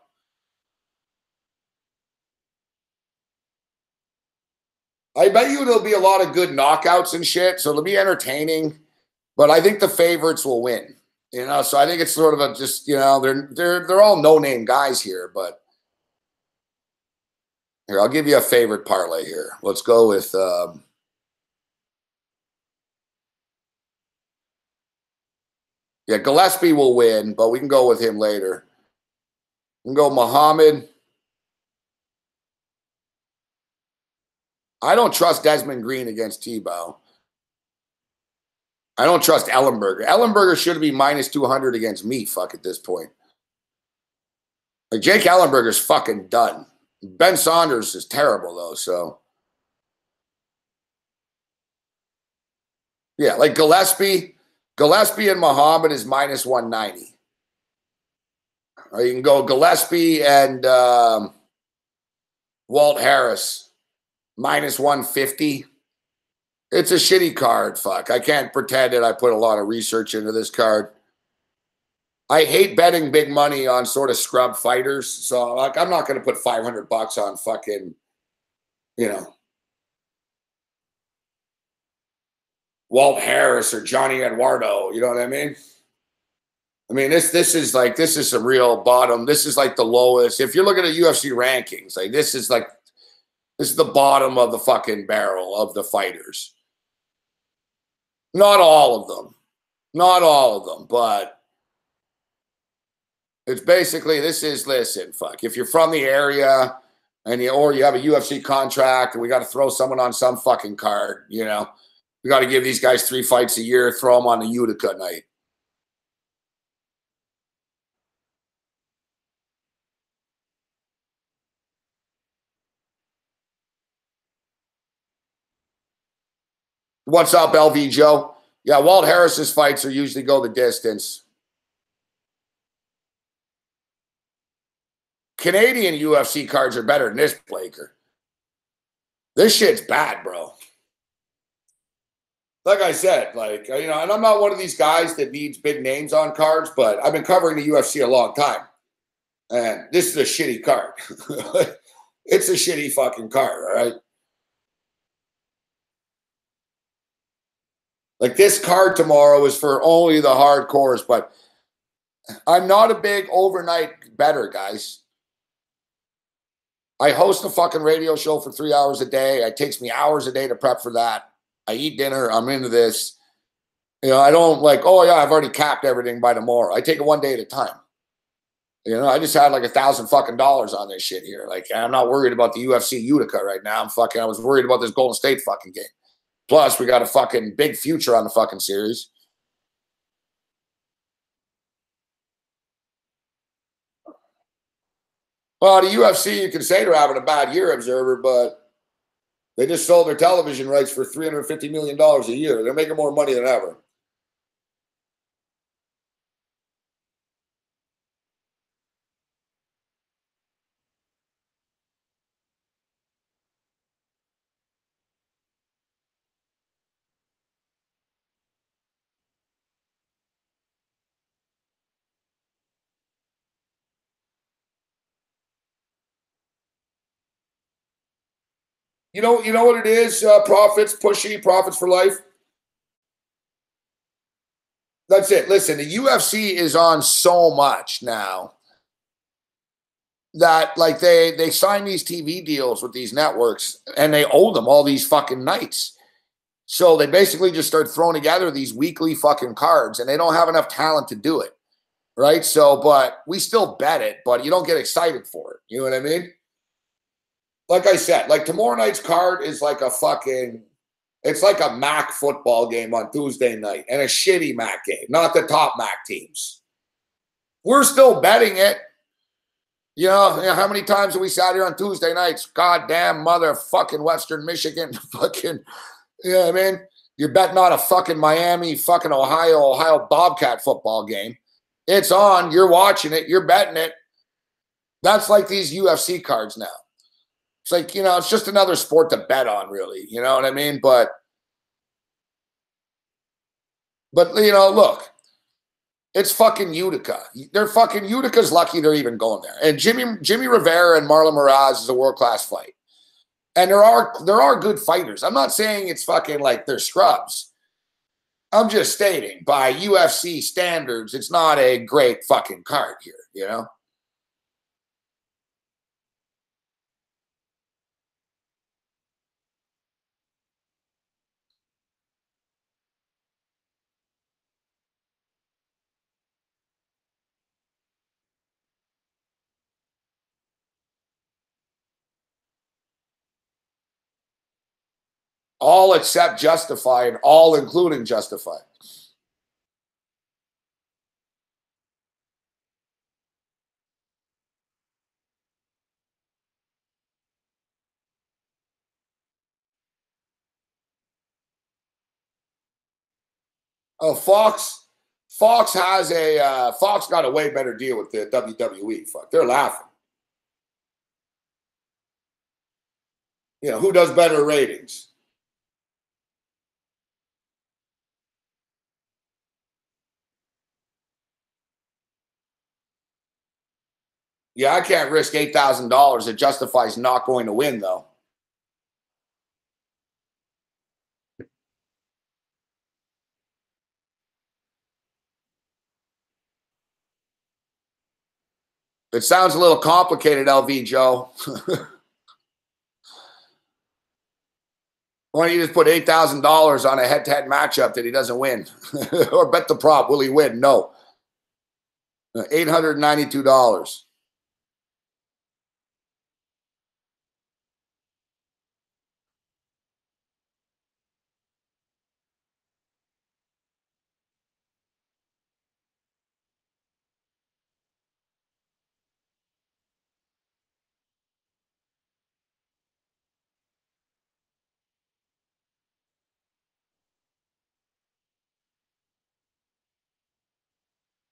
I bet you there'll be a lot of good knockouts and shit, so it'll be entertaining. But I think the favorites will win. You know, so I think it's sort of a just, you know, they're all no-name guys here, but here, I'll give you a favorite parlay here. Let's go with yeah, Gillespie will win, but we can go with him later. We can go Muhammad. I don't trust Desmond Green against Tebow. I don't trust Ellenberger. Ellenberger should be minus 200 against me, fuck, at this point. Like, Jake Ellenberger's fucking done. Ben Saunders is terrible, though, so. Yeah, like Gillespie and Muhammad is minus 190. Or you can go Gillespie and Walt Harris, minus 150. It's a shitty card, fuck. I can't pretend that I put a lot of research into this card. I hate betting big money on sort of scrub fighters. So, like, I'm not going to put $500 on fucking, you know, Walt Harris or Johnny Eduardo. You know what I mean? I mean, this is some real bottom. This is like the lowest. If you're looking at UFC rankings, like this is the bottom of the fucking barrel of the fighters. Not all of them. Not all of them, but it's basically, listen, fuck. If you're from the area and or you have a UFC contract and we got to throw someone on some fucking card, you know, we got to give these guys 3 fights a year, throw them on the Utica night. What's up, LV Joe? Yeah, Walt Harris's fights are usually go the distance. Canadian UFC cards are better than this, Blaker. This shit's bad, bro. Like I said, like, you know, and I'm not one of these guys that needs big names on cards, but I've been covering the UFC a long time. And this is a shitty card. It's a shitty fucking card, all right? Like, this card tomorrow is for only the hardcores, but I'm not a big overnight bettor, guys. I host a fucking radio show for 3 hours a day. It takes me hours a day to prep for that. I eat dinner. I'm into this. You know, I don't like, oh, yeah, I've already capped everything by tomorrow. I take it one day at a time. You know, I just had like $1,000 fucking dollars on this shit here. Like, I'm not worried about the UFC Utica right now. I was worried about this Golden State fucking game. Plus, we got a fucking big future on the fucking series. Well, the UFC, you can say they're having a bad year, Observer, but they just sold their television rights for $350 million a year. They're making more money than ever. You know what it is? Profits, pushy, profits for life. That's it. Listen, the UFC is on so much now that, like, they sign these TV deals with these networks and they owe them all these fucking nights. So they basically just start throwing together these weekly fucking cards and they don't have enough talent to do it. Right? So, but we still bet it, but you don't get excited for it. You know what I mean? Like I said, like tomorrow night's card is like a fucking, it's like a MAC football game on Tuesday night and a shitty MAC game, not the top MAC teams. We're still betting it. You know, how many times have we sat here on Tuesday nights? Goddamn motherfucking Western Michigan, fucking, you know what I mean? You're betting on a fucking Miami, fucking Ohio Bobcat football game. It's on, you're watching it, you're betting it. That's like these UFC cards now. It's like, you know, it's just another sport to bet on, really. You know what I mean? But you know, look, it's fucking Utica. Utica's lucky they're even going there. And Jimmy Rivera and Marlon Moraes is a world-class fight. And there are good fighters. I'm not saying it's fucking like they're scrubs. I'm just stating, by UFC standards, it's not a great fucking card here, you know? All except justified, all including justified. Oh, Fox has a Fox got a way better deal with the WWE. Fuck, they're laughing. You know, who does better ratings? Yeah, I can't risk $8,000. It justifies not going to win, though. It sounds a little complicated, LV Joe. Why don't you just put $8,000 on a head-to-head matchup that he doesn't win? Or bet the prop. Will he win? No. $892.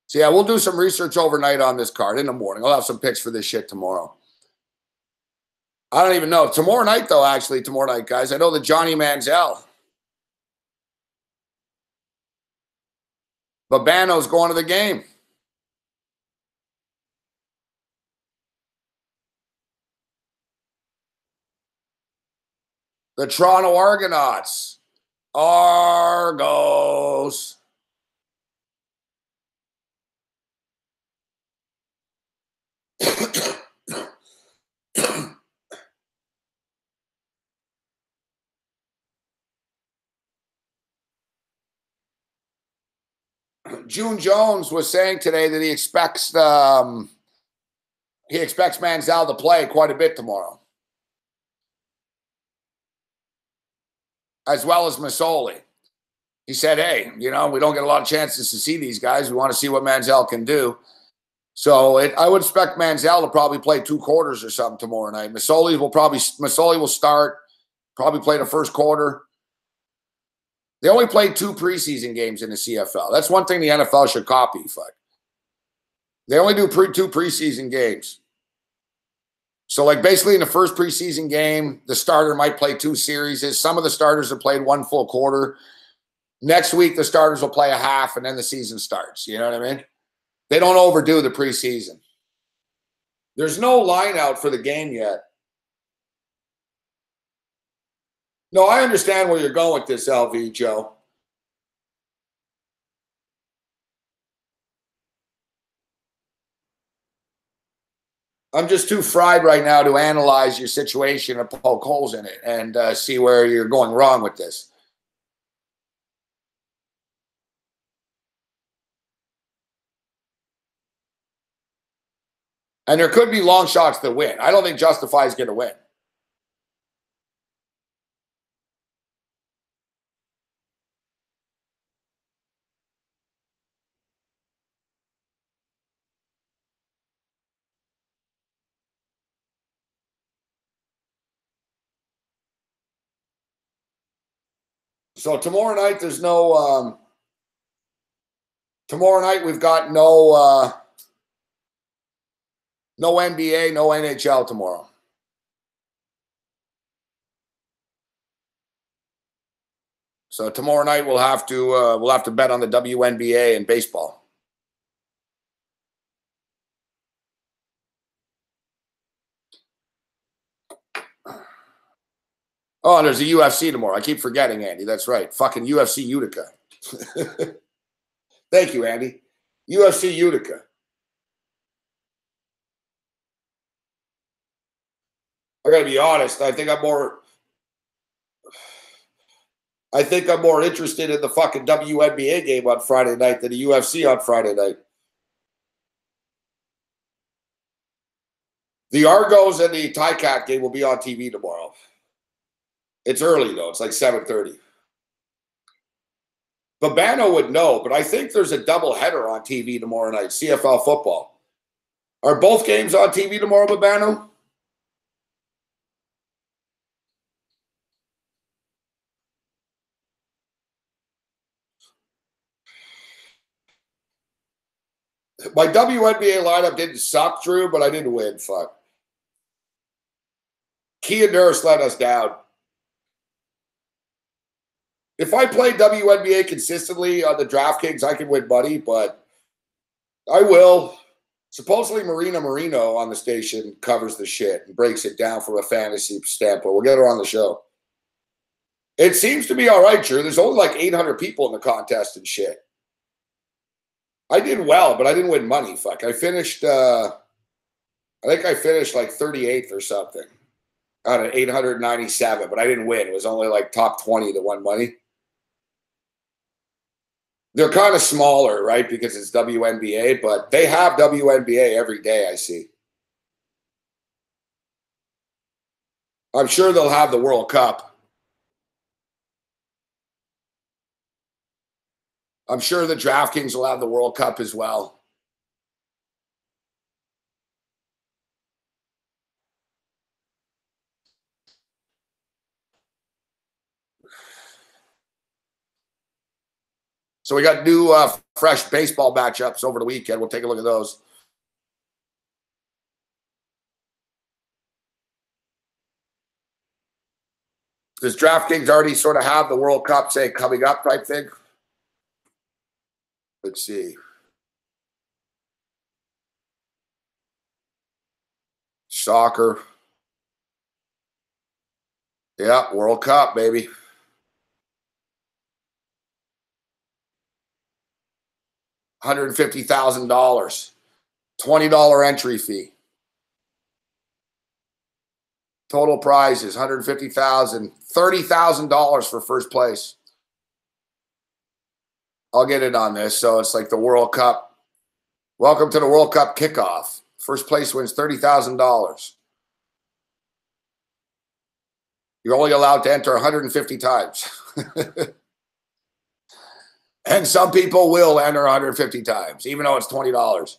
So, yeah, we'll do some research overnight on this card in the morning. I'll have some picks for this shit tomorrow. I don't even know. Tomorrow night, though, actually, tomorrow night, guys, I know that Johnny Manziel. Babano's going to the game. The Toronto Argonauts. Argos. June Jones was saying today that he expects Manziel to play quite a bit tomorrow, as well as Masoli. He said, hey, you know, we don't get a lot of chances to see these guys. We want to see what Manziel can do. So I would expect Manziel to probably play 2 quarters or something tomorrow night. Masoli will start, probably play the first quarter. They only played 2 preseason games in the CFL. That's one thing the NFL should copy. Fuck. They only do 2 preseason games. So, like, basically in the first preseason game, the starter might play 2 series. Some of the starters have played 1 full quarter. Next week, the starters will play a half, and then the season starts. You know what I mean? They don't overdo the preseason. There's no line out for the game yet. No, I understand where you're going with this, LV, Joe. I'm just too fried right now to analyze your situation and poke holes in it and see where you're going wrong with this. And there could be long shots that win. I don't think Justify is going to win. So tomorrow night, there's no. Tomorrow night, we've got no NBA, no NHL tomorrow. So tomorrow night we'll have to bet on the WNBA and baseball. Oh, and there's a UFC tomorrow. I keep forgetting, Andy. That's right. Fucking UFC Utica. Thank you, Andy. UFC Utica. I gotta be honest. I think I'm more interested in the fucking WNBA game on Friday night than the UFC on Friday night. The Argos and the Ticat game will be on TV tomorrow. It's early though. It's like 7:30. Babano would know, but I think there's a doubleheader on TV tomorrow night, CFL football. Are both games on TV tomorrow, Babano? My WNBA lineup didn't suck, Drew, but I didn't win. Fuck. Kia Nurse let us down. If I play WNBA consistently on the DraftKings, I can win money, but I will. Supposedly Marina Marino on the station covers the shit and breaks it down from a fantasy standpoint. We'll get her on the show. It seems to be all right, Drew. There's only like 800 people in the contest and shit. I did well, but I didn't win money. Fuck. I finished, I think I finished like 38th or something out of 897, but I didn't win. It was only like top 20 that won money. They're kind of smaller, right, because it's WNBA, but they have WNBA every day, I see. I'm sure they'll have the World Cup. I'm sure the DraftKings will have the World Cup as well. So we got new fresh baseball matchups over the weekend. We'll take a look at those. Does DraftKings already sort of have the World Cup, say, coming up type thing? Let's see. Soccer. Yeah, World Cup, baby. $150,000. $20 entry fee. Total prizes, $150,000. $30,000 for first place. I'll get it on this. So it's like the World Cup. Welcome to the World Cup kickoff. First place wins $30,000. You're only allowed to enter 150 times. And some people will enter 150 times, even though it's $20.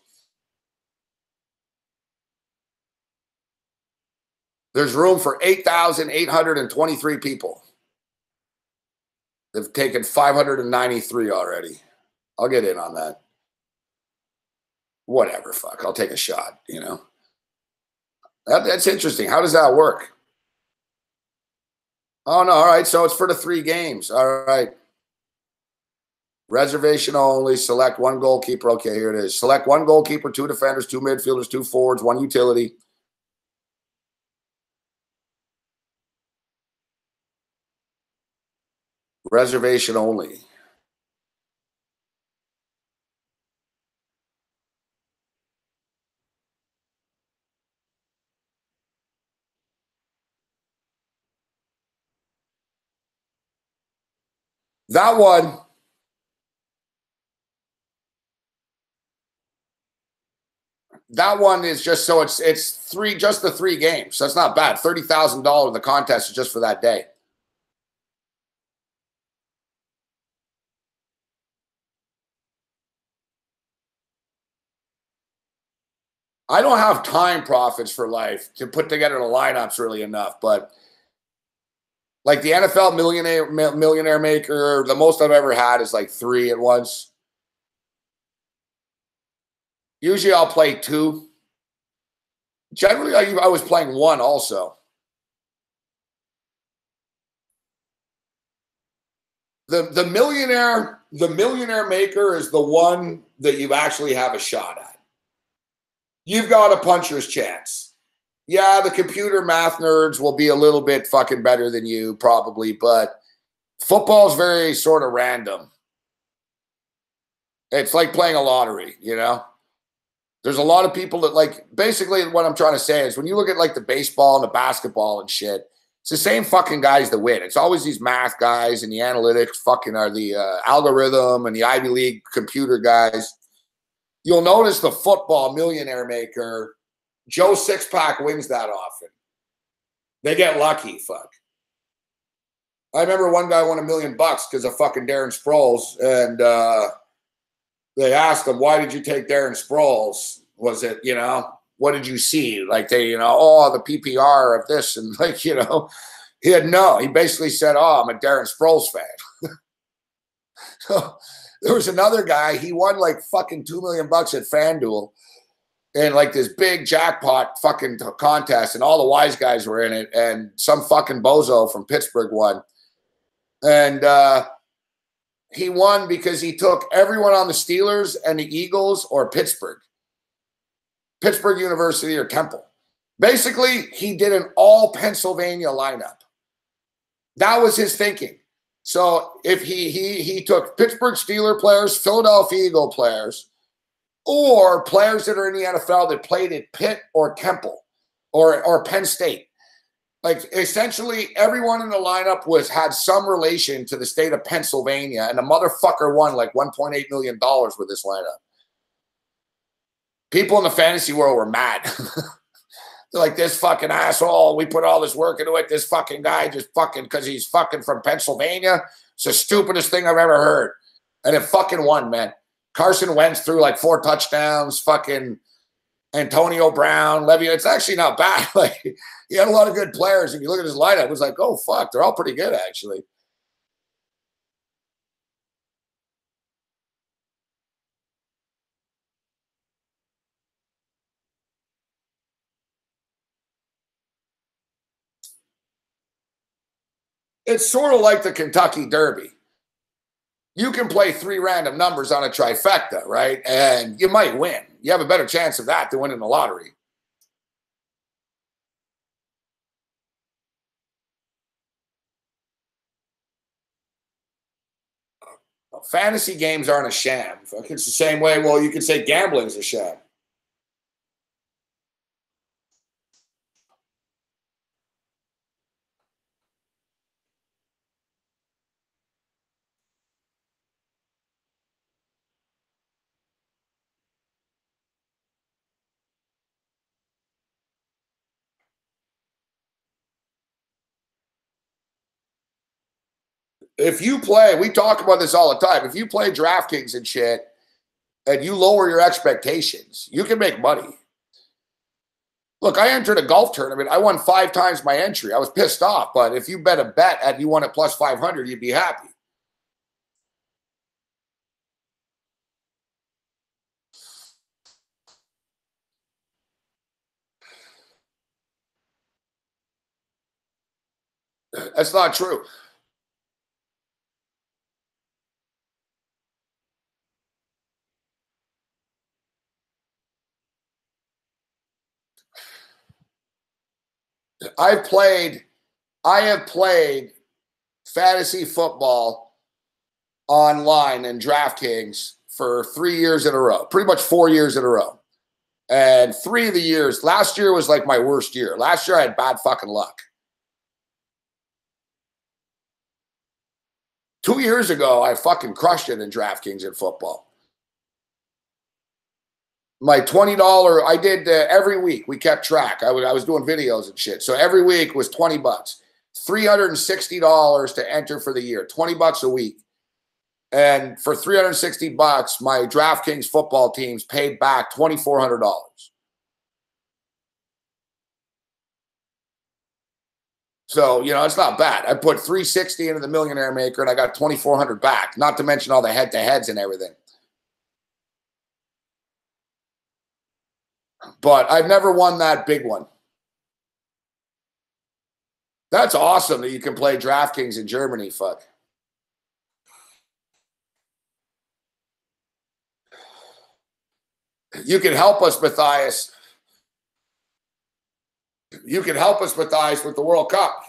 There's room for 8,823 people. They've taken 593 already. I'll get in on that. Whatever, fuck. I'll take a shot, you know. That's interesting. How does that work? Oh, no. All right. So it's for the 3 games. All right. Reservation only. Select one goalkeeper. Okay, here it is. Select one goalkeeper, 2 defenders, 2 midfielders, 2 forwards, 1 utility. Reservation only. That one is just so it's just the 3 games. So that's not bad. $30,000 the contest is just for that day. I don't have time profits for life to put together the lineups really enough, but like the NFL millionaire maker, the most I've ever had is like 3 at once. Usually I'll play 2. Generally, I was playing 1 also. The millionaire maker is the one that you actually have a shot at. You've got a puncher's chance. Yeah, the computer math nerds will be a little bit fucking better than you probably, but football is very sort of random. It's like playing a lottery, you know? There's a lot of people that like, basically what I'm trying to say is when you look at like the baseball and the basketball and shit, it's the same fucking guys that win. It's always these math guys and the analytics fucking are the algorithm and the Ivy League computer guys. You'll notice the football millionaire maker, Joe Sixpack wins that often. They get lucky, fuck. I remember one guy won $1 million because of fucking Darren Sproles, and they asked him, why did you take Darren Sproles? Was it, you know, what did you see? Like they, you know, oh, the PPR of this. And like, you know, he had no. He basically said, oh, I'm a Darren Sproles fan. So there was another guy. He won like fucking $2 million at FanDuel in like this big jackpot fucking contest. And all the wise guys were in it. And some fucking bozo from Pittsburgh won. And he won because he took everyone on the Steelers and the Eagles or Pittsburgh University or Temple. Basically, he did an all Pennsylvania lineup. That was his thinking. So if he took Pittsburgh Steeler players, Philadelphia Eagle players, or players that are in the NFL that played at Pitt or Temple or Penn State. Like essentially everyone in the lineup had some relation to the state of Pennsylvania, and the motherfucker won like $1.8 million with this lineup. People in the fantasy world were mad. They're like, this fucking asshole, we put all this work into it. This fucking guy just fucking, because he's fucking from Pennsylvania. It's the stupidest thing I've ever heard. And it fucking won, man. Carson Wentz threw like 4 touchdowns, fucking Antonio Brown, Levy. It's actually not bad. Like, he had a lot of good players. If you look at his lineup, it was like, oh, fuck, they're all pretty good, actually. It's sort of like the Kentucky Derby. You can play 3 random numbers on a trifecta, right? And you might win. You have a better chance of that than winning the lottery. Fantasy games aren't a sham. It's the same way, well, you could say gambling is a sham. If you play, we talk about this all the time. If you play DraftKings and shit and you lower your expectations, you can make money. Look, I entered a golf tournament. I won 5 times my entry. I was pissed off, but if you bet a bet and you won at plus 500, you'd be happy. That's not true. I have played fantasy football online and DraftKings for 3 years in a row, pretty much 4 years in a row. And 3 of the years, last year was like my worst year. Last year I had bad fucking luck. 2 years ago, I fucking crushed it in DraftKings in football. My $20, I did every week. We kept track. I was doing videos and shit. So every week was $20, $360 to enter for the year, $20 a week. And for $360, my DraftKings football teams paid back $2,400. So, you know, it's not bad. I put $360 into the millionaire maker and I got $2,400 back, not to mention all the head-to-heads and everything. But I've never won that big one. That's awesome that you can play DraftKings in Germany, fuck. You can help us, Matthias. You can help us, Matthias, with the World Cup.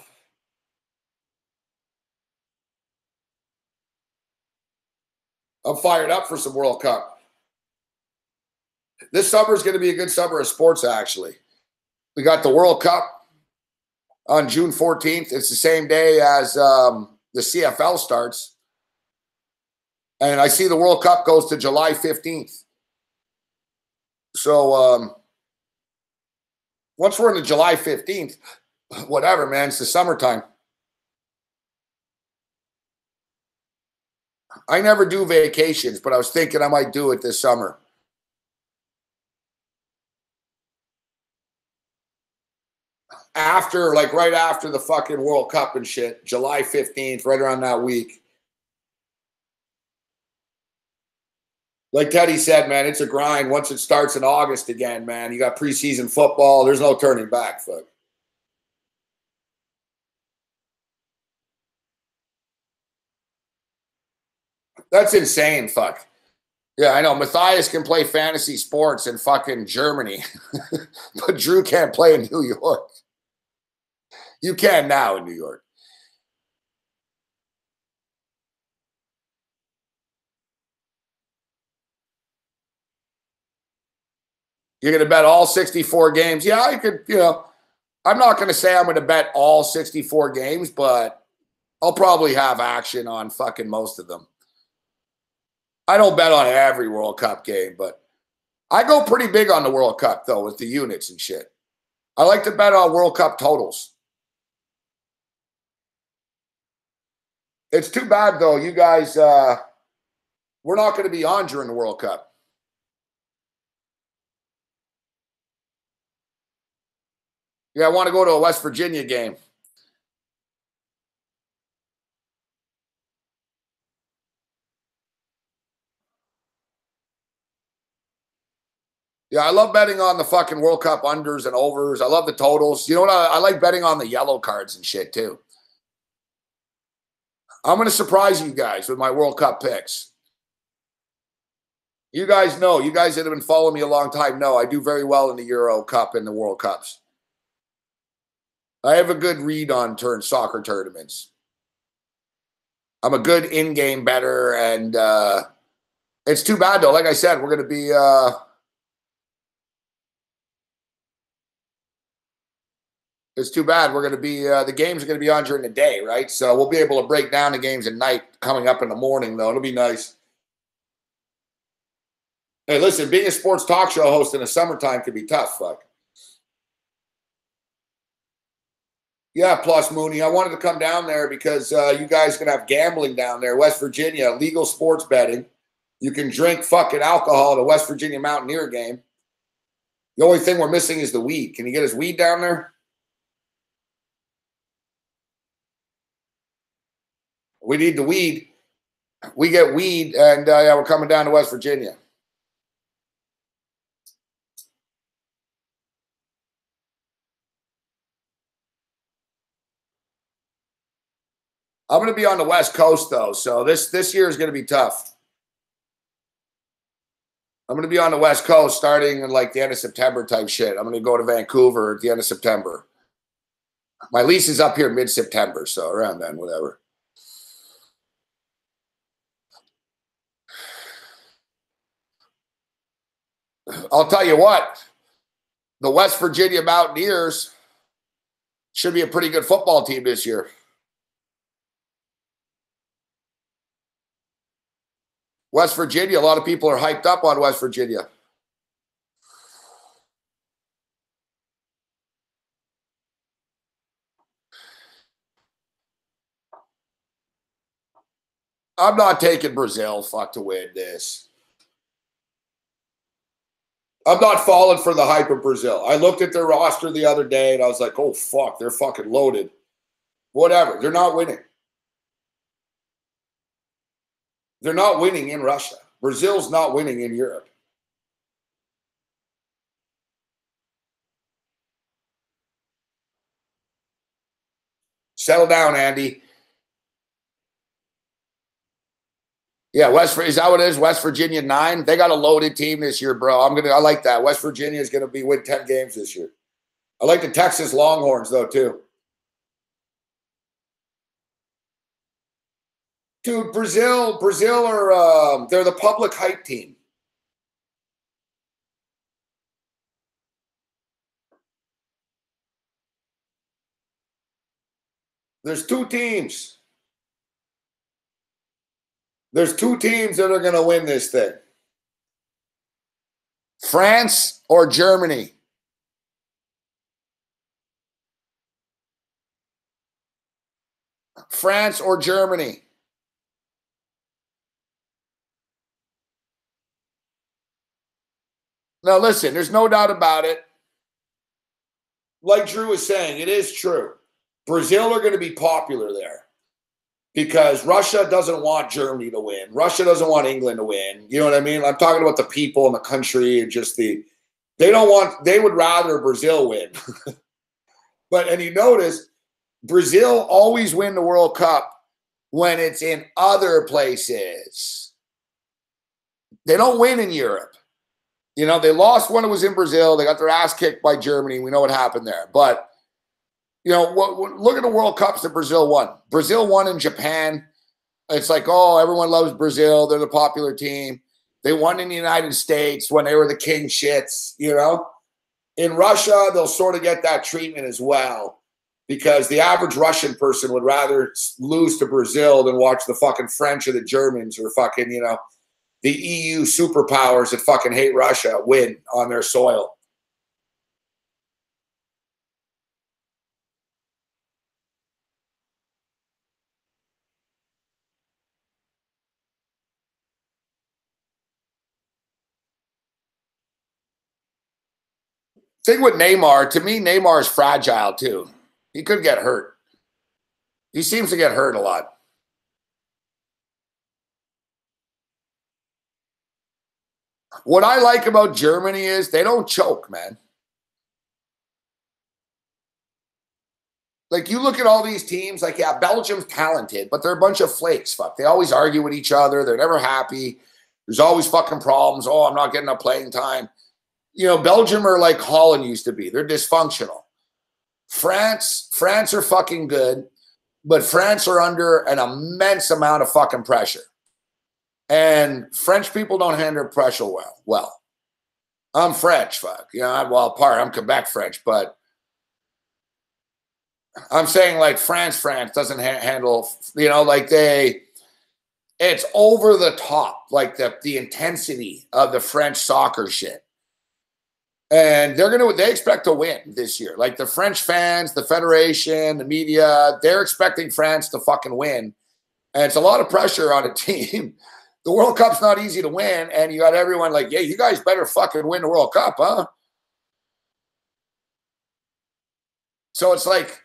I'm fired up for some World Cup. This summer is going to be a good summer of sports, actually. We got the World Cup on June 14th. It's the same day as the CFL starts. And I see the World Cup goes to July 15th. So once we're into July 15th, whatever, man, it's the summertime. I never do vacations, but I was thinking I might do it this summer. After, like right after the fucking World Cup and shit, July 15th, right around that week. Like Teddy said, man, it's a grind. Once it starts in August again, man, you got preseason football. There's no turning back, fuck. That's insane, fuck. Yeah, I know. Matthias can play fantasy sports in fucking Germany, but Drew can't play in New York. You can now in New York. You're going to bet all 64 games? Yeah, I could, I'm not going to say I'm going to bet all 64 games, but I'll probably have action on fucking most of them. I don't bet on every World Cup game, but I go pretty big on the World Cup, though, with the units and shit. I like to bet on World Cup totals. It's too bad, though, you guys, we're not going to be on during the World Cup. Yeah, I want to go to a West Virginia game. Yeah, I love betting on the fucking World Cup unders and overs. I love the totals. You know what? I like betting on the yellow cards and shit, too. I'm going to surprise you guys with my World Cup picks. You guys know. You guys that have been following me a long time know I do very well in the Euro Cup and the World Cups. I have a good read on soccer tournaments. I'm a good in-game bettor, and it's too bad, though. Like I said, we're going to be... it's too bad. We're going to be... the games are going to be on during the day, right? So we'll be able to break down the games at night coming up in the morning, though. It'll be nice. Hey, listen, being a sports talk show host in the summertime can be tough, fuck. Yeah, plus Mooney. I wanted to come down there because you guys are going to have gambling down there. West Virginia, legal sports betting. You can drink fucking alcohol at a West Virginia Mountaineer game. The only thing we're missing is the weed. Can you get us weed down there? We need the weed. We get weed, and yeah, we're coming down to West Virginia. I'm going to be on the West Coast, though, so this year is going to be tough. I'm going to be on the West Coast starting in like the end of September type shit. I'm going to go to Vancouver at the end of September. My lease is up here mid-September, so around then, whatever. I'll tell you what, the West Virginia Mountaineers should be a pretty good football team this year. West Virginia, a lot of people are hyped up on West Virginia. I'm not taking Brazil, fuck, to win this. I'm not falling for the hype of Brazil. I looked at their roster the other day, and I was like, oh, fuck, they're fucking loaded. Whatever. They're not winning. They're not winning in Russia. Brazil's not winning in Europe. Settle down, Andy. Yeah, is that what it is? West Virginia 9? They got a loaded team this year, bro. I like that. West Virginia is gonna win 10 games this year. I like the Texas Longhorns, though, too. Dude, Brazil are they're the public hype team. There's two teams. There's two teams that are going to win this thing. France or Germany. France or Germany. Now, listen, there's no doubt about it. Like Drew was saying, it is true. Brazil are going to be popular there because Russia doesn't want Germany to win. Russia doesn't want England to win. You know what I mean? I'm talking about the people in the country and just they would rather Brazil win. And you notice Brazil always win the World Cup when it's in other places. They don't win in Europe. You know, they lost when it was in Brazil. They got their ass kicked by Germany. We know what happened there. But, you know, look at the World Cups that Brazil won. Brazil won in Japan. It's like, oh, everyone loves Brazil. They're the popular team. They won in the United States when they were the king shits, you know. In Russia, they'll sort of get that treatment as well because the average Russian person would rather lose to Brazil than watch the fucking French or the Germans or fucking, you know, the EU superpowers that fucking hate Russia win on their soil. Thing with Neymar, to me, Neymar is fragile too. He could get hurt. He seems to get hurt a lot. What I like about Germany is they don't choke, man. Like, you look at all these teams, like, yeah, Belgium's talented, but they're a bunch of flakes. Fuck. They always argue with each other. They're never happy. There's always fucking problems. Oh, I'm not getting enough playing time. You know, Belgium are like Holland used to be. They're dysfunctional. France are fucking good, but France are under an immense amount of fucking pressure. And French people don't handle pressure well. I'm French, fuck. You know, I'm Quebec French, but I'm saying like France doesn't handle, you know, like it's over the top, like the intensity of the French soccer shit. And they expect to win this year. Like the French fans, the federation, the media, they're expecting France to fucking win. And it's a lot of pressure on a team. The World Cup's not easy to win. And you got everyone like, yeah, you guys better fucking win the World Cup, huh? So it's like,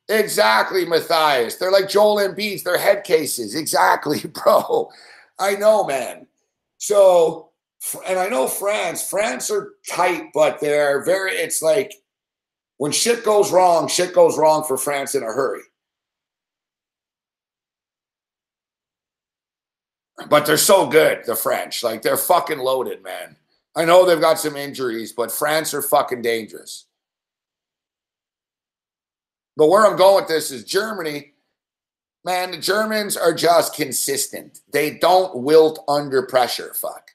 exactly, Matthias. They're like Joel Embiid. They're head cases. Exactly, bro. I know, man. So, and I know France are tight, but it's like when shit goes wrong for France in a hurry. But they're so good, the French. Like, they're fucking loaded, man. I know they've got some injuries, but France are fucking dangerous. But where I'm going with this is Germany. Man, the Germans are just consistent. They don't wilt under pressure, fuck.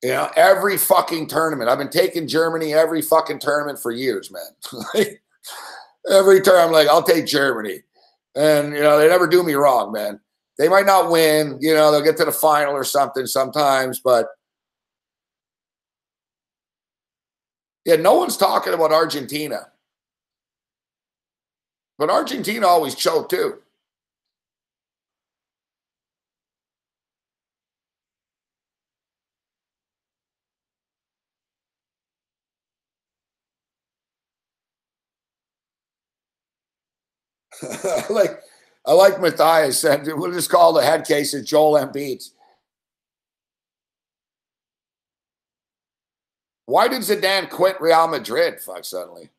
You know, every fucking tournament. I've been taking Germany every fucking tournament for years, man. Every turn, I'm like, I'll take Germany. And, you know, they never do me wrong, man. They might not win. You know, they'll get to the final or something sometimes. But, yeah, no one's talking about Argentina. But Argentina always choke, too. I like Matthias said, we'll just call the head cases Joel Embiid. Why did Zidane quit Real Madrid, fuck, suddenly?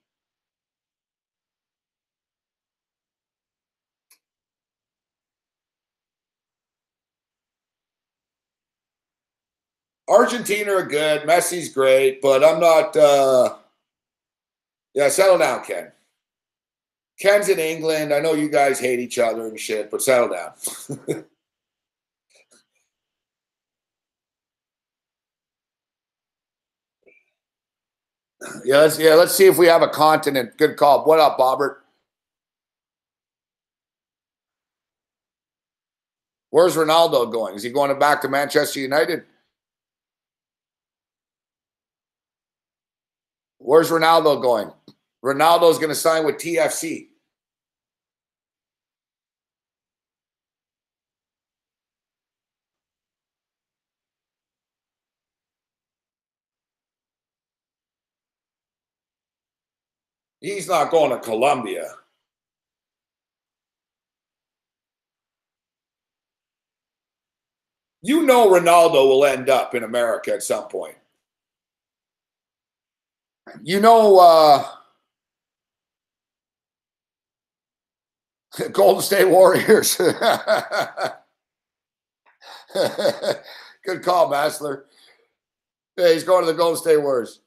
Argentina are good. Messi's great, but I'm not yeah, settle down, Ken. Ken's in England. I know you guys hate each other and shit, but settle down. Let's see if we have a continent. Good call. What up, Bobbert? Where's Ronaldo going? Is he going back to Manchester United? Where's Ronaldo going? Ronaldo's going to sign with TFC. He's not going to Colombia. You know Ronaldo will end up in America at some point. You know Golden State Warriors. Good call, Massler. Yeah, he's going to the Golden State Warriors.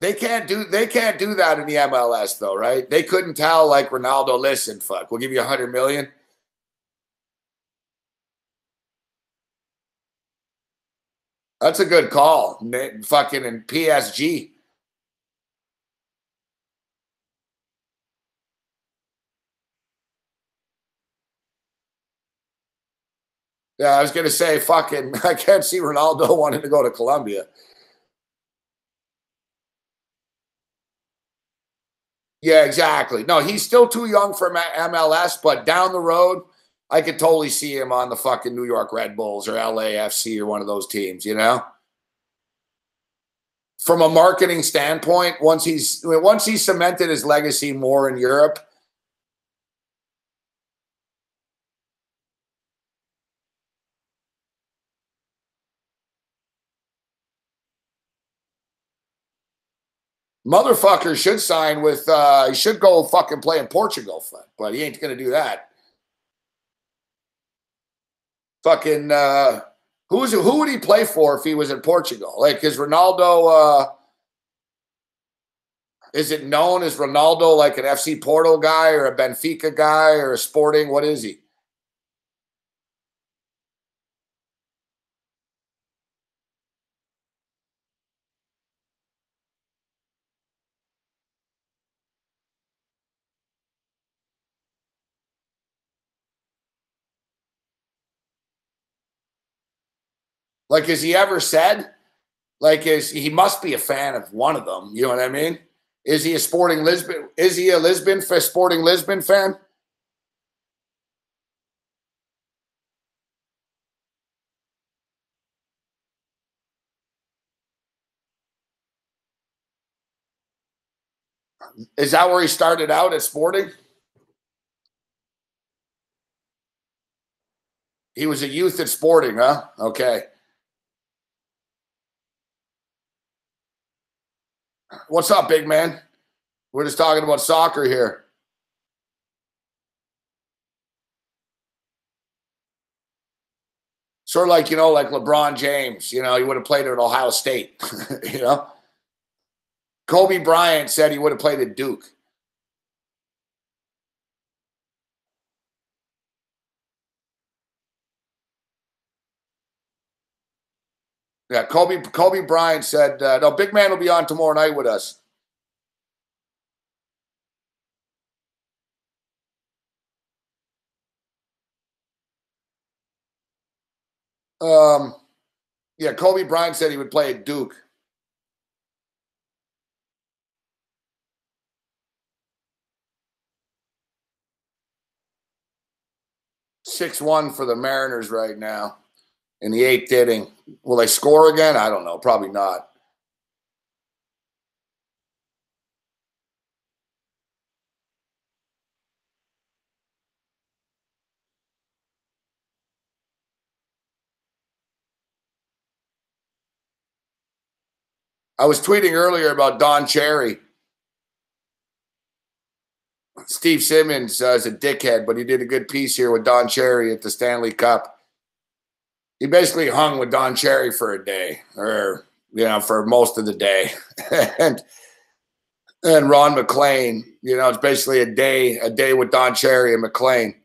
They can't do that in the MLS though, right? They couldn't tell like Ronaldo, listen, fuck, we'll give you $100 million. That's a good call. Fucking in PSG. Yeah, I was gonna say fucking I can't see Ronaldo wanting to go to Colombia. Yeah, exactly. No, he's still too young for MLS, but down the road, I could totally see him on the fucking New York Red Bulls or LAFC or one of those teams, you know? From a marketing standpoint, once he's cemented his legacy more in Europe. Motherfucker should sign with he should go fucking play in Portugal, but he ain't gonna do that. Fucking who would he play for if he was in Portugal? Like, is Ronaldo is it known as Ronaldo like an FC Porto guy or a Benfica guy or a Sporting? What is he? Like, has he ever said? Like, he must be a fan of one of them? You know what I mean? Is he a Sporting Lisbon? Is he a Sporting Lisbon fan? Is that where he started out at Sporting? He was a youth at Sporting, huh? Okay. What's up, big man? We're just talking about soccer here. Sort of like, you know, like LeBron James, you know, he would have played at Ohio State, you know? Kobe Bryant said he would have played at Duke. Yeah, Kobe Bryant said, no, big man will be on tomorrow night with us. Yeah, Kobe Bryant said he would play at Duke. Six-one for the Mariners right now in the eighth inning. Will they score again? I don't know. Probably not. I was tweeting earlier about Don Cherry. Steve Simmons is a dickhead, but he did a good piece here with Don Cherry at the Stanley Cup. He basically hung with Don Cherry for a day, or for most of the day. and Ron McLean, it's basically a day with Don Cherry and McLean.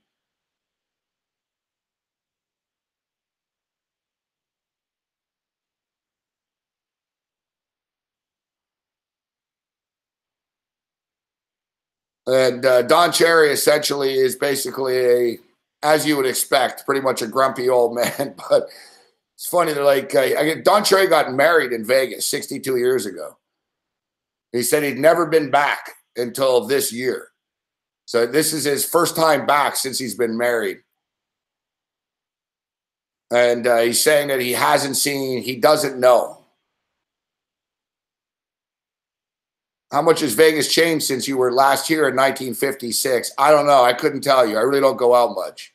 And Don Cherry essentially is basically as you would expect, pretty much a grumpy old man. But it's funny, they're like, Don Cherry got married in Vegas 62 years ago. He said he'd never been back until this year. So this is his first time back since he's been married. And he's saying that he doesn't know. How much has Vegas changed since you were last here in 1956? I don't know. I couldn't tell you. I really don't go out much.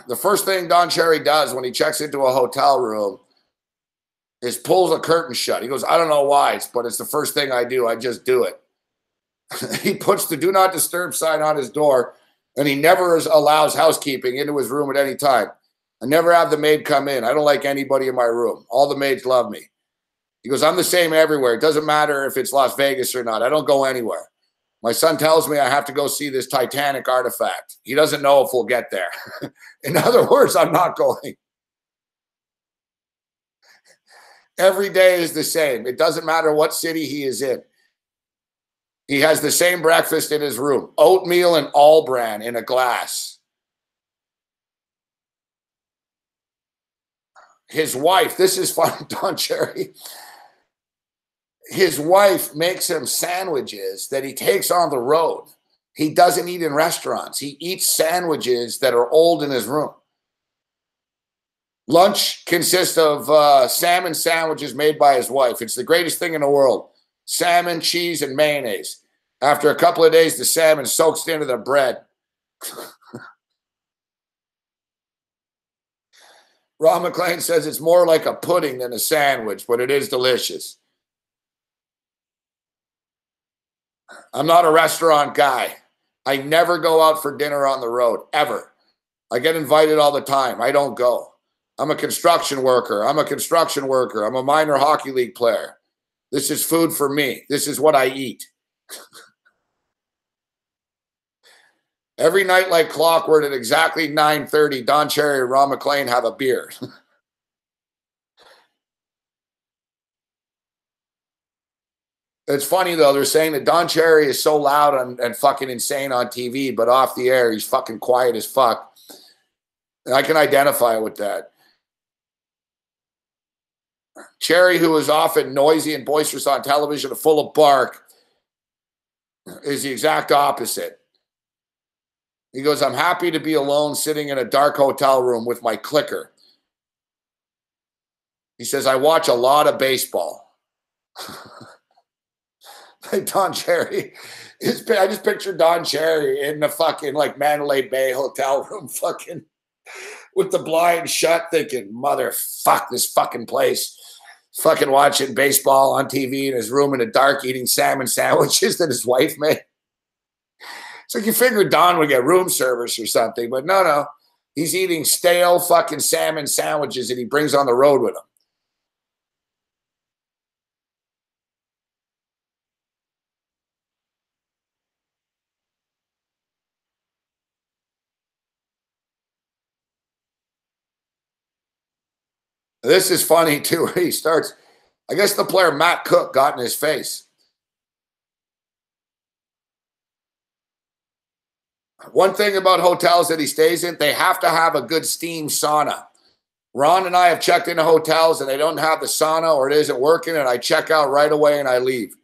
The first thing Don Cherry does when he checks into a hotel room is pulls a curtain shut. He goes, I don't know why, but it's the first thing I do. I just do it. He puts the do not disturb sign on his door, and he never allows housekeeping into his room at any time. I never have the maid come in. I don't like anybody in my room. All the maids love me. He goes, I'm the same everywhere. It doesn't matter if it's Las Vegas or not. I don't go anywhere. My son tells me I have to go see this Titanic artifact. He doesn't know if we'll get there. In other words, I'm not going. Every day is the same. It doesn't matter what city he is in. He has the same breakfast in his room. Oatmeal and all bran in a glass. His wife, this is fun, Don Cherry. His wife makes him sandwiches that he takes on the road. He doesn't eat in restaurants. He eats sandwiches that are old in his room. Lunch consists of salmon sandwiches made by his wife. It's the greatest thing in the world. Salmon, cheese, and mayonnaise. After a couple of days, the salmon soaks into the bread. Ron McLean says it's more like a pudding than a sandwich, but it is delicious. I'm not a restaurant guy. I never go out for dinner on the road, ever. I get invited all the time. I don't go. I'm a construction worker. I'm a minor hockey league player. This is food for me. This is what I eat. Every night like clockwork at exactly 9:30, Don Cherry and Ron McLean have a beer. It's funny, though. They're saying that Don Cherry is so loud and fucking insane on TV, but off the air, he's fucking quiet as fuck. And I can identify with that. Cherry, who is often noisy and boisterous on television and full of bark, is the exact opposite. He goes, I'm happy to be alone sitting in a dark hotel room with my clicker. He says, I watch a lot of baseball. Don Cherry, I just picture Don Cherry in the fucking like Mandalay Bay hotel room fucking with the blinds shut thinking, motherfuck this fucking place. Fucking watching baseball on TV in his room in the dark eating salmon sandwiches that his wife made. It's like you figured Don would get room service or something, but no. He's eating stale fucking salmon sandwiches that he brings on the road with him. This is funny, too. He starts, I guess the player Matt Cook got in his face. One thing about hotels that he stays in, they have to have a good steam sauna. Ron and I have checked into hotels and they don't have the sauna or it isn't working, and I check out right away and I leave.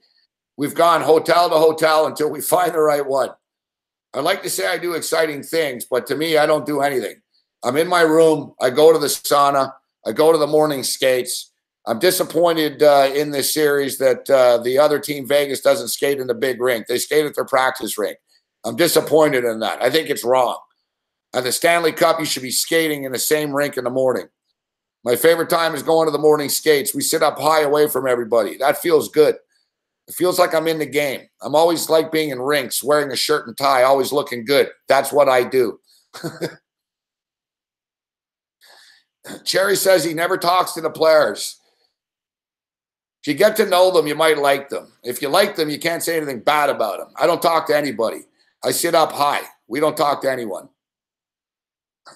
We've gone hotel to hotel until we find the right one. I'd like to say I do exciting things, but to me, I don't do anything. I'm in my room. I go to the sauna. I go to the morning skates. I'm disappointed in this series that the other team, Vegas, doesn't skate in the big rink. They skate at their practice rink. I'm disappointed in that. I think it's wrong. At the Stanley Cup, you should be skating in the same rink in the morning. My favorite time is going to the morning skates. We sit up high away from everybody. That feels good. It feels like I'm in the game. I'm always like being in rinks, wearing a shirt and tie, always looking good. That's what I do. Cherry says he never talks to the players. If you get to know them, you might like them. If you like them, you can't say anything bad about them. I don't talk to anybody. I sit up high. We don't talk to anyone.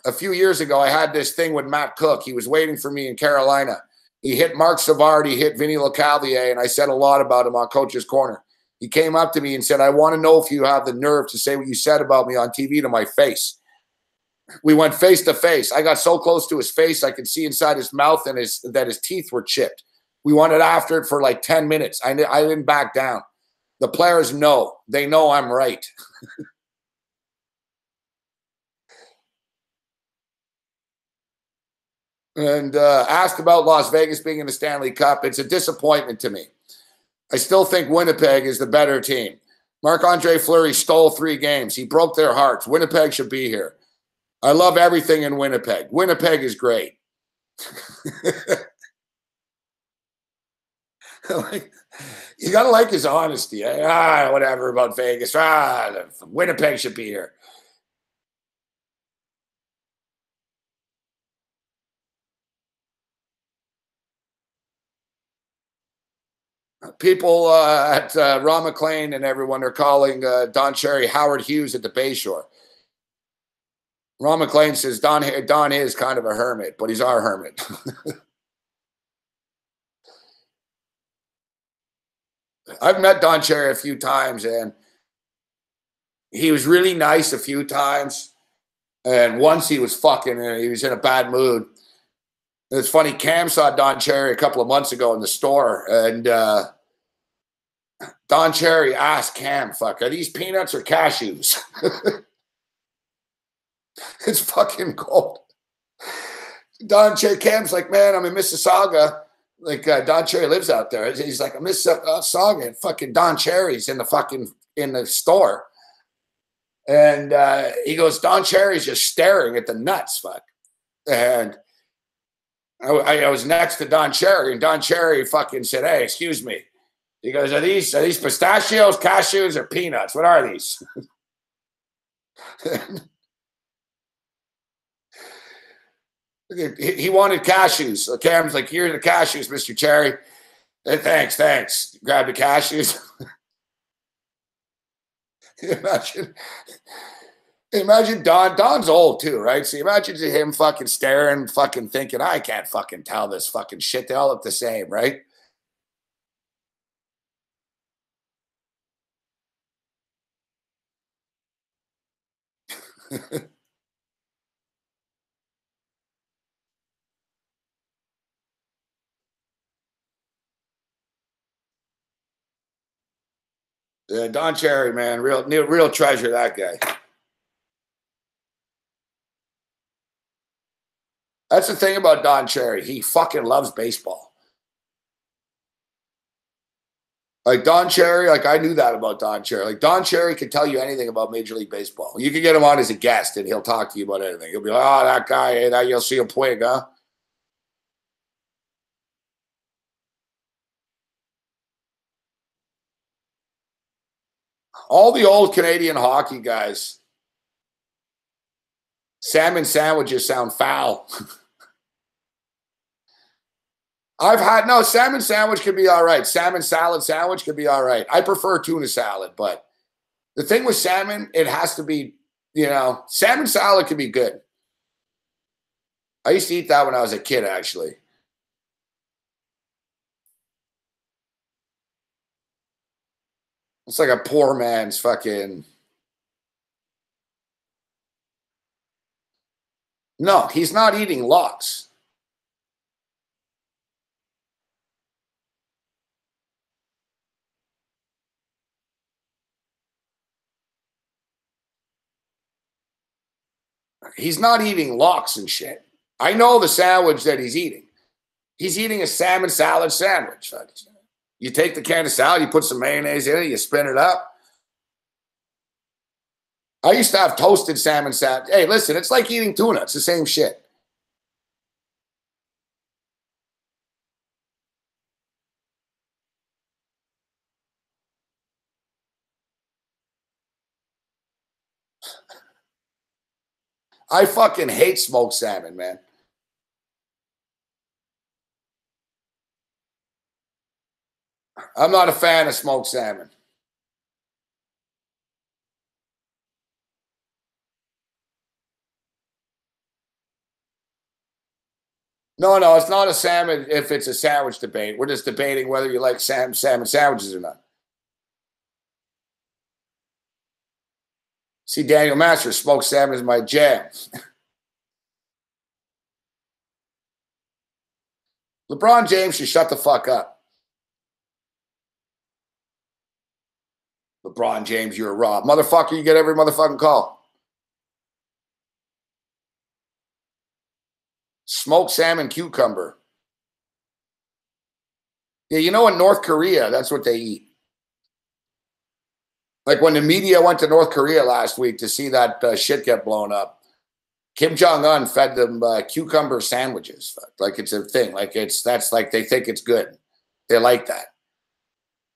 A few years ago, I had this thing with Matt Cook. He was waiting for me in Carolina. He hit Mark Savard, he hit Vinny LeCavalier, and I said a lot about him on Coach's Corner. He came up to me and said, I want to know if you have the nerve to say what you said about me on TV to my face. We went face to face. I got so close to his face, I could see inside his mouth and that his teeth were chipped. We went after it for like 10 minutes. I didn't back down. The players know. They know I'm right. And asked about Las Vegas being in the Stanley Cup. It's a disappointment to me. I still think Winnipeg is the better team. Marc-Andre Fleury stole 3 games. He broke their hearts. Winnipeg should be here. I love everything in Winnipeg. Winnipeg is great. You got to like his honesty. Whatever about Vegas. Winnipeg should be here. People at Ron McLean and everyone are calling Don Cherry Howard Hughes at the Bayshore. Ron McLean says Don is kind of a hermit, but he's our hermit. I've met Don Cherry a few times, and he was really nice a few times. And once he was he was in a bad mood. It's funny, Cam saw Don Cherry a couple of months ago in the store, and Don Cherry asked Cam, are these peanuts or cashews? It's fucking cold. Cam's like, man, I'm in Mississauga. Don Cherry lives out there. He's like, I'm in Mississauga, and fucking Don Cherry's in the store. And he goes, Don Cherry's just staring at the nuts, fuck. And I was next to Don Cherry, and Don Cherry fucking said, hey, excuse me. He goes, are these pistachios, cashews, or peanuts? What are these? He wanted cashews. So Cam's like, here are the cashews, Mr. Cherry. Hey, thanks. Grab the cashews. Imagine Don. Don's old too, right? So imagine him fucking staring, fucking thinking, I can't fucking tell this fucking shit. They all look the same, right? Yeah, Don Cherry, man, real treasure, that guy. That's the thing about Don Cherry. He fucking loves baseball. Like Don Cherry, I knew that about Don Cherry. Like Don Cherry could tell you anything about Major League Baseball. You could get him on as a guest, and he'll talk to you about anything. He'll be like, oh, that guy, hey, that you'll see a twig, huh? All the old Canadian hockey guys, salmon sandwiches sound foul. Salmon sandwich could be all right. Salmon salad sandwich could be all right. I prefer tuna salad, but the thing with salmon, it has to be, salmon salad could be good. I used to eat that when I was a kid, actually. It's like a poor man's fucking. No, he's not eating lox. He's not eating lox and shit. I know the sandwich that he's eating. He's eating a salmon salad sandwich. You take the can of salad, you put some mayonnaise in it, you spin it up. I used to have toasted salmon salad. Hey, listen, it's like eating tuna. It's the same shit. I fucking hate smoked salmon, man. I'm not a fan of smoked salmon. No, it's not a salmon if it's a sandwich debate. We're just debating whether you like salmon sandwiches or not. See, Daniel Master, smoked salmon is my jam. LeBron James should shut the fuck up. LeBron James, you're a rob. Motherfucker, you get every motherfucking call. Smoked salmon cucumber. Yeah, you know in North Korea, that's what they eat. Like when the media went to North Korea last week to see that shit get blown up, Kim Jong-un fed them cucumber sandwiches. Like it's a thing. Like that's like they think it's good. They like that.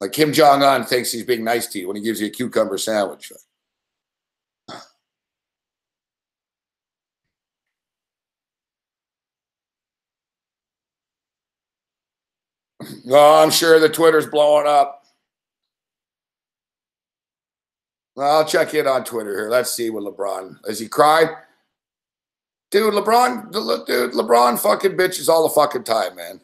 Like Kim Jong-un thinks he's being nice to you when he gives you a cucumber sandwich. Oh, I'm sure the Twitter's blowing up. Well, I'll check in on Twitter here. Let's see what LeBron. Has he cried? Dude, LeBron fucking bitches all the fucking time, man.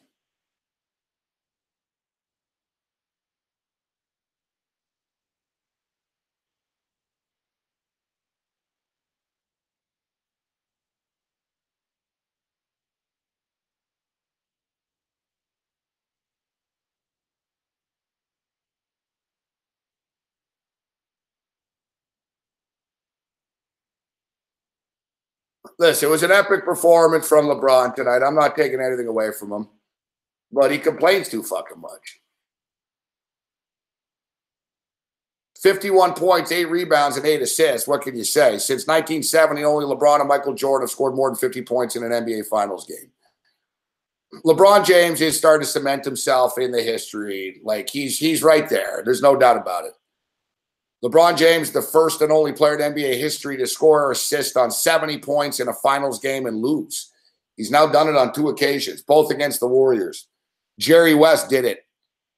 Listen, it was an epic performance from LeBron tonight. I'm not taking anything away from him, but he complains too fucking much. 51 points, 8 rebounds, and 8 assists. What can you say? Since 1970, only LeBron and Michael Jordan have scored more than 50 points in an NBA Finals game. LeBron James is starting to cement himself in the history. Like he's right there. There's no doubt about it. LeBron James, the first and only player in NBA history to score or assist on 70 points in a finals game and lose. He's now done it on 2 occasions, both against the Warriors. Jerry West did it.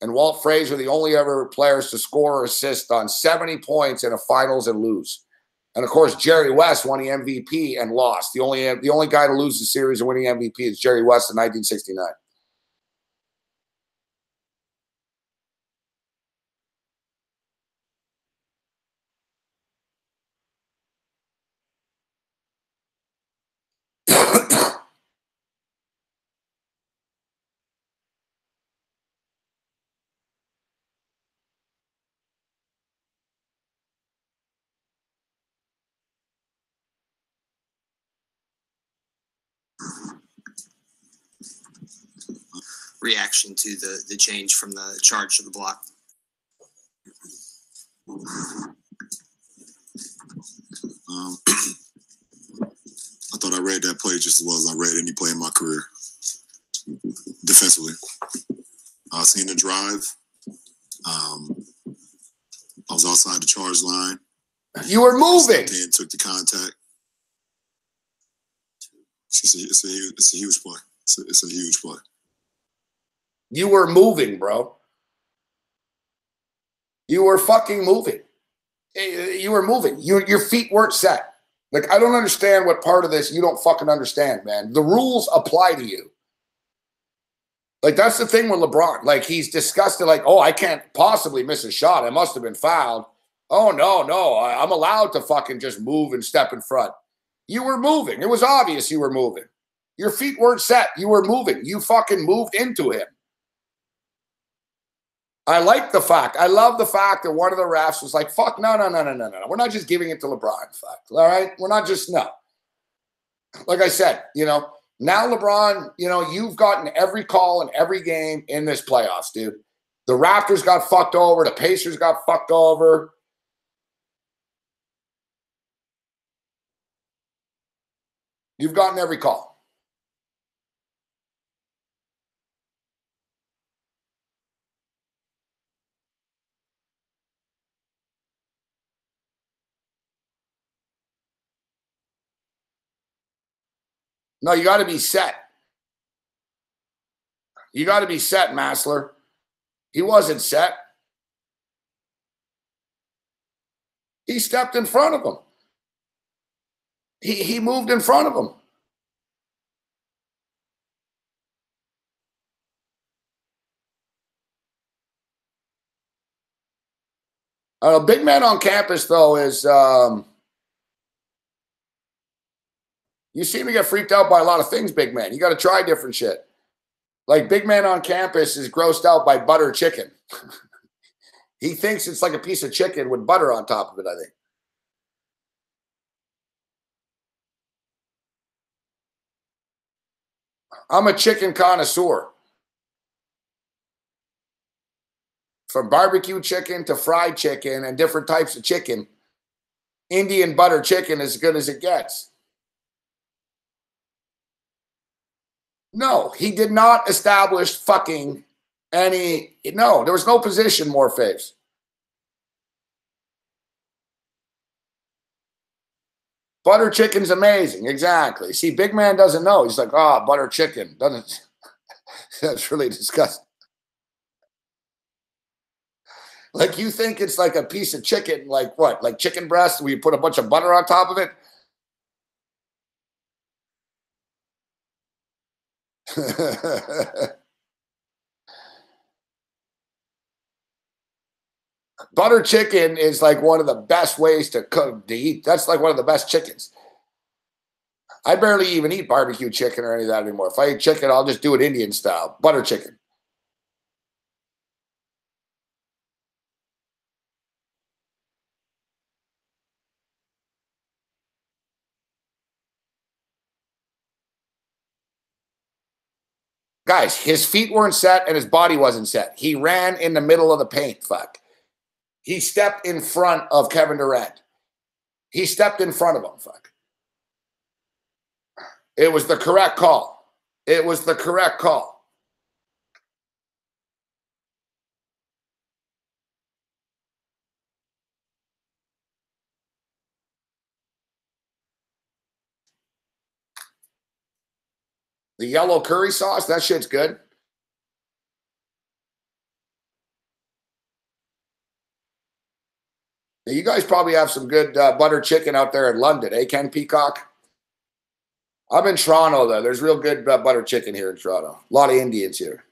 And Walt Frazier, the only ever players to score or assist on 70 points in a finals and lose. And of course, Jerry West won the MVP and lost. The only guy to lose the series and winning MVP is Jerry West in 1969. Reaction to the change from the charge to the block? I thought I read that play just as well as I read any play in my career. Defensively, I seen the drive. I was outside the charge line. You were moving. And took the contact. It's a huge play. It's a huge play. You were moving, bro. You were fucking moving. You were moving. Your feet weren't set. Like, I don't understand what part of this you don't fucking understand, man. The rules apply to you. Like, that's the thing with LeBron. Like, he's disgusted. Like, oh, I can't possibly miss a shot. I must have been fouled. Oh, no. I'm allowed to fucking just move and step in front. You were moving. It was obvious you were moving. Your feet weren't set. You were moving. You fucking moved into him. I like the fact. I love the fact that one of the refs was like, fuck, no. We're not just giving it to LeBron. Fuck. All right? We're not just, no. Like I said, now LeBron, you've gotten every call in every game in this playoffs, dude. The Raptors got fucked over. The Pacers got fucked over. You've gotten every call. No, you got to be set. You got to be set, Massler. He wasn't set. He stepped in front of him. He moved in front of him. Big man on campus, though, is you seem to get freaked out by a lot of things, big man. You got to try different shit. Like, big man on campus is grossed out by butter chicken. He thinks it's like a piece of chicken with butter on top of it, I think. I'm a chicken connoisseur. From barbecue chicken to fried chicken and different types of chicken, Indian butter chicken is as good as it gets. No, he did not establish fucking any. No, there was no position more faves. Butter chicken's amazing. Exactly. See, big man doesn't know. He's like, oh, butter chicken. Doesn't. That's really disgusting. Like, you think it's like a piece of chicken, like what? Like chicken breast where you put a bunch of butter on top of it? Butter chicken is like one of the best ways to cook, to eat. That's like one of the best chickens. I barely even eat barbecue chicken or any of that anymore. If I eat chicken, I'll just do it Indian style. Butter chicken. Guys, his feet weren't set and his body wasn't set. He ran in the middle of the paint, fuck. He stepped in front of Kevin Durant. He stepped in front of him, fuck. It was the correct call. It was the correct call. The yellow curry sauce, that shit's good. Now, you guys probably have some good butter chicken out there in London, eh, Ken Peacock? I'm in Toronto, though. There's real good butter chicken here in Toronto. A lot of Indians here.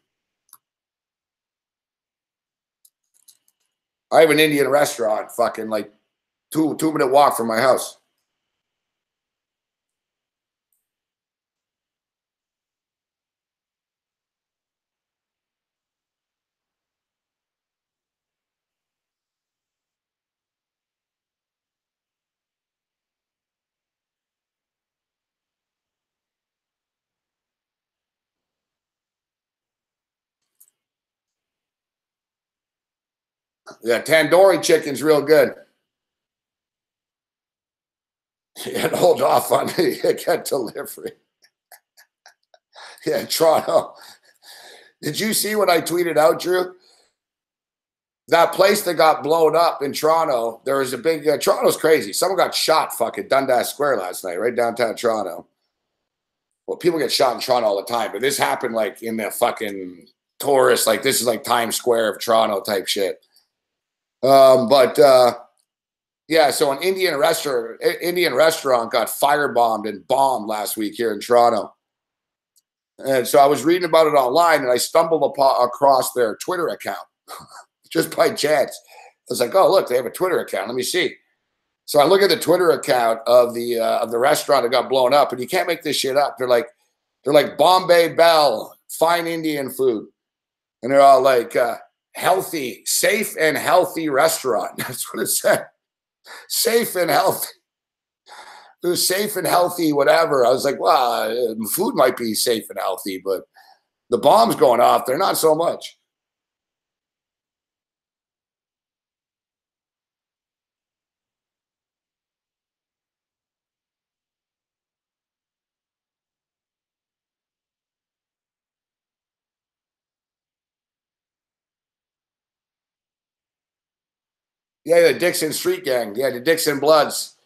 I have an Indian restaurant, fucking like two-minute walk from my house. Yeah, tandoori chicken's real good. Yeah, hold off on get delivery. Yeah, Toronto. Did you see what I tweeted out, Drew? That place that got blown up in Toronto, there was a big, Toronto's crazy. Someone got shot fucking Dundas Square last night, right downtown Toronto. Well, people get shot in Toronto all the time, but this happened like in the fucking tourist, like this is like Times Square of Toronto type shit. Yeah, so an Indian restaurant got firebombed and bombed last week here in Toronto. And so I was reading about it online and I stumbled across their Twitter account just by chance. I was like, oh, look, they have a Twitter account. Let me see. So I look at the Twitter account of the restaurant that got blown up, and you can't make this shit up. They're like Bombay Bell, fine Indian food. And they're all like healthy, safe and healthy restaurant. That's what it said. Safe and healthy. It was safe and healthy, whatever. I was like, well, food might be safe and healthy, but the bombs going off, they're not so much. Yeah, the Dixon Street Gang. Yeah, the Dixon Bloods.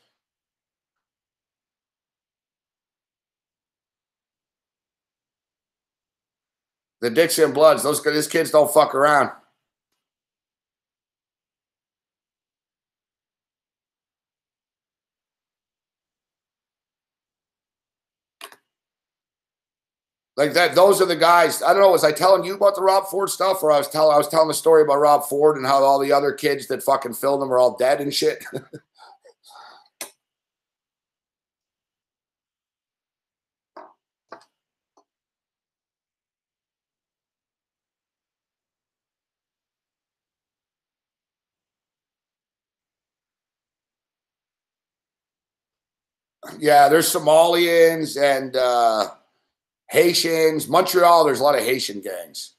The Dixon Bloods. These kids don't fuck around. Like that, those are the guys. I don't know. Was I telling you about the Rob Ford stuff, or I was telling the story about Rob Ford and how all the other kids that fucking filmed him are all dead and shit? Yeah, there's Somalians and Haitians. Montreal, there's a lot of Haitian gangs.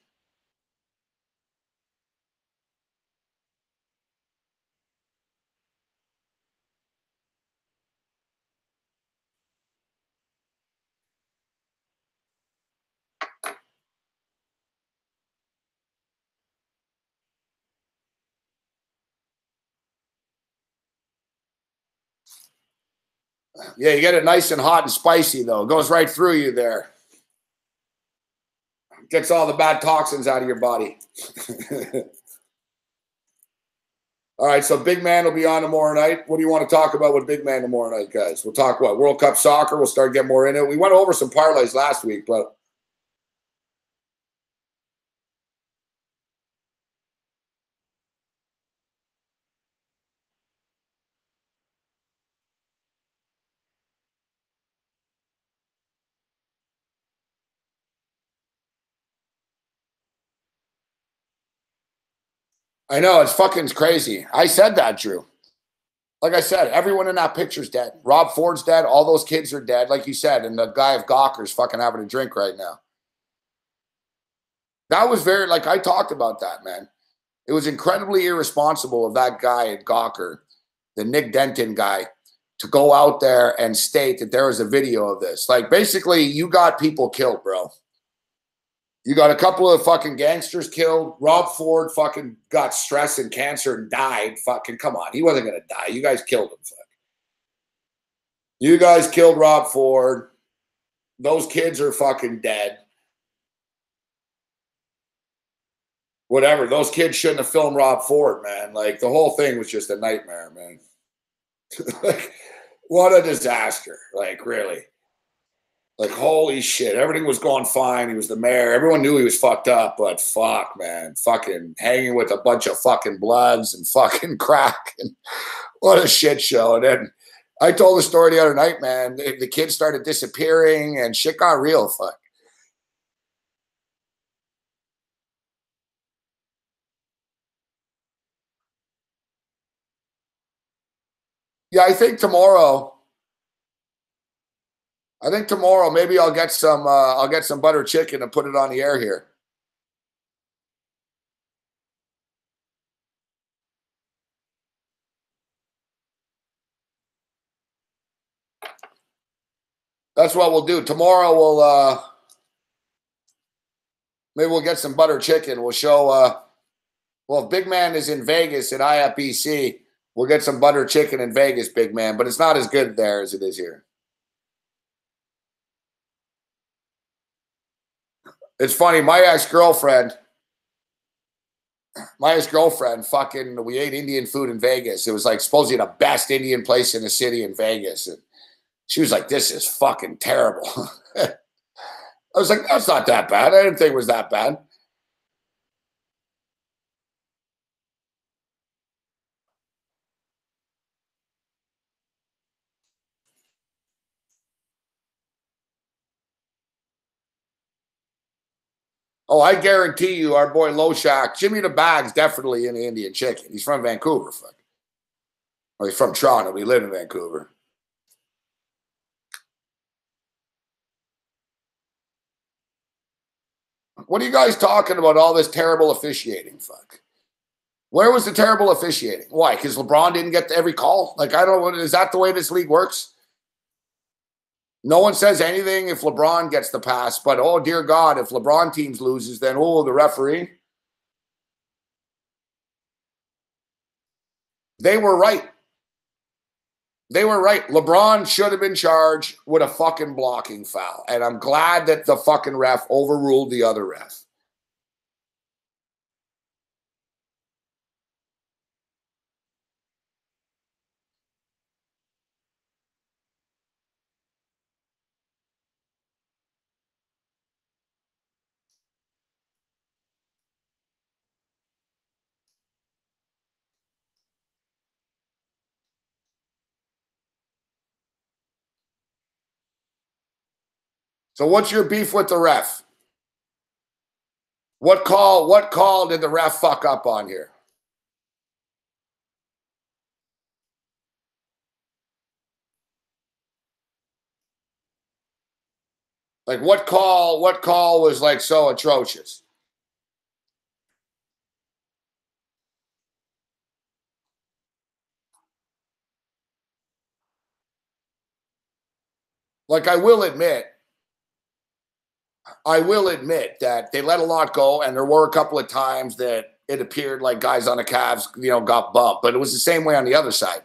Yeah, you get it nice and hot and spicy, though. It goes right through you there. Gets all the bad toxins out of your body. All right, so Big Man will be on tomorrow night. What do you want to talk about with Big Man tomorrow night, guys? We'll talk what? World Cup soccer. We'll start getting more in it. We went over some parlays last week, but I know it's fucking crazy. I said that, Drew. Like I said, everyone in that picture's dead. Rob Ford's dead. All those kids are dead, like you said. And the guy of Gawker's fucking having a drink right now. That was very, like I talked about that, man. It was incredibly irresponsible of that guy at Gawker, the Nick Denton guy, to go out there and state that there was a video of this. Like, basically, you got people killed, bro. You got a couple of fucking gangsters killed. Rob Ford fucking got stress and cancer and died. Fucking come on. He wasn't going to die. You guys killed him. Fuck. You guys killed Rob Ford. Those kids are fucking dead. Whatever. Those kids shouldn't have filmed Rob Ford, man. Like, the whole thing was just a nightmare, man. Like, what a disaster. Like, really. Like, holy shit. Everything was going fine. He was the mayor. Everyone knew he was fucked up, but fuck, man. Fucking hanging with a bunch of fucking bloods and fucking crack. And what a shit show. And then I told the story the other night, man. The kids started disappearing and shit got real. Fuck. Yeah, I think tomorrow maybe I'll get some butter chicken and put it on the air here. That's what we'll do. Tomorrow maybe we'll get some butter chicken. We'll show well, if Big Man is in Vegas at IFBC, we'll get some butter chicken in Vegas, Big Man, but it's not as good there as it is here. It's funny, my ex-girlfriend, fucking, we ate Indian food in Vegas. It was like supposedly the best Indian place in the city in Vegas. And she was like, this is fucking terrible. I was like, that's not that bad. I didn't think it was that bad. Oh, I guarantee you, our boy Loshak, Jimmy the Bag's definitely in the Indian chicken. He's from Vancouver, fuck. Or he's from Toronto. We live in Vancouver. What are you guys talking about? All this terrible officiating, fuck. Where was the terrible officiating? Why? Because LeBron didn't get to every call? Like, I don't know. Is that the way this league works? No one says anything if LeBron gets the pass, but oh, dear God, if LeBron teams loses, then oh, the referee. They were right. They were right. LeBron should have been charged with a fucking blocking foul. And I'm glad that the fucking ref overruled the other ref. So what's your beef with the ref? What call did the ref fuck up on here? Like what call was like so atrocious? Like I will admit that they let a lot go, and there were a couple of times that it appeared like guys on the Cavs, got bumped, but it was the same way on the other side.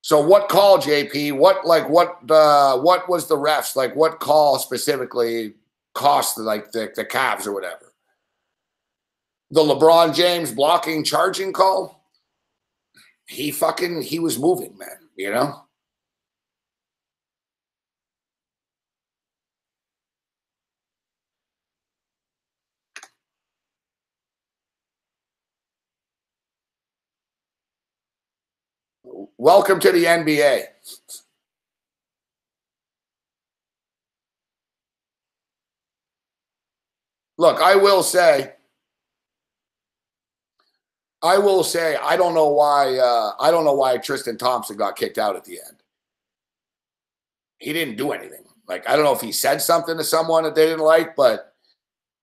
So what call, JP? What was the refs like? What call specifically cost the Cavs or whatever? The LeBron James blocking charging call? He was moving, man, Welcome to the NBA. Look, I will say I don't know why Tristan Thompson got kicked out at the end. He didn't do anything. Like, I don't know if he said something to someone that they didn't like, but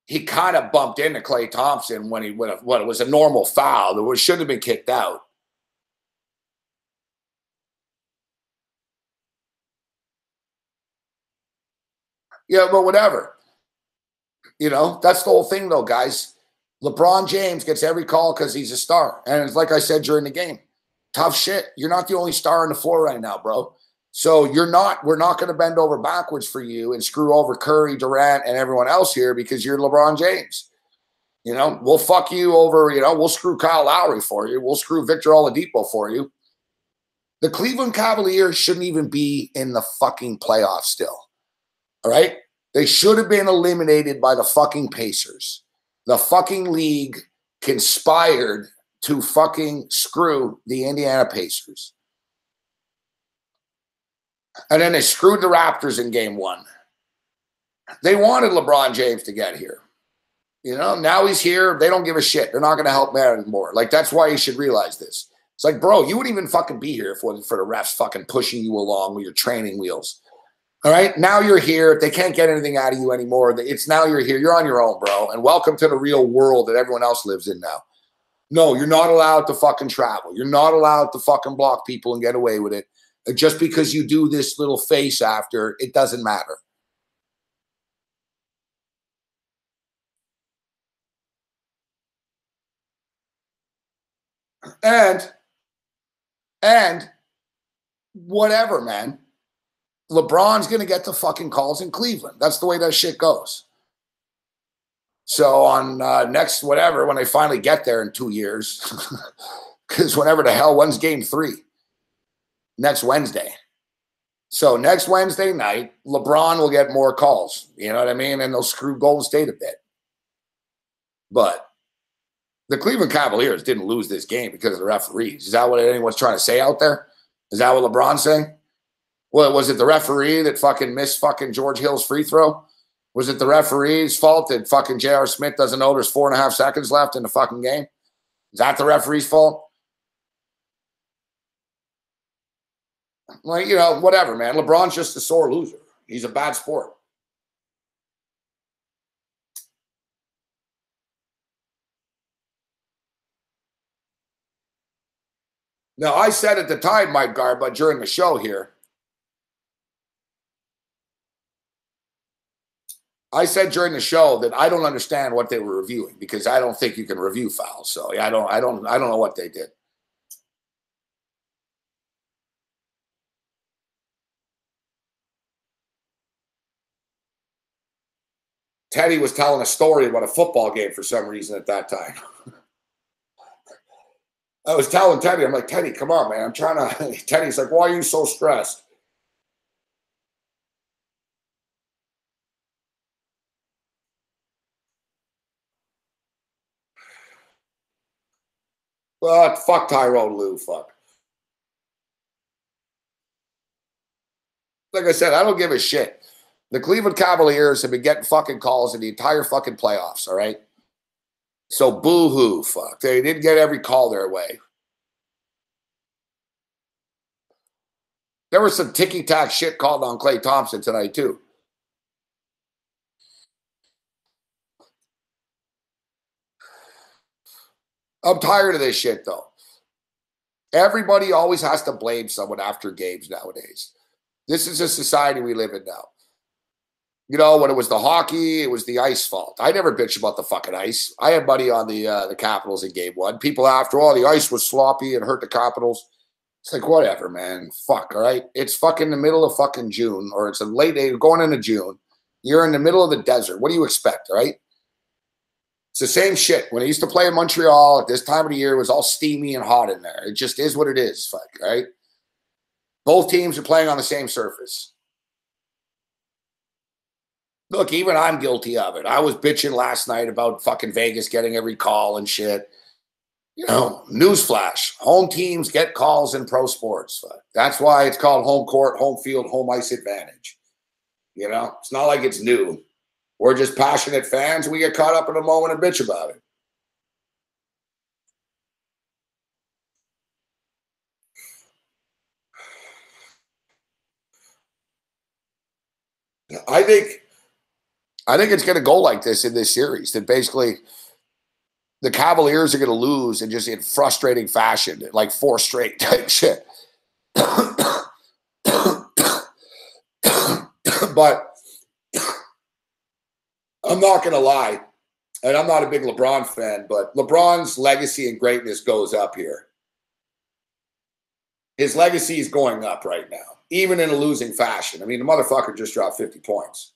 he kind of bumped into Klay Thompson when it was a normal foul. Should have been kicked out. Yeah, but whatever. That's the whole thing, though, guys. LeBron James gets every call because he's a star. And it's like I said during the game, tough shit. You're not the only star on the floor right now, bro. So we're not going to bend over backwards for you and screw over Curry, Durant, and everyone else here because you're LeBron James. We'll fuck you over, we'll screw Kyle Lowry for you. We'll screw Victor Oladipo for you. The Cleveland Cavaliers shouldn't even be in the fucking playoffs still. All right? They should have been eliminated by the fucking Pacers. The fucking league conspired to fucking screw the Indiana Pacers. And then they screwed the Raptors in game 1. They wanted LeBron James to get here. Now he's here. They don't give a shit. They're not going to help man anymore. Like, that's why you should realize this. It's like, bro, you wouldn't even fucking be here for the refs fucking pushing you along with your training wheels. All right? Now you're here. If they can't get anything out of you anymore, it's now you're here. You're on your own, bro. And welcome to the real world that everyone else lives in now. No, you're not allowed to fucking travel. You're not allowed to fucking block people and get away with it. Just because you do this little face after, it doesn't matter. And whatever, man. LeBron's going to get the fucking calls in Cleveland. That's the way that shit goes. So on next whatever, when they finally get there in 2 years, because whenever the hell, when's game 3? Next Wednesday. So next Wednesday night, LeBron will get more calls. You know what I mean? And they'll screw Golden State a bit. But the Cleveland Cavaliers didn't lose this game because of the referees. Is that what anyone's trying to say out there? Is that what LeBron's saying? Well, was it the referee that fucking missed fucking George Hill's free throw? Was it the referee's fault that fucking J.R. Smith doesn't know there's 4.5 seconds left in the fucking game? Is that the referee's fault? Like, whatever, man. LeBron's just a sore loser. He's a bad sport. Now, I said at the time, Mike Garba, during the show here, I said during the show that I don't understand what they were reviewing because I don't think you can review fouls. So yeah, I don't know what they did. Teddy was telling a story about a football game for some reason at that time. I was telling Teddy, I'm like, Teddy, come on, man. I'm trying to. Teddy's like, why are you so stressed? Fuck Tyrone Lue. Fuck. Like I said, I don't give a shit. The Cleveland Cavaliers have been getting fucking calls in the entire fucking playoffs, all right? So boo-hoo, fuck. They didn't get every call their way. There was some ticky-tack shit called on Klay Thompson tonight, too. I'm tired of this shit, though. Everybody always has to blame someone after games nowadays. This is a society we live in now. You know, when it was the hockey, it was the ice fault. I never bitch about the fucking ice. I had money on the Capitals in game one. People after all, the ice was sloppy and hurt the Capitals. It's like, whatever, man. Fuck, all right? It's fucking the middle of fucking June, or it's a late day going into June. You're in the middle of the desert. What do you expect, all right? It's the same shit. When I used to play in Montreal at this time of the year, it was all steamy and hot in there. It just is what it is, fuck, right? Both teams are playing on the same surface. Look, even I'm guilty of it. I was bitching last night about fucking Vegas getting every call and shit. You know, newsflash. Home teams get calls in pro sports. That's why it's called home court, home field, home ice advantage. You know, it's not like it's new. We're just passionate fans. We get caught up in a moment and bitch about it. I think it's going to go like this in this series, that basically the Cavaliers are going to lose and just in frustrating fashion, like 4 straight type shit. But I'm not going to lie, and I'm not a big LeBron fan, but LeBron's legacy and greatness goes up here. His legacy is going up right now, even in a losing fashion. I mean, the motherfucker just dropped 50 points.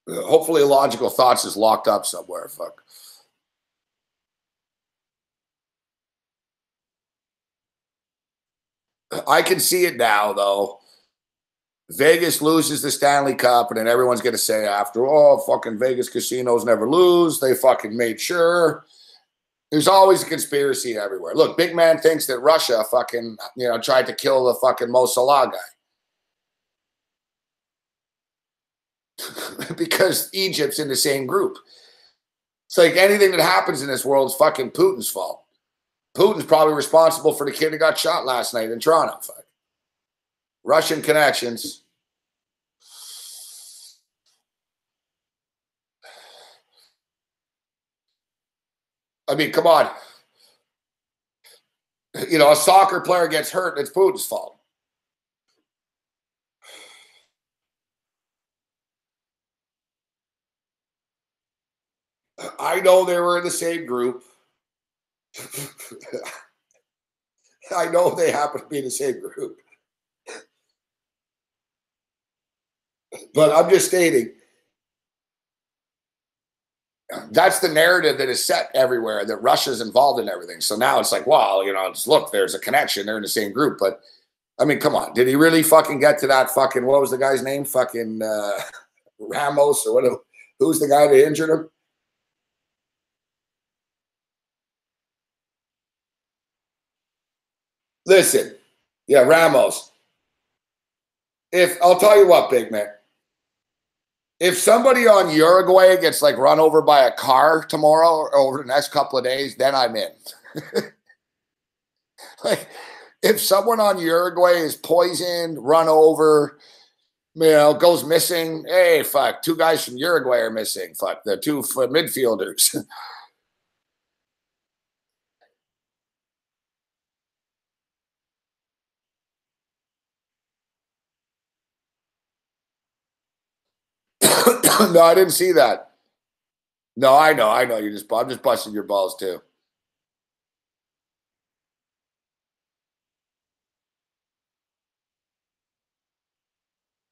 Hopefully Logical Thoughts is locked up somewhere. Fuck. I can see it now, though. Vegas loses the Stanley Cup, and then everyone's going to say after, oh, fucking Vegas casinos never lose. They fucking made sure. There's always a conspiracy everywhere. Look, big man thinks that Russia fucking, you know, tried to kill the fucking Mo Salah guy. Because Egypt's in the same group. It's like anything that happens in this world is fucking Putin's fault. Putin's probably responsible for the kid that got shot last night in Toronto. Fuck. Russian connections. I mean, come on. You know, a soccer player gets hurt, it's Putin's fault. I know they were in the same group. I know they happen to be in the same group. But I'm just stating, that's the narrative that is set everywhere, that Russia's involved in everything. So now it's like, well, you know, it's, look, there's a connection. They're in the same group. But, I mean, come on. Did he really fucking get to that fucking, what was the guy's name? Fucking Ramos or what? Who's the guy that injured him? Listen, yeah, Ramos. I'll tell you what, big man. If somebody on Uruguay gets like run over by a car tomorrow or over the next couple of days, then I'm in. Like, if someone on Uruguay is poisoned, run over, you know, goes missing, hey, fuck, 2 guys from Uruguay are missing. Fuck, the 2 midfielders. No, I didn't see that. No, I know. I'm just busting your balls too.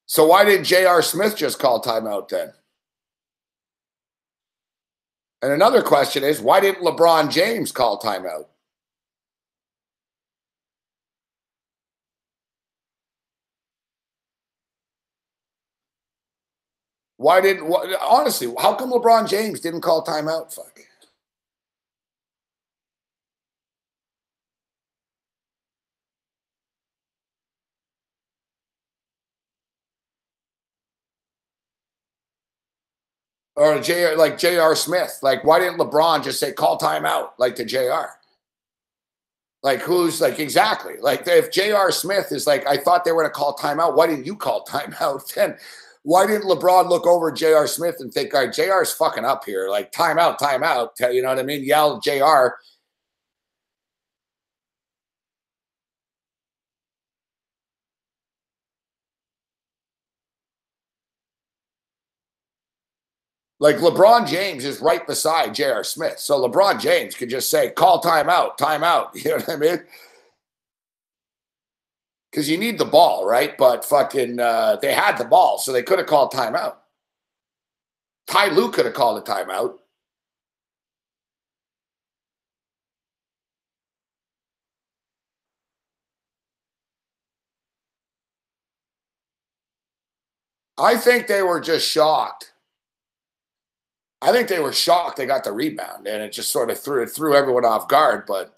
So why didn't J.R. Smith just call timeout then? And another question is, why didn't LeBron James call timeout? Honestly, how come LeBron James didn't call timeout? Fuck. Or J.R. Smith. Like, why didn't LeBron just say call timeout like to J.R.? Like, who's like, exactly. Like, if J.R. Smith is like, I thought they were going to call timeout, why didn't you call timeout? Then why didn't LeBron look over at J.R. Smith and think, all right, J.R.'s fucking up here. Like, timeout, timeout. You know what I mean? Yell at J.R. Like, LeBron James is right beside J.R. Smith. So LeBron James could just say, call timeout, timeout. You know what I mean? Because you need the ball, right? But fucking, they had the ball, so they could have called timeout. Ty Lue could have called a timeout. I think they were just shocked. I think they were shocked they got the rebound, and it just sort of threw everyone off guard. But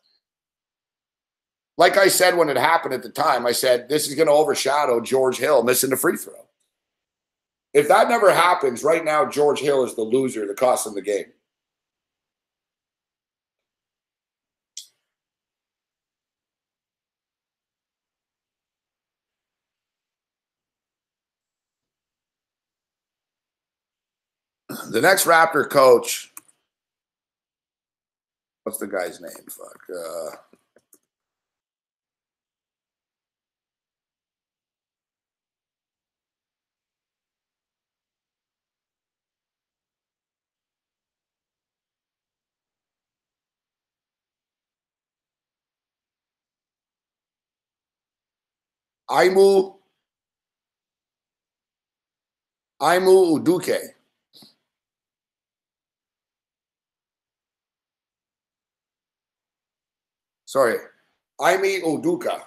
like I said when it happened at the time, I said, this is going to overshadow George Hill missing the free throw. If that never happens, right now, George Hill is the loser that cost him the game. The next Raptor coach, what's the guy's name? Fuck. Aimu Uduke. Sorry. Ime Uduka.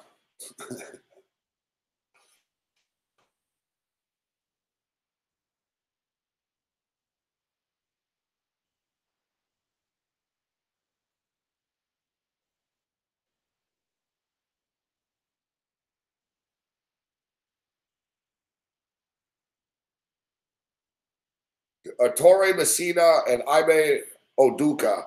Torre Messina and Ime Uduka.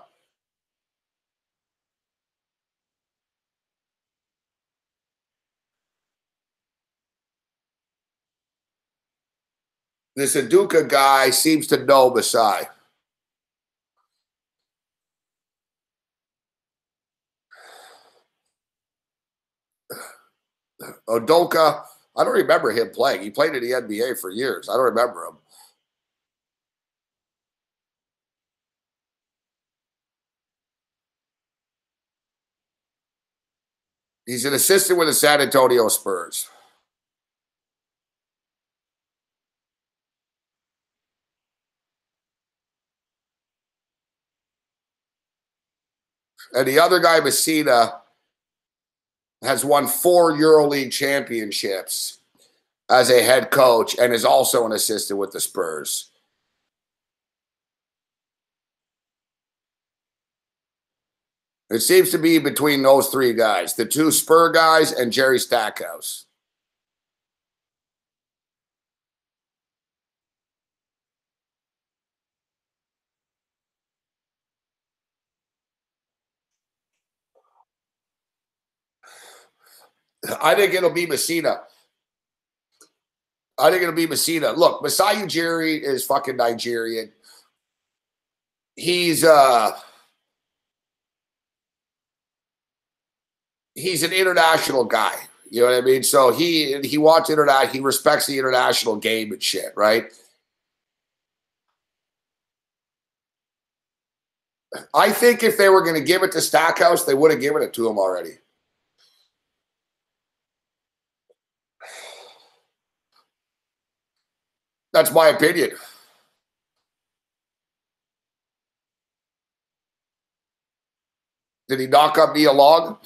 This Uduka guy seems to know Masai. Udoka, I don't remember him playing. He played in the NBA for years. I don't remember him. He's an assistant with the San Antonio Spurs. And the other guy, Messina, has won 4 EuroLeague championships as a head coach and is also an assistant with the Spurs. It seems to be between those 3 guys, the 2 Spur guys and Jerry Stackhouse. I think it'll be Messina. Look, Masai Ujiri is fucking Nigerian. He's an international guy. You know what I mean? So he wants internet. He respects the international game and shit, right? I think if they were going to give it to Stackhouse, they would have given it to him already. That's my opinion. Did he knock up Nia Long?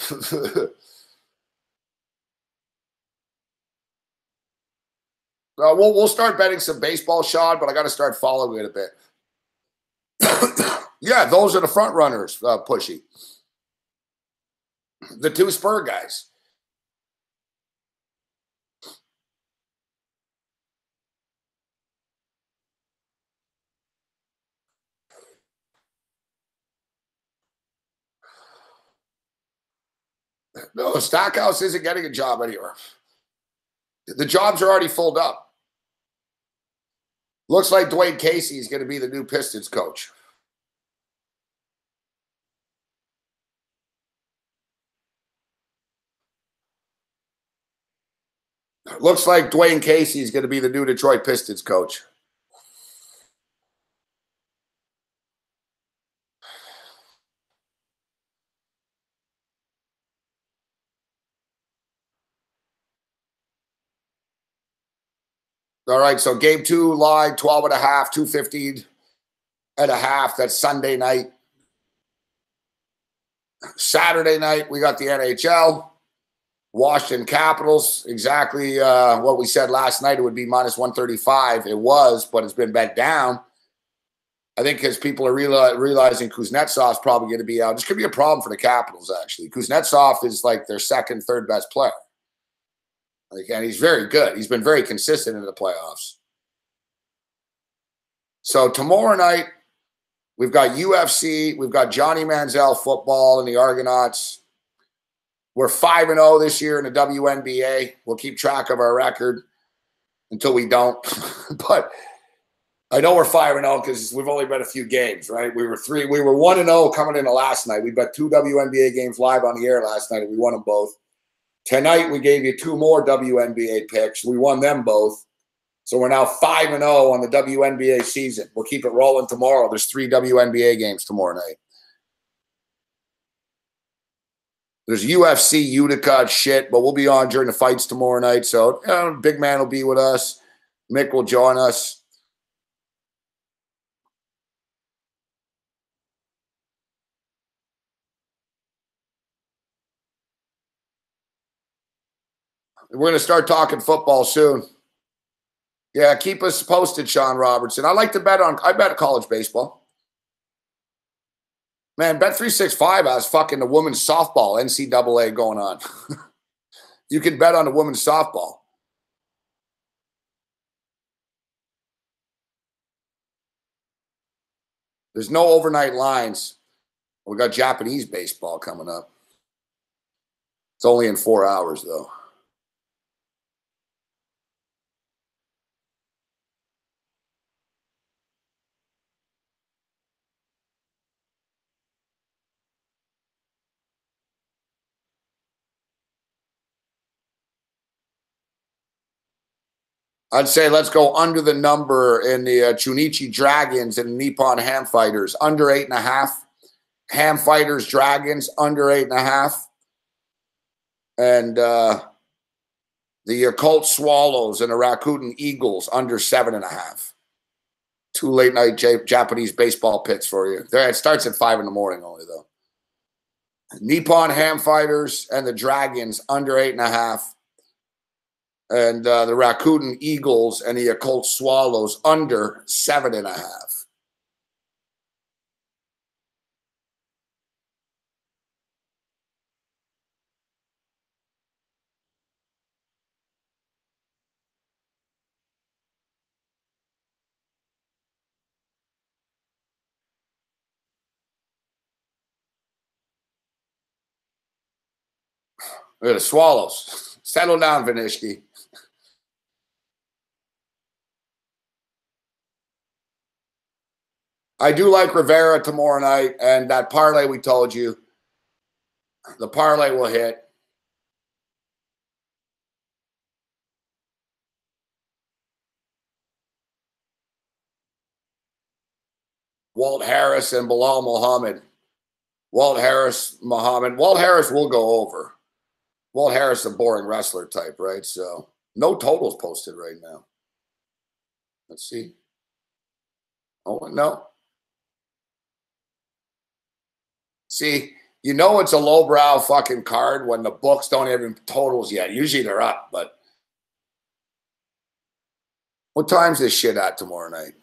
We'll start betting some baseball, Sean, but I got to start following it a bit. Yeah, those are the front runners, Pushy. The two Spur guys. No, Stackhouse isn't getting a job anywhere. The jobs are already filled up. Looks like Dwayne Casey is going to be the new Pistons coach. Looks like Dwayne Casey is going to be the new Detroit Pistons coach. All right, so game 2 live, 12 and a half, 215 and a half. That's Sunday night. Saturday night, we got the NHL. Washington Capitals, exactly what we said last night. It would be minus 135. It was, but it's been bet down. I think because people are realizing Kuznetsov's probably going to be out. This could be a problem for the Capitals, actually. Kuznetsov is like their second, third best player. And he's very good. He's been very consistent in the playoffs. So tomorrow night, we've got UFC. We've got Johnny Manziel football and the Argonauts. We're 5-0 this year in the WNBA. We'll keep track of our record until we don't. But I know we're 5-0 because we've only bet a few games, right? We were 1-0 coming into last night. We bet 2 WNBA games live on the air last night, and we won them both. Tonight, we gave you 2 more WNBA picks. We won them both. So we're now 5-0 on the WNBA season. We'll keep it rolling tomorrow. There's 3 WNBA games tomorrow night. There's UFC, Utica, shit, but we'll be on during the fights tomorrow night. So Big Man will be with us. Mick will join us. We're going to start talking football soon. Yeah, keep us posted, Sean Robertson. I bet college baseball. Man, Bet365 has fucking the women's softball NCAA going on. You can bet on the women's softball. There's no overnight lines. We got Japanese baseball coming up. It's only in 4 hours, though. I'd say let's go under the number in the Chunichi Dragons and Nippon Ham Fighters. Under 8.5. Ham Fighters, Dragons, under 8.5. And the Occult Swallows and the Rakuten Eagles, under 7.5. 2 late night Japanese baseball picks for you. There, it starts at 5 in the morning only, though. Nippon Ham Fighters and the Dragons, under 8.5. And the Rakuten Eagles and the Occult Swallows, under 7.5. Look at the Swallows. Settle down, Vinishki. I do like Rivera tomorrow night, and that parlay we told you, the parlay will hit. Walt Harris and Bilal Muhammad. Walt Harris will go over. Walt Harris is a boring wrestler type, right? So no totals posted right now. Let's see. Oh, no. See, you know it's a lowbrow fucking card when the books don't have totals yet. Usually they're up, but What time's this shit at tomorrow night?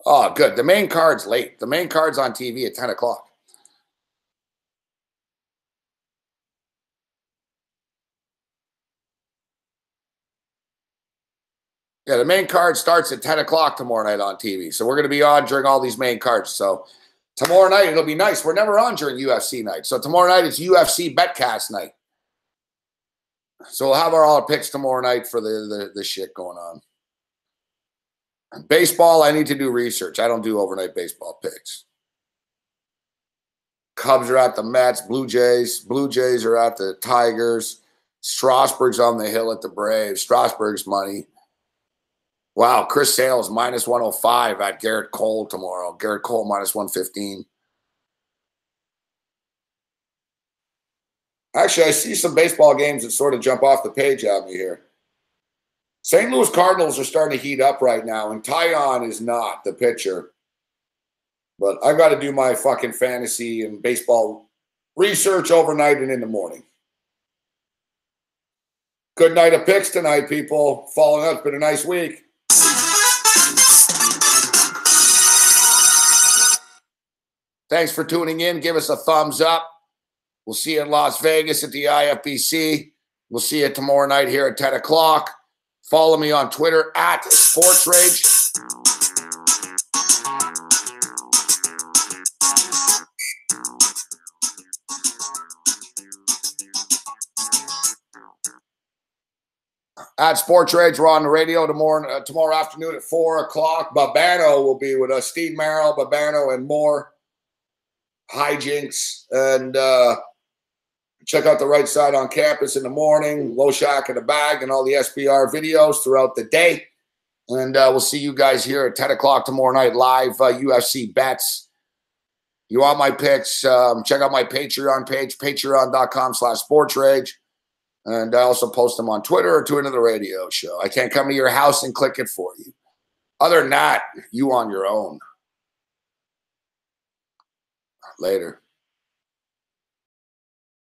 Oh, good. The main card's late. The main card's on TV at 10 o'clock. Yeah, the main card starts at 10 o'clock tomorrow night on TV. So we're going to be on during all these main cards. So tomorrow night, it'll be nice. We're never on during UFC night. So tomorrow night, it's UFC Betcast night. So we'll have all our picks tomorrow night for the shit going on. Baseball, I need to do research. I don't do overnight baseball picks. Cubs are at the Mets. Blue Jays are at the Tigers. Strasburg's on the hill at the Braves. Strasburg's money. Wow, Chris Sale's minus 105 at Garrett Cole tomorrow. Garrett Cole minus 115. Actually, I see some baseball games that sort of jump off the page at me here. St. Louis Cardinals are starting to heat up right now, and Tyon is not the pitcher. But I got to do my fucking fantasy and baseball research overnight and in the morning. Good night of picks tonight, people. Following up, it's been a nice week. Thanks for tuning in. Give us a thumbs up. We'll see you in Las Vegas at the IFBC. We'll see you tomorrow night here at 10 o'clock. Follow me on Twitter at SportsRage. At SportsRage, we're on the radio tomorrow afternoon at 4 o'clock. Babano will be with us. Steve Merrill, Babano, and more. Hijinks. And check out the Right Side on Campus in the morning. Low Shack in the Bag and all the SBR videos throughout the day. And we'll see you guys here at 10 o'clock tomorrow night live UFC bets. You want my picks? Check out my Patreon page, patreon.com/SportsRage. And I also post them on Twitter or tune into the radio show. I can't come to your house and click it for you. Other than that, you on your own. Later.